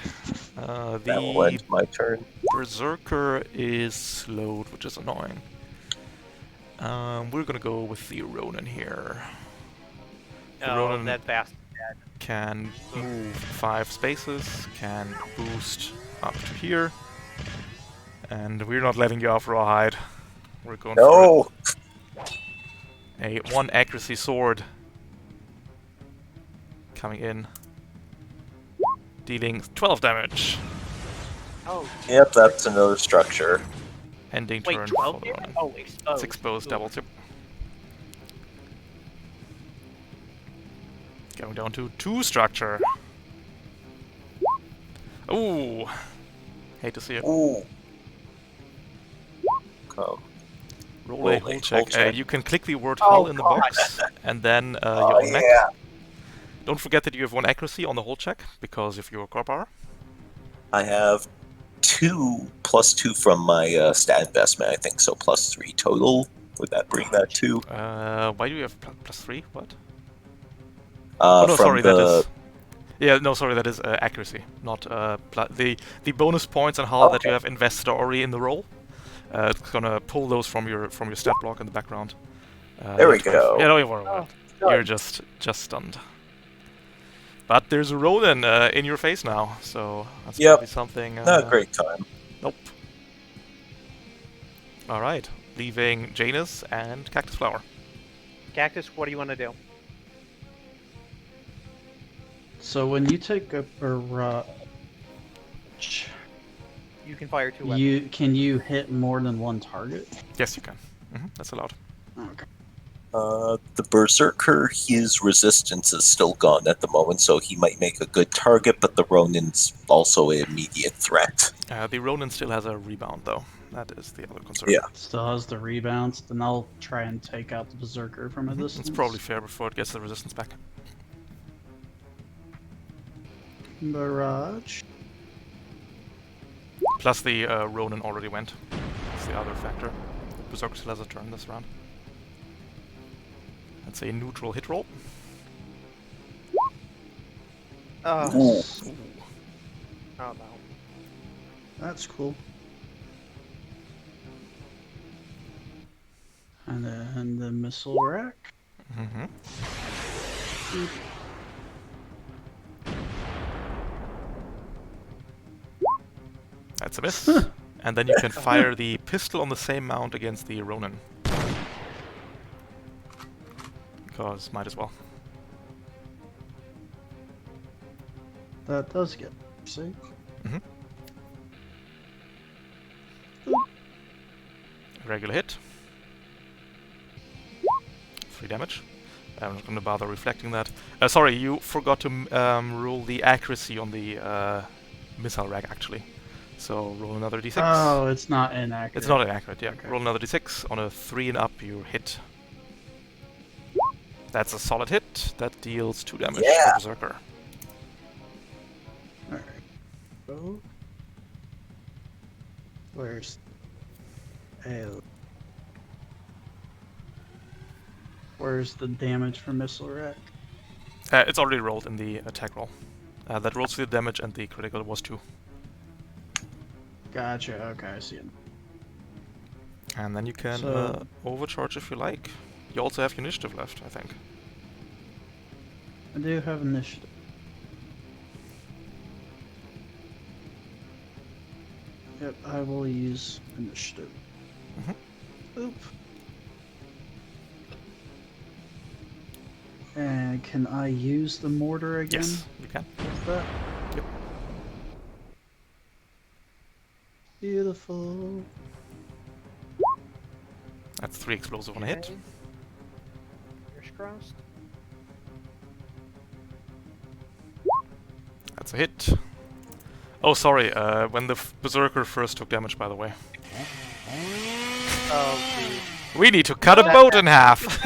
That will The end my turn. Berserker is slowed, which is annoying. We're gonna go with the Ronin here. The Oh, Ronin that bastard. can move 5 spaces, can boost up to here, and we're not letting you off rawhide. We're going No! for a 1 accuracy sword coming in, dealing 12 damage. Oh, Yep, that's another structure. Ending wait, turn 12 for the damage? Ronin. Oh, exposed. It's exposed Ooh. doubles, yep. Going down to 2 structure. Ooh! Hate to see it. Ooh. Oh, Roll a hull check. check. You can click the word Oh, hull in the God. box, and then oh your mech. yeah. Don't forget that you have 1 accuracy on the hull check, because of your core power. I have 2 plus 2 from my stat investment, I think, so plus 3 total. Would that bring that to? Why do you have +3? What? Oh no, From sorry, that the is. Yeah, no, sorry, that is accuracy, not the bonus points and hull that you have invested already in the roll. It's gonna pull those from your stat block in the background. There we 20. go. Yeah, don't worry about it. Oh, You're just stunned. But there's a Ronin in your face now, so that's Yep. probably something. Not a great time. Nope. All right, leaving Janus and Cactus Flower. Cactus, what do you want to do? So when you take a barrage, You can fire 2 weapons. can you hit more than one target? Yes, you can. That's allowed. Okay. The Berserker, his resistance is still gone at the moment, so he might make a good target, but the Ronin's also an immediate threat. The Ronin still has a rebound, though. That is the other concern. Yeah. Still has the rebounds. Then I'll try and take out the Berserker from a distance. It's probably fair before it gets the resistance back. Barrage. Plus the Ronin already went. That's the other factor. The Berserker still has a turn this round. That's a neutral hit roll. Oh, Ooh. Ooh. no. That's cool. And then the missile rack. Mm-hmm. That's a miss. And then you can fire the pistol on the same mount against the Ronin. Because might as well. That does get. See? Regular hit. 3 damage. I'm not going to bother reflecting that. Sorry, you forgot to roll the accuracy on the missile rack, actually. So roll another d6. Oh, it's not inaccurate. It's not inaccurate, yeah. Okay. Roll another d6. On a 3 and up, you hit. That's a solid hit. That deals 2 damage Yeah. to Berserker. Alright. Oh. Where's... Oh. Where's the damage for missile rack? It's already rolled in the attack roll. That rolls the damage and the critical was 2. Gotcha, okay, I see it. And then you can So- overcharge if you like. You also have your initiative left, I think. I do have initiative. Yep, I will use initiative. Oop. And can I use the mortar again? Yes, you can. With that? Yep. Beautiful. That's 3 explosive on a hit. Okay. Fingers crossed. That's a hit. Oh, sorry, when the Berserker first took damage, by the way. Oh, dude. We need to cut a boat in half!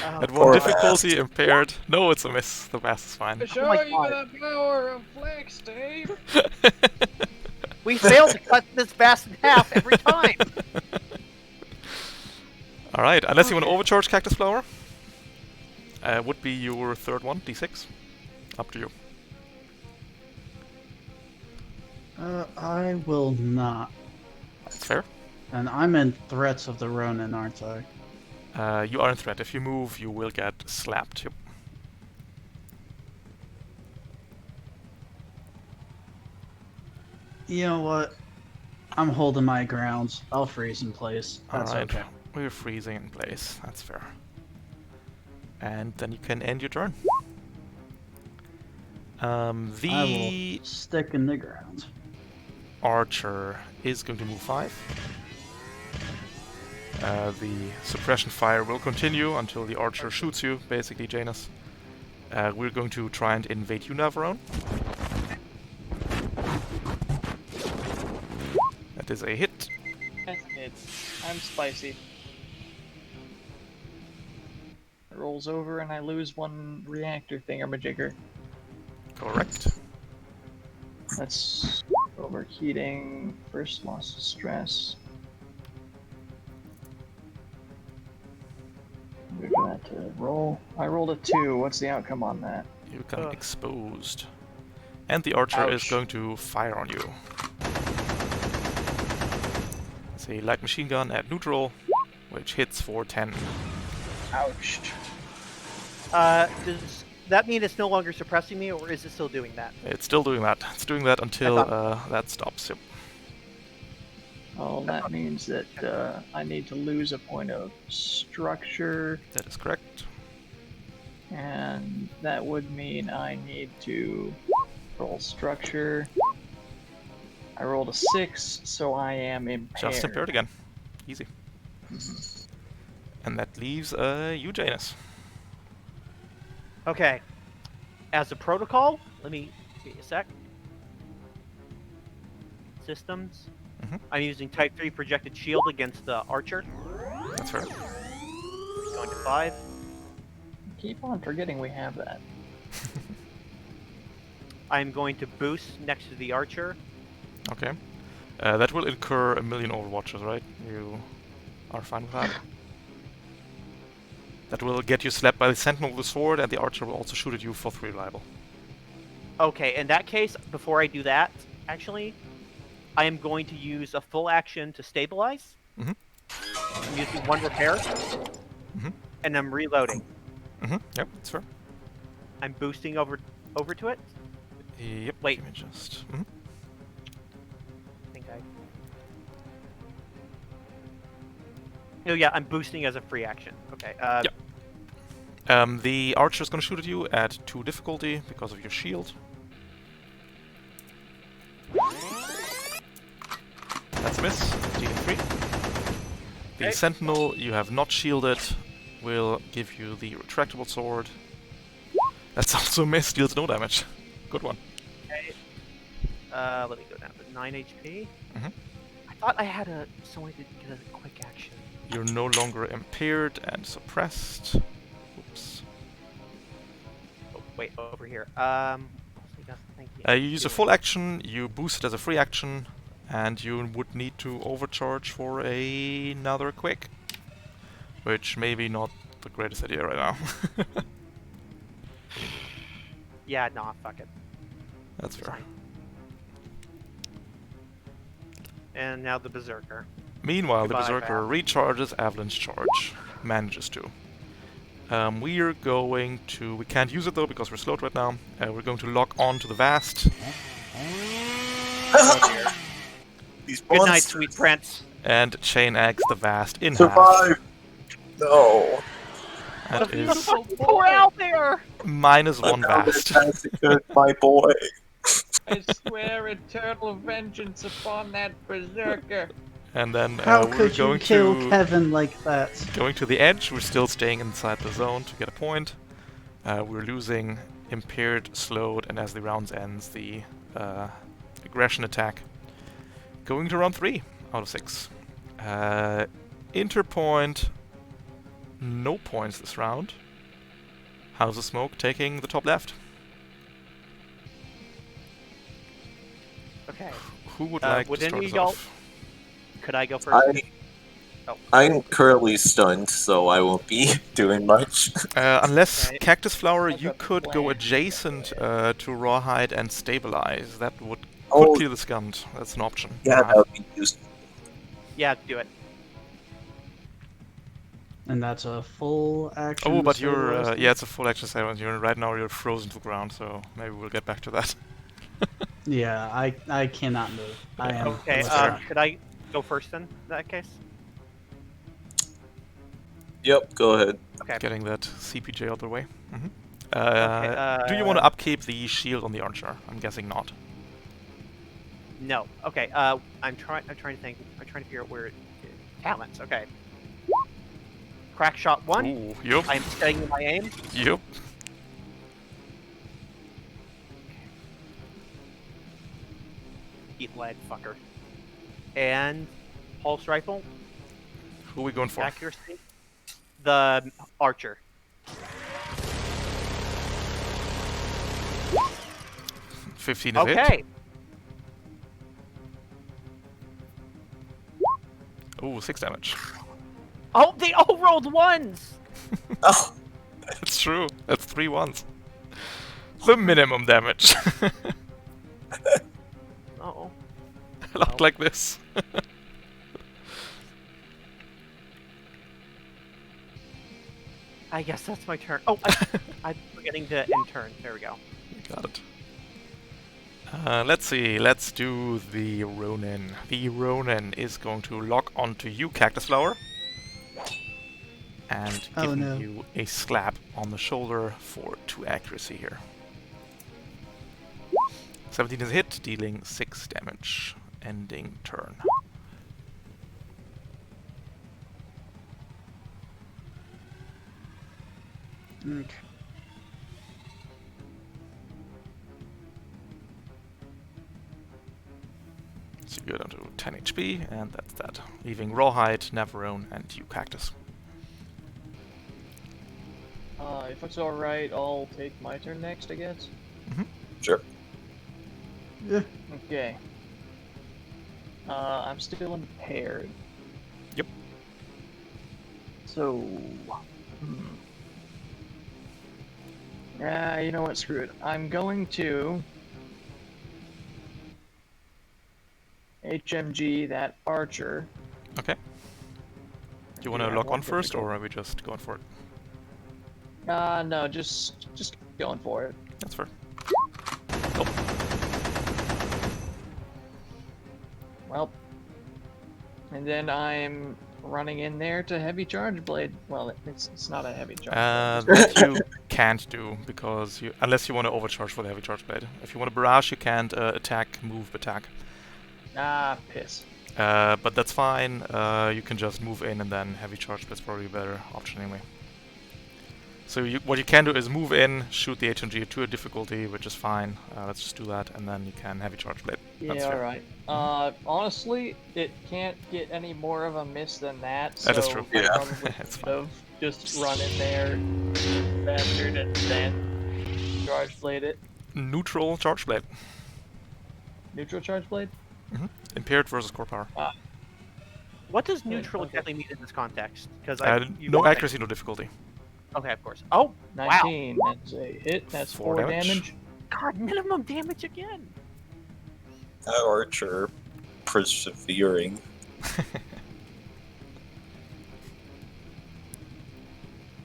Oh, At 1 Poor difficulty, Bast. impaired. No, it's a miss. The Bast is fine. Show my you God. the power of flex, Dave. we fail to cut this fast in half every time. Alright, unless you want to overcharge Cactus Flower. Would be your third one, d6. Up to you. I will not. That's fair. And I'm in threats of the Ronin, aren't I? You are in threat. If you move, you will get slapped. Yep. You know what? I'm holding my ground. I'll freeze in place. That's Alright, okay. we're freezing in place. That's fair. And then you can end your turn. I The will stick in the ground. Archer is going to move 5. The suppression fire will continue until the Archer shoots you, basically, Janus. We're going to try and invade you, Navarone. That is a hit. That's it. I'm spicy. It rolls over and I lose 1 reactor thingamajigger. Correct. That's Overheating. First loss of stress. Wait for that to roll. I rolled a 2. What's the outcome on that? You become exposed. And the archer is Ouch. going to fire on you. It's a light machine gun at neutral, which hits for 10. Ouch. Does that mean it's no longer suppressing me, or is it still doing that? It's still doing that. It's doing that until that stops. Yep. Well, that means that I need to lose a point of structure, That is correct. and that would mean I need to roll structure. I rolled a 6, so I am impaired. Just impaired again. Easy. And that leaves you, Janus. Okay. As a protocol, let me give you a sec. Systems. Mhm. I'm using Type 3 projected shield against the archer. That's fair. Going to 5. Keep on forgetting we have that. I'm going to boost next to the archer. Okay. That will incur 1,000,000 overwatches, right? You are fine with that? That will get you slapped by the sentinel with the sword, and the archer will also shoot at you for 3 reliable. Okay, in that case, before I do that, actually, I am going to use a full action to stabilize. Mhm. I'm using 1 repair. Mhm. And I'm reloading. Yep, that's fair. I'm boosting over to it. Yep. Wait. Give me just. I think I. Oh yeah, I'm boosting as a free action. Okay. Yep. The archer is going to shoot at you at 2 difficulty because of your shield. That's a miss. Taking 3. The Okay. sentinel you have not shielded will give you the retractable sword. That's also a miss. Deals no damage. Good one. Okay. Let me go down to 9 HP. Mhm. I thought I had someone to get a quick action. You're no longer impaired and suppressed. Oops. Oh, wait, over here. Thank you. You use a full action, you boost it as a free action, and you would need to overcharge for another quick. Which maybe not the greatest idea right now. Yeah, nah, fuck it. That's fair. And now the berserker. Meanwhile, Goodbye, the berserker Val. recharges Avalanche Charge. Manages to. We're going to... We can't use it though because we're slowed right now. We're going to lock on to the Vast. These Good night, monsters sweet prince. And chain eggs the Vast in half. survive. No. That is Pour out there! -1 Vast. My boy. I swear eternal vengeance upon that berserker. And then How we're could you going kill to... Kevin like that? Going to the edge, we're still staying inside the zone to get a point. We're losing impaired, slowed, and as the rounds ends, the aggression attack. Going to round 3 out of 6. Interpoint, no points this round. House of Smoke taking the top left. Okay. Who would Uh, like would to any start of us y'all- off? Could I go first? I'm currently stunned, so I won't be doing much. Unless Okay. Cactus Flower, That's you a could go plan. adjacent to Rawhide and stabilize. That would Oh. could clear the scund. That's an option. Yeah, that would be useful. Yeah, do it. And that's a full action. Oh, to but you're stabilize them? yeah, it's a full action sequence. You're right now. You're frozen to the ground, so maybe we'll get back to that. Yeah, I cannot move. I am. Okay, that's fair. could I go first then, in that case? Yep, go ahead. Okay. Getting that CPJ out of the way. Mhm. Okay, Do you want to upkeep the shield on the archer? I'm guessing not. No. Okay, I'm trying to think. I'm trying to figure out where talents. Okay. Crack shot 1. Ooh, yup, I'm staying my aim. yup. Eat lead, fucker. And pulse rifle, Who are we going for? accuracy. The archer. 15 to hit. Okay. Ooh, 6 damage. Oh, they all rolled ones! Oh, That's true. That's 3 ones. The minimum damage. Uh-oh. Not like this. I guess that's my turn. Oh, I'm forgetting to end turn. There we go. Got it. Let's see. Let's do the Ronin. The Ronin is going to lock onto you, Cactus Flower, and Oh, giving no. you a slap on the shoulder for 2 accuracy here. 17 is a hit, dealing 6 damage. Ending turn. Okay. So you go down to 10 HP, and that's that. Leaving Rawhide, Navarone, and you, Cactus. If it's alright, I'll take my turn next, I guess. sure. Yeah. Okay. I'm still impaired. Yep. So... you know what, screw it. I'm going to... HMG that archer. Okay. Do you want to Yeah, lock more on first, difficult. or are we just going for it? No, just going for it. That's fair. Well, and then I'm running in there to heavy charge blade. Well, it's not a heavy charge blade. That you can't do, because unless you want to overcharge for the heavy charge blade. If you want to barrage, you can't attack, move, attack. Ah, piss. But that's fine. You can just move in, and then heavy charge blade's probably a better option anyway. So what you can do is move in, shoot the HMG to a difficulty, which is fine. Let's just do that, and then you can heavy charge blade. That's Yeah, fair. alright. Honestly, it can't get any more of a miss than that, so That is true. I Yeah. probably It's should have just run in there, bastard, and then charge blade it. Neutral charge blade. Neutral charge blade? Impaired versus core power. What does Yeah, neutral okay. exactly mean in this context? Because No accuracy, no difficulty. Okay, of course. Oh, 19, that's a hit, that's 4 4 damage. damage. God, minimum damage again. That archer persevering.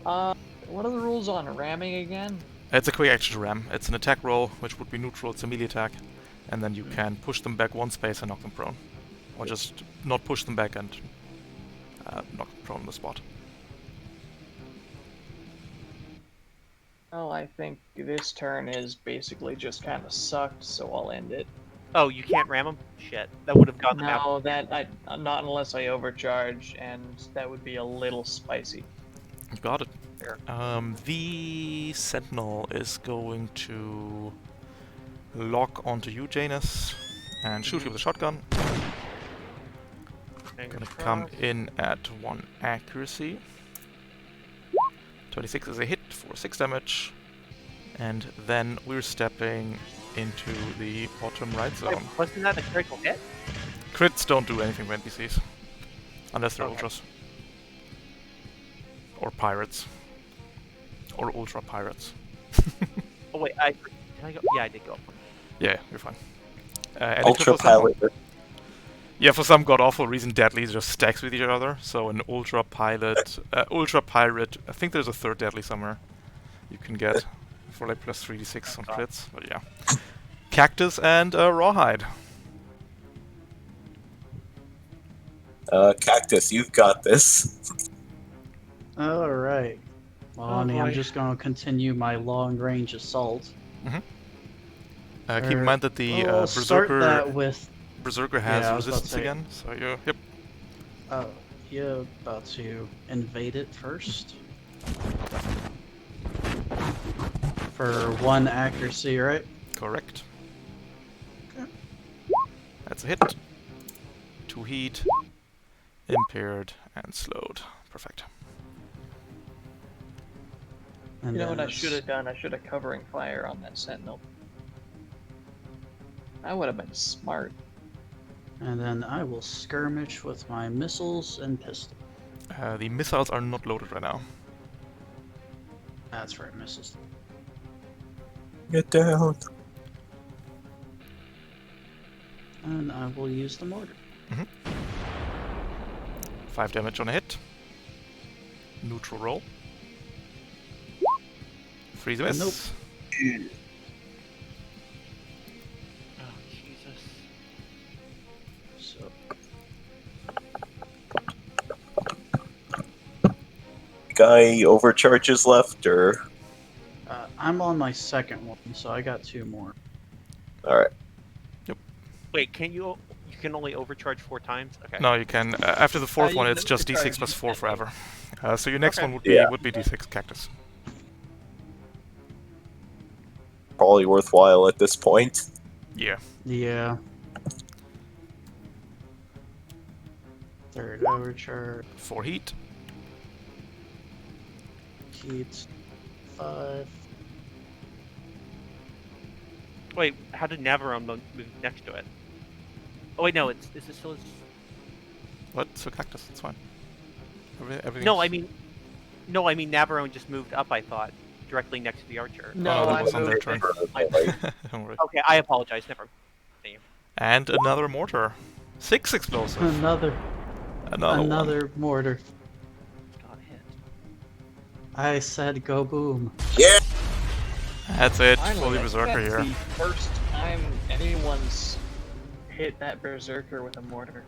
What are the rules on ramming again? It's a quick action to ram. It's an attack roll, which would be neutral. It's a melee attack, and then you can push them back 1 space and knock them prone, or just not push them back and knock them prone on the spot. Well, I think this turn is basically just kind of sucked, so I'll end it. Oh, you can't ram them? Shit. That would have gone them out. No, not unless I overcharge, and that would be a little spicy. Got it. Fair. The Sentinel is going to lock onto you, Janus, and shoot you with a shotgun. Gonna come in at 1 accuracy. 26 is a hit for 6 damage. And then we're stepping into the bottom right Wait, zone. wasn't that a critical hit? Crits don't do anything with NPCs. Unless they're Okay. ultras. Or pirates. Or ultra pirates. Oh wait, did I go? Yeah, I did go up. Yeah, you're fine. Any Ultra critical sample? pilot. Yeah, for some god awful reason, deadly just stacks with each other. So an ultra pilot, ultra pirate. I think there's a 3rd deadly somewhere. You can get for like plus 3d6 on crits. But yeah, cactus and rawhide. Cactus, you've got this. All right. Well, I Oh, mean, I'm boy. just going to continue my long-range assault. Keep in mind that the I'll start berserker that with. berserker has Yeah, I was about to resistance say. again. So you yep. Oh, you're about to invade it first. For 1 accuracy, right? Correct. Okay. That's a hit. 2 heat, impaired, and slowed. Perfect. And You know what I then should have done? I should have covering fire on that sentinel. That would have been smart. And then I will skirmish with my missiles and pistol. The missiles are not loaded right now. That's right, missiles. Get down. And I will use the mortar. 5 damage on a hit. Neutral roll. 3 is a miss. Nope. Oh, Jesus. So Guy overcharges left, or I'm on my second one, so I got 2 more. all right. Wait, can you can only overcharge 4 times? Okay. No, you can. After the fourth you one, can it's just overcharge d6 plus 4 anything. forever. So your next Okay. one would be Yeah. d6 cactus. Probably worthwhile at this point. Yeah. Yeah. Third overcharge. 4 heat. Heat 5. Wait, how did Navarone move next to it? Oh wait, no, is it still? What? So cactus, it's fine. Everything. No, I mean Navarone just moved up. I thought directly next to the archer. No, that I was on their moved turn. it. Don't worry. Okay, I apologize. Never. And another mortar. 6 explosive. Another Another one. another mortar. Got hit. I said go boom. Yeah. That's it. Finally, Fully I think berserker that's here. the first time anyone's hit that berserker with a mortar.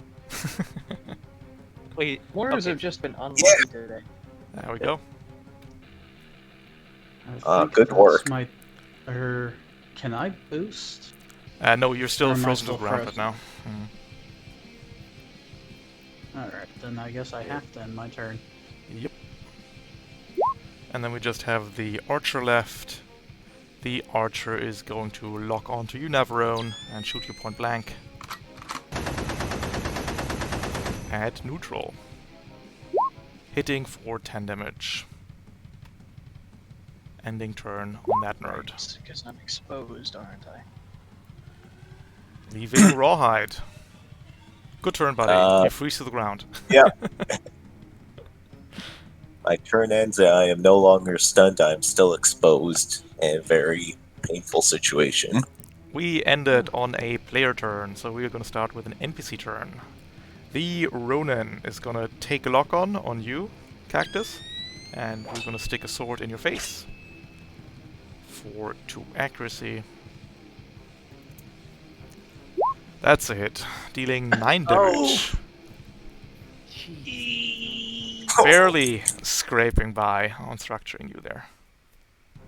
Wait, Mortars okay. have just been unlucky today. There we go. I think Good that's work. Can I boost? No, you're still Or am I frozen to still the ground right frozen? now. Alright, then I guess I have to end my turn. Yep. And then we just have the archer left. The archer is going to lock onto you, Navarone, and shoot you point blank. At neutral. Hitting for 10 damage. Ending turn on that nerd. Because I'm exposed, aren't I? Leaving Rawhide. Good turn, buddy. You freeze to the ground. Yeah. My turn ends and I am no longer stunned. I'm still exposed and very painful situation. We ended on a player turn, so we are going to start with an NPC turn. The Ronin is going to take a lock on you, Cactus, and we're going to stick a sword in your face for 2 accuracy. That's a hit, dealing 9 damage. Barely scraping by on structuring you there.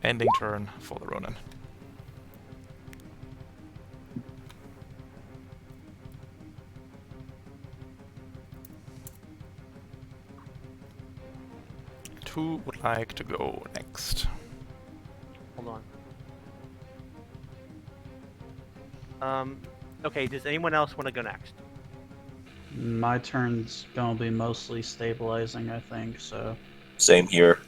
Ending turn for the Ronin. Who would like to go next? Hold on. Okay, does anyone else want to go next? My turn's gonna be mostly stabilizing, I think, so. Same here.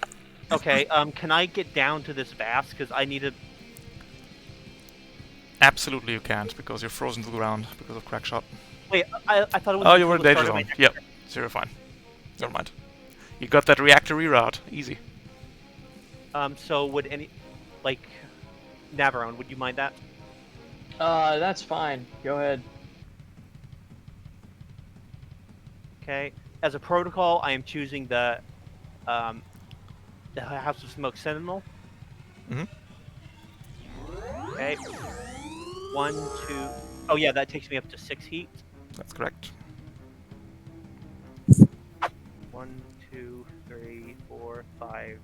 Okay, can I get down to this vast? Because I need to... Absolutely you can't, because you're frozen to the ground because of crack shot. Wait, I thought it was... Oh, you were in until the danger start of my zone. next Yep, turn. so you're fine. Never mind. You got that reactor reroute. Easy. So would any... Like... Navarone, would you mind that? That's fine. Go ahead. Okay. As a protocol, I am choosing the House of Smoke Sentinel. Mhm. Okay. 1, 2... Oh yeah, that takes me up to 6 heat. That's correct. 1, 2, 3, 4, 5.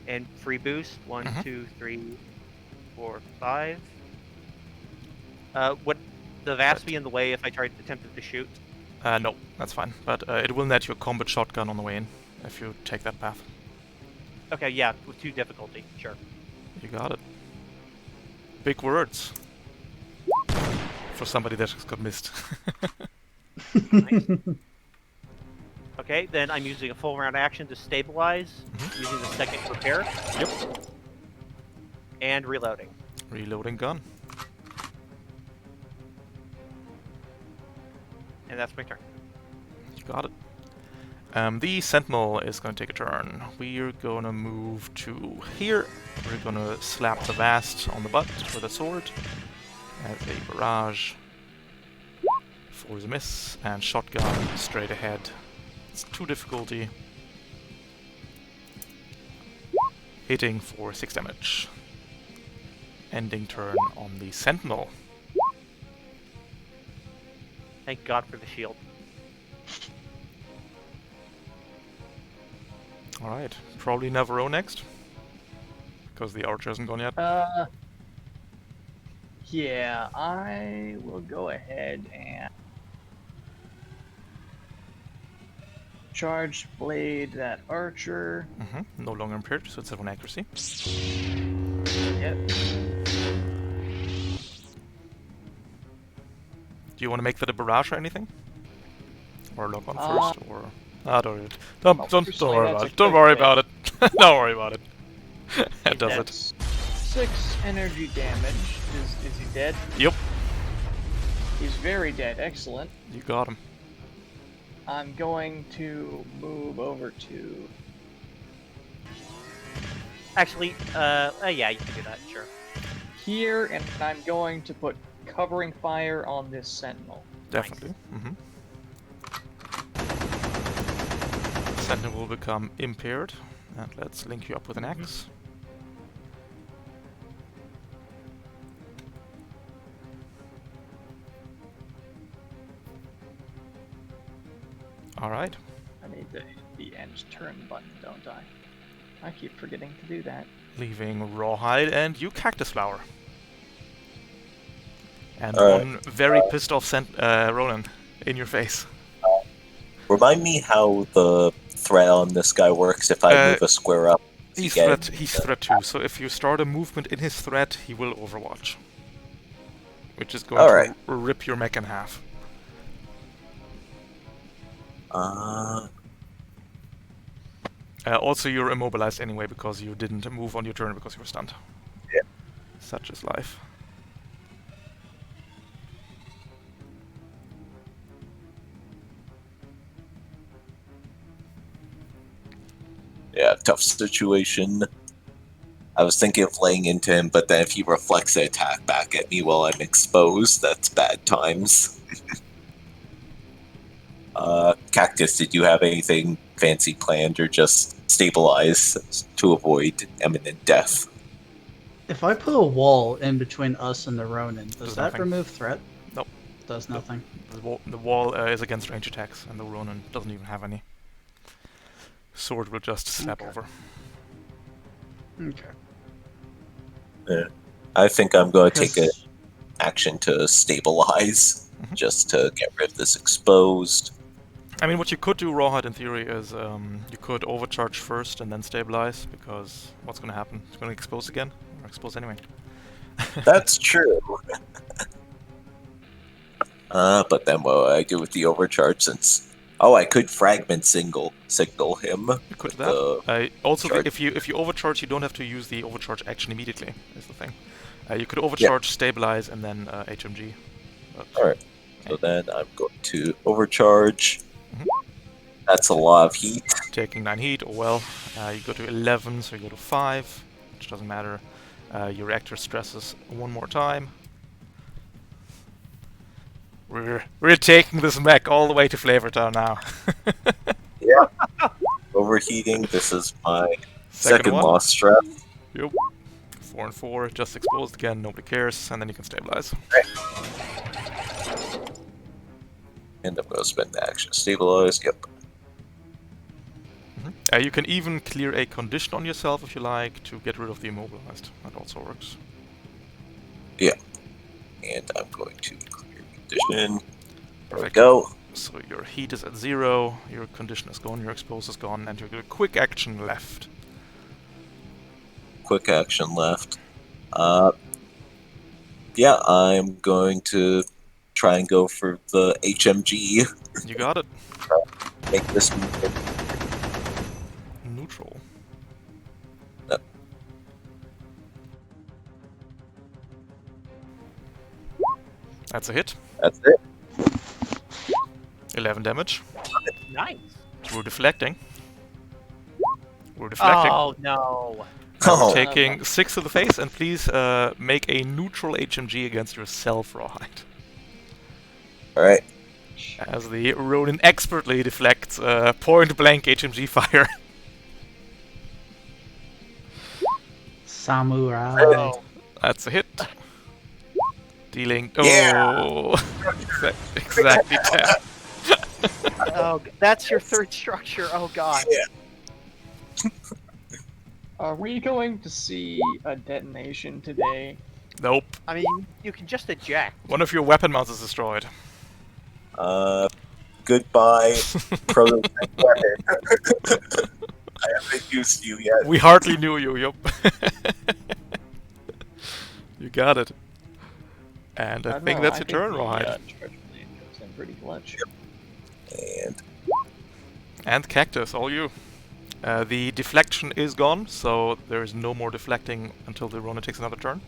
And free boost. 1, Mhm. 2, 3, 4, 5. Would the vast be in the way if I tried attempted to shoot? No, that's fine. But it will net your combat shotgun on the way in, if you take that path. Okay, yeah, with 2 difficulty, sure. You got it. Big words. For somebody that just got missed. Nice. Okay, then I'm using a full round action to stabilize, using the second repair. Yep. And reloading. Reloading gun. And that's my turn. You got it. The Sentinel is going to take a turn. We're going to move to here. We're going to slap the Vast on the butt with a sword. As a barrage. For the miss. And shotgun straight ahead. It's 2 difficulty. Hitting for 6 damage. Ending turn on the Sentinel. Thank God for the shield. Alright, probably Navarro next. Because the archer hasn't gone yet. Yeah, I will go ahead and charge blade that archer. No longer impaired, so it's 7 accuracy. Yep. Do you want to make that a barrage or anything? Or lock on first, or... Ah, don't worry about it. Don't worry about it. Don't worry about it. That does it. That's 6 energy damage. Is he dead? Yep. He's very dead. Excellent. You got him. I'm going to move over to... Actually, yeah, you can do that, sure. here, and I'm going to put covering fire on this sentinel. Definitely. Sentinel will become impaired, and let's link you up with an axe. Alright. I need the end turn button, don't I? I keep forgetting to do that. Leaving Rawhide and you Cactus Flower. And one very pissed off Ronan in your face. Remind me how the threat on this guy works if I move a square up. He's threat 2, so if you start a movement in his threat, he will overwatch. Which is going to rip your mech in half. Also, you're immobilized anyway because you didn't move on your turn because you were stunned. Yeah. Such is life. Yeah, tough situation. I was thinking of laying into him, but then if he reflects the attack back at me while I'm exposed, that's bad times. Cactus, did you have anything fancy planned or just stabilize to avoid imminent death? If I put a wall in between us and the Ronin, does that nothing. remove threat? Nope. Does nothing. The wall is against range attacks, and the Ronin doesn't even have any. Sword will just slap over. Okay. Yeah. I think I'm going to take an action to stabilize, just to get rid of this exposed. I mean, what you could do, Rawhide, in theory, is you could overcharge first and then stabilize, because what's going to happen? It's going to expose again, or expose anyway. That's true. But then what do I do with the overcharge since... Oh, I could fragment signal him. You could do that. Also, if you overcharge, you don't have to use the overcharge action immediately, is the thing. You could overcharge, stabilize, and then HMG. Alright, so then I'm going to overcharge. That's a lot of heat. Taking 9 heat, oh well. You go to 11, so you go to 5, which doesn't matter. Your reactor stresses one more time. We're taking this mech all the way to Flavortown now. Yeah. Overheating. This is my second one. loss stress. Yep. 4 and 4, just exposed again, nobody cares, and then you can stabilize. Right. And I'm going to spend the action stabilize. Yep. You can even clear a condition on yourself if you like to get rid of the immobilized. That also works. Yeah. And I'm going to clear condition. There we Perfect. go. So your heat is at 0, your condition is gone, your expose is gone, and your quick action left. Quick action left. Yeah, I'm going to try and go for the HMG. You got it. Make this movement. Neutral. Yep. That's a hit. That's it. 11 damage. Nice. We're deflecting. We're deflecting. Oh no. Now we're Oh. taking 6 to the face, and please make a neutral HMG against yourself, Rawhide. Alright. As the Ronin expertly deflects point-blank HMG fire. Samurai. Oh. That's a hit. Dealing... Yeah! Oh! exactly 10. Oh, that's your third structure. Oh god. Are we going to see a detonation today? Nope. I mean, you can just eject. One of your weapon mounts is destroyed. Goodbye, prototype weapon. I haven't used you yet. We hardly knew you, yup. You got it. And I don't think know, that's I your think turn, the, Rawhide. Charge Blade goes in pretty clutch. And Cactus, all you. The deflection is gone, so there is no more deflecting until the Ronin takes another turn.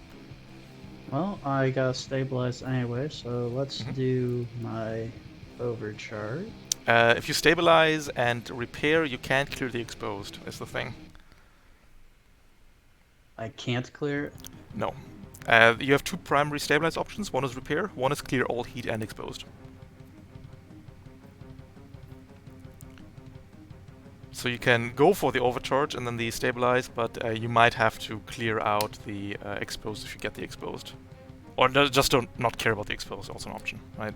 Well, I got stabilized anyway, so let's Mhm. do my overcharge. If you stabilize and repair, you can't clear the exposed, is the thing. I can't clear it. No. You have 2 primary stabilize options. One is repair, one is clear all heat and exposed. So you can go for the overcharge and then the stabilize, but you might have to clear out the exposed if you get the exposed. Or just don't not care about the exposed, also an option, right?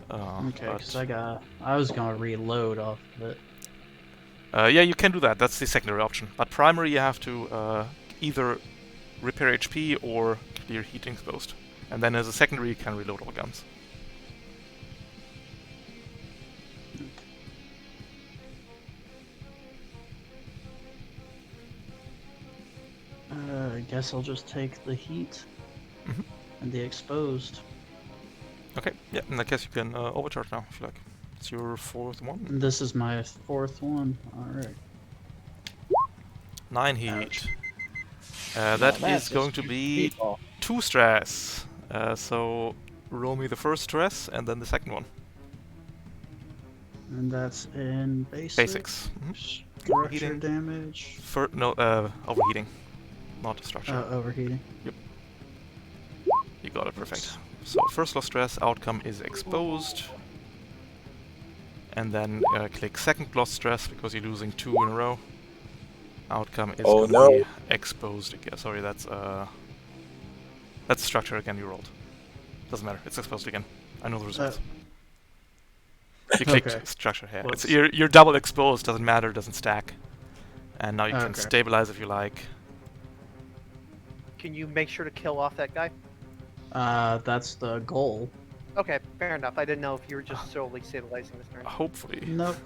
Okay, but- because I was gonna reload off of it. yeah, you can do that. That's the secondary option. But primary, you have to either repair HP or clear heat exposed. And then as a secondary, you can reload all guns. I guess I'll just take the heat Mhm. and the exposed. Okay, yeah, in that case you can overcharge now, if you like. It's your 4th one. And this is my 4th one. Alright. 9 heat. Ouch. That Now is going to be people. 2 stress. So roll me the first stress and then the second one. And that's in basics. Basics. Mhm. Structure Overheating. damage. No, overheating. Not structure. Overheating. You got it, perfect. So first loss stress, outcome is exposed. And then click second loss stress because you're losing 2 in a row. Outcome is Oh, gonna no. be exposed again. Sorry, that's structure again you rolled. Doesn't matter, it's exposed again. I know the results. You clicked Okay. structure here. It's, Whoops. you're double exposed, doesn't matter, doesn't stack. And now you can Okay. stabilize if you like. Can you make sure to kill off that guy? That's the goal. Okay, fair enough. I didn't know if you were just solely stabilizing this turn. Hopefully. Nope.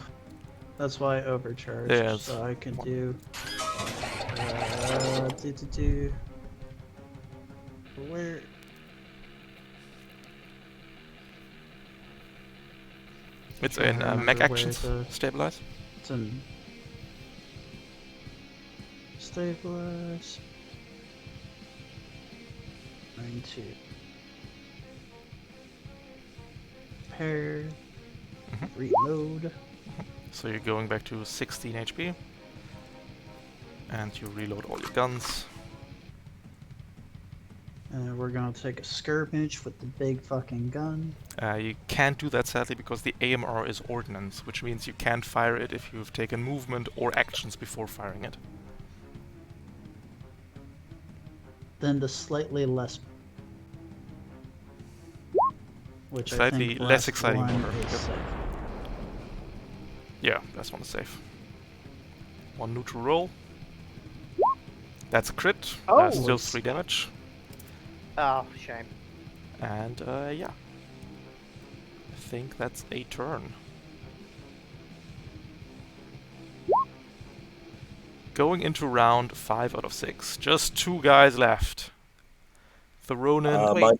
That's why I overcharged. Yeah, it's so I can one. do. Where? It's Trying in to mech remember where actions. the- Stabilize. It's in. Stabilize. 92. Repair. Mhm. Reload. So you're going back to 16 HP. And you reload all your guns. And we're gonna take a skirmish with the big fucking gun. You can't do that sadly because the AMR is ordnance, which means you can't fire it if you've taken movement or actions before firing it. Then the slightly less. Which I Slightly think less last exciting one order, is yep. safe. Yeah, that's one is safe. One neutral roll. That's a crit. Oh! Still 3 damage. Oh, shame. And yeah. I think that's a turn. Going into round 5 out of 6. Just 2 guys left. The Ronin Wait, Mind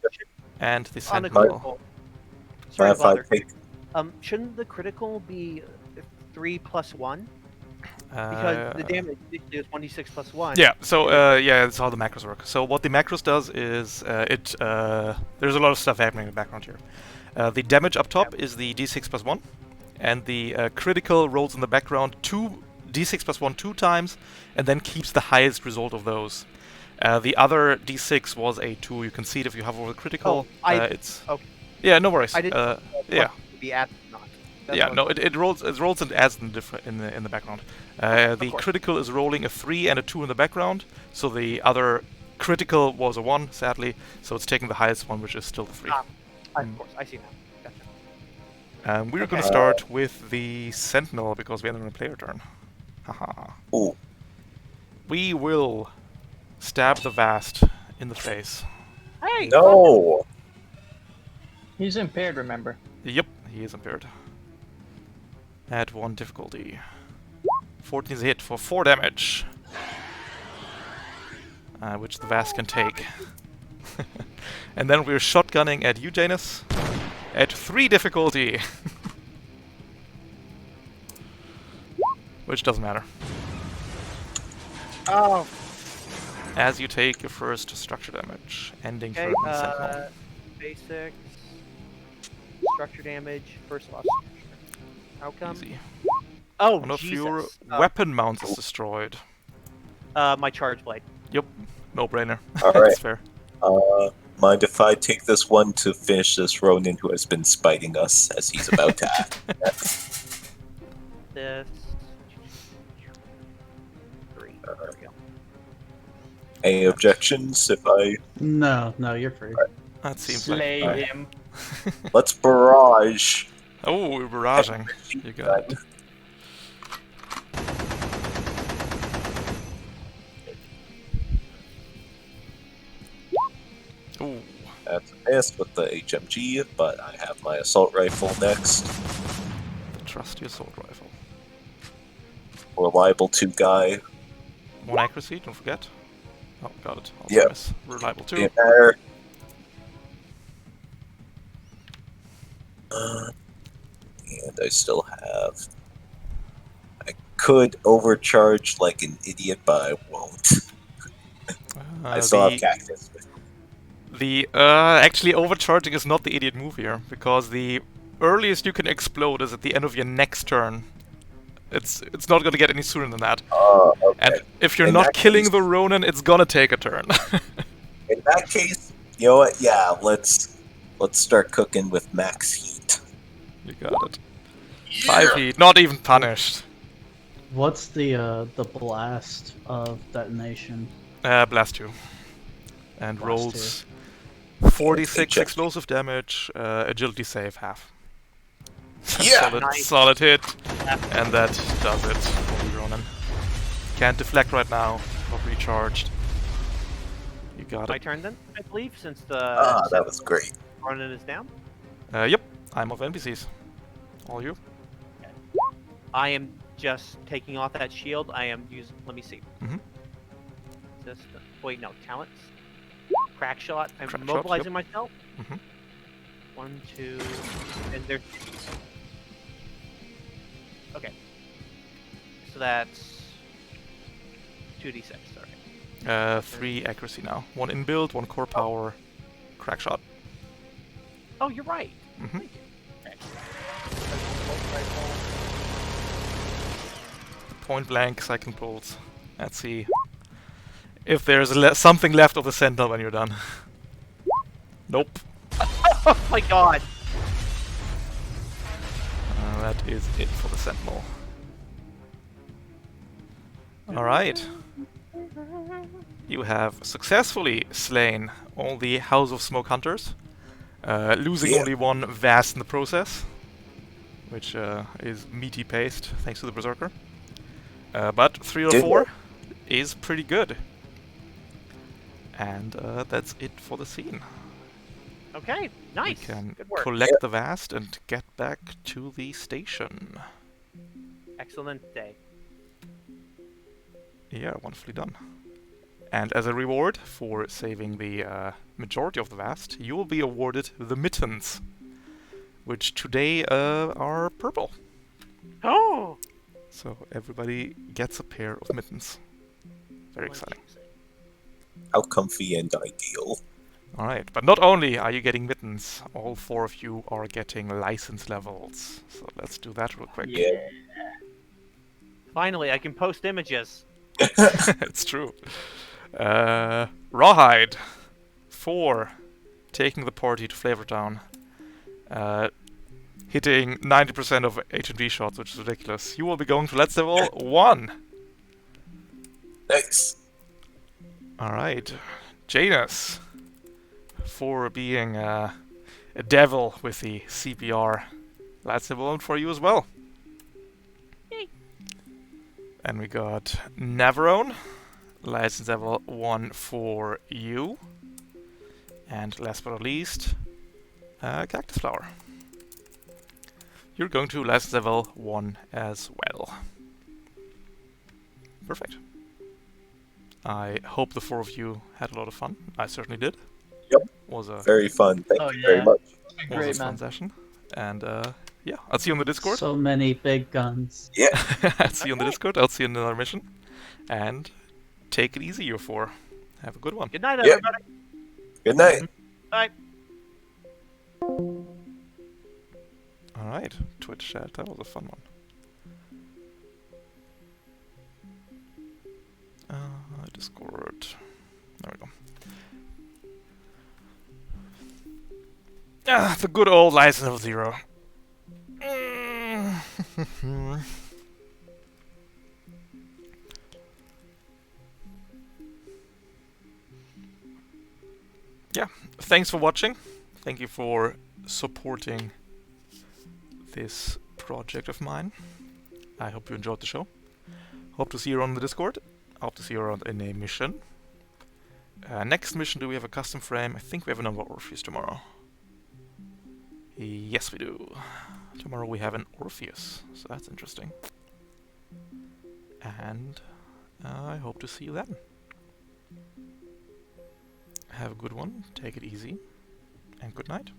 and the on the Sentinel. critical. Sorry to if I bother. take Shouldn't the critical be 3 plus 1? Because the damage is 1d6 plus 1. Yeah, so yeah, that's how the macros work. So what the macros does is there's a lot of stuff happening in the background here. The damage up top is the d6 plus 1, and the critical rolls in the background 2d6 plus 1 2 times, and then keeps the highest result of those. The other d6 was a 2. You can see it if you hover over the critical. It's okay. Yeah, no worries. I didn't. Yeah. The ad not. Yeah, no, it rolls and adds in the background. The critical is rolling a 3 and a 2 in the background, so the other critical was a 1, sadly, so it's taking the highest one, which is still the 3. Of course, I see now. Gotcha. We're going to start with the Sentinel, because we ended on a player turn. Haha. Ooh. We will stab the Vast in the face. Hey! No! He's impaired, remember. Yep, he is impaired. At 1 difficulty. 14 is a hit for 4 damage. Which the Vast can take. And then we're shotgunning at you, Janus. At 3 difficulty. Which doesn't matter. Oh. As you take your first structure damage, ending turn Sentinel. Basics. Structure damage. First loss. Outcome. Easy. Oh, One of Jesus. your weapon mounts is destroyed. My charge blade. Yep, no brainer. All That's right. fair. Mind if I take this one to finish this Ronin who has been spiting us as he's about to act? This. 3. There we go. Any objections if I... No, you're free. That seems Slay like. him. Let's barrage. Oh, we're barraging. You got it. Ooh. That's a miss with the HMG, but I have my assault rifle next. The trusty assault rifle. Reliable 2 guy. 1 accuracy, don't forget. Oh, got it. Also Yep. miss. Reliable 2. In there. And I still have... I could overcharge like an idiot, but I won't. I still have cactus. Actually, overcharging is not the idiot move here, because the earliest you can explode is at the end of your next turn. It's not gonna get any sooner than that. Okay. And if you're In not that killing case- the Ronin, it's gonna take a turn. In that case, you know what? Yeah, let's start cooking with max heat. You got it. 5 heat, not even punished. What's the blast of detonation? Blast 2. And Blast rolls 46 Check. explosive damage, agility save half. Yeah! Nice. Solid hit. And that does it for the Ronin. Can't deflect right now, not recharged. You got My it. turn then, I believe, since the That was great. Ronin is down. Yep, I'm off NPCs. All you. I am just taking off that shield. I am using. Let me see. Mhm. Just wait, no talents. Crack shot. I'm Crack shot, mobilizing myself. Mhm. 1, 2, and there's. Okay. So that's 2d6. Sorry. 3 accuracy now. 1 inbuild, 1 core power, crack shot. Oh, you're right. Mhm. Thank you. Okay. Point blank, cycling bolts. Let's see if there's something left of the Sentinel when you're done. Nope. Oh my god. That is it for the Sentinel. Alright. You have successfully slain all the House of Smoke Hunters, losing Yeah. only 1 Vast in the process, which is meaty paste thanks to the Berserker. But 3 or Did 4 is pretty good. And that's it for the scene. Okay. Nice. We can Good work. collect the Vast and get back to the station. Excellent day. Yeah, wonderfully done. And as a reward for saving the majority of the Vast, you will be awarded the Mittens, which today are purple. Oh. So everybody gets a pair of mittens. Very exciting. How comfy and ideal. Alright, but not only are you getting mittens, all 4 of you are getting license levels. So let's do that real quick. Yeah. Finally, I can post images. It's true. Rawhide. 4. Taking the party to Flavortown. Hitting 90% of HMG shots, which is ridiculous. You will be going to Let's Level 1. Nice. Alright. Janus. For being a devil with the CPR. Let's Level 1 for you as well. And we got Navarone. License Level 1 for you. And last but not least, Cactus Flower. You're going to license level 1 as well. Perfect. I hope the 4 of you had a lot of fun. I certainly did. Yep. Was a Very fun. Thank Oh, you yeah. very much. Great, fun man. session. And yeah, I'll see you on the Discord. So many big guns. Yeah. I'll see you on the Discord. I'll see you in another mission. And take it easy, you 4. Have a good one. Good night, Yeah. everybody. Good night. Bye. Alright, Twitch chat, that was a fun one. Discord. There we go. Ah, the good old license of 0. Yeah, thanks for watching. Thank you for supporting this project of mine. I hope you enjoyed the show. Hope to see you around the Discord. Hope to see you around in a mission. Next mission, do we have a custom frame? I think we have another Orpheus tomorrow. Yes, we do. Tomorrow we have an Orpheus, so that's interesting. And I hope to see you then. Have a good one, take it easy, and good night.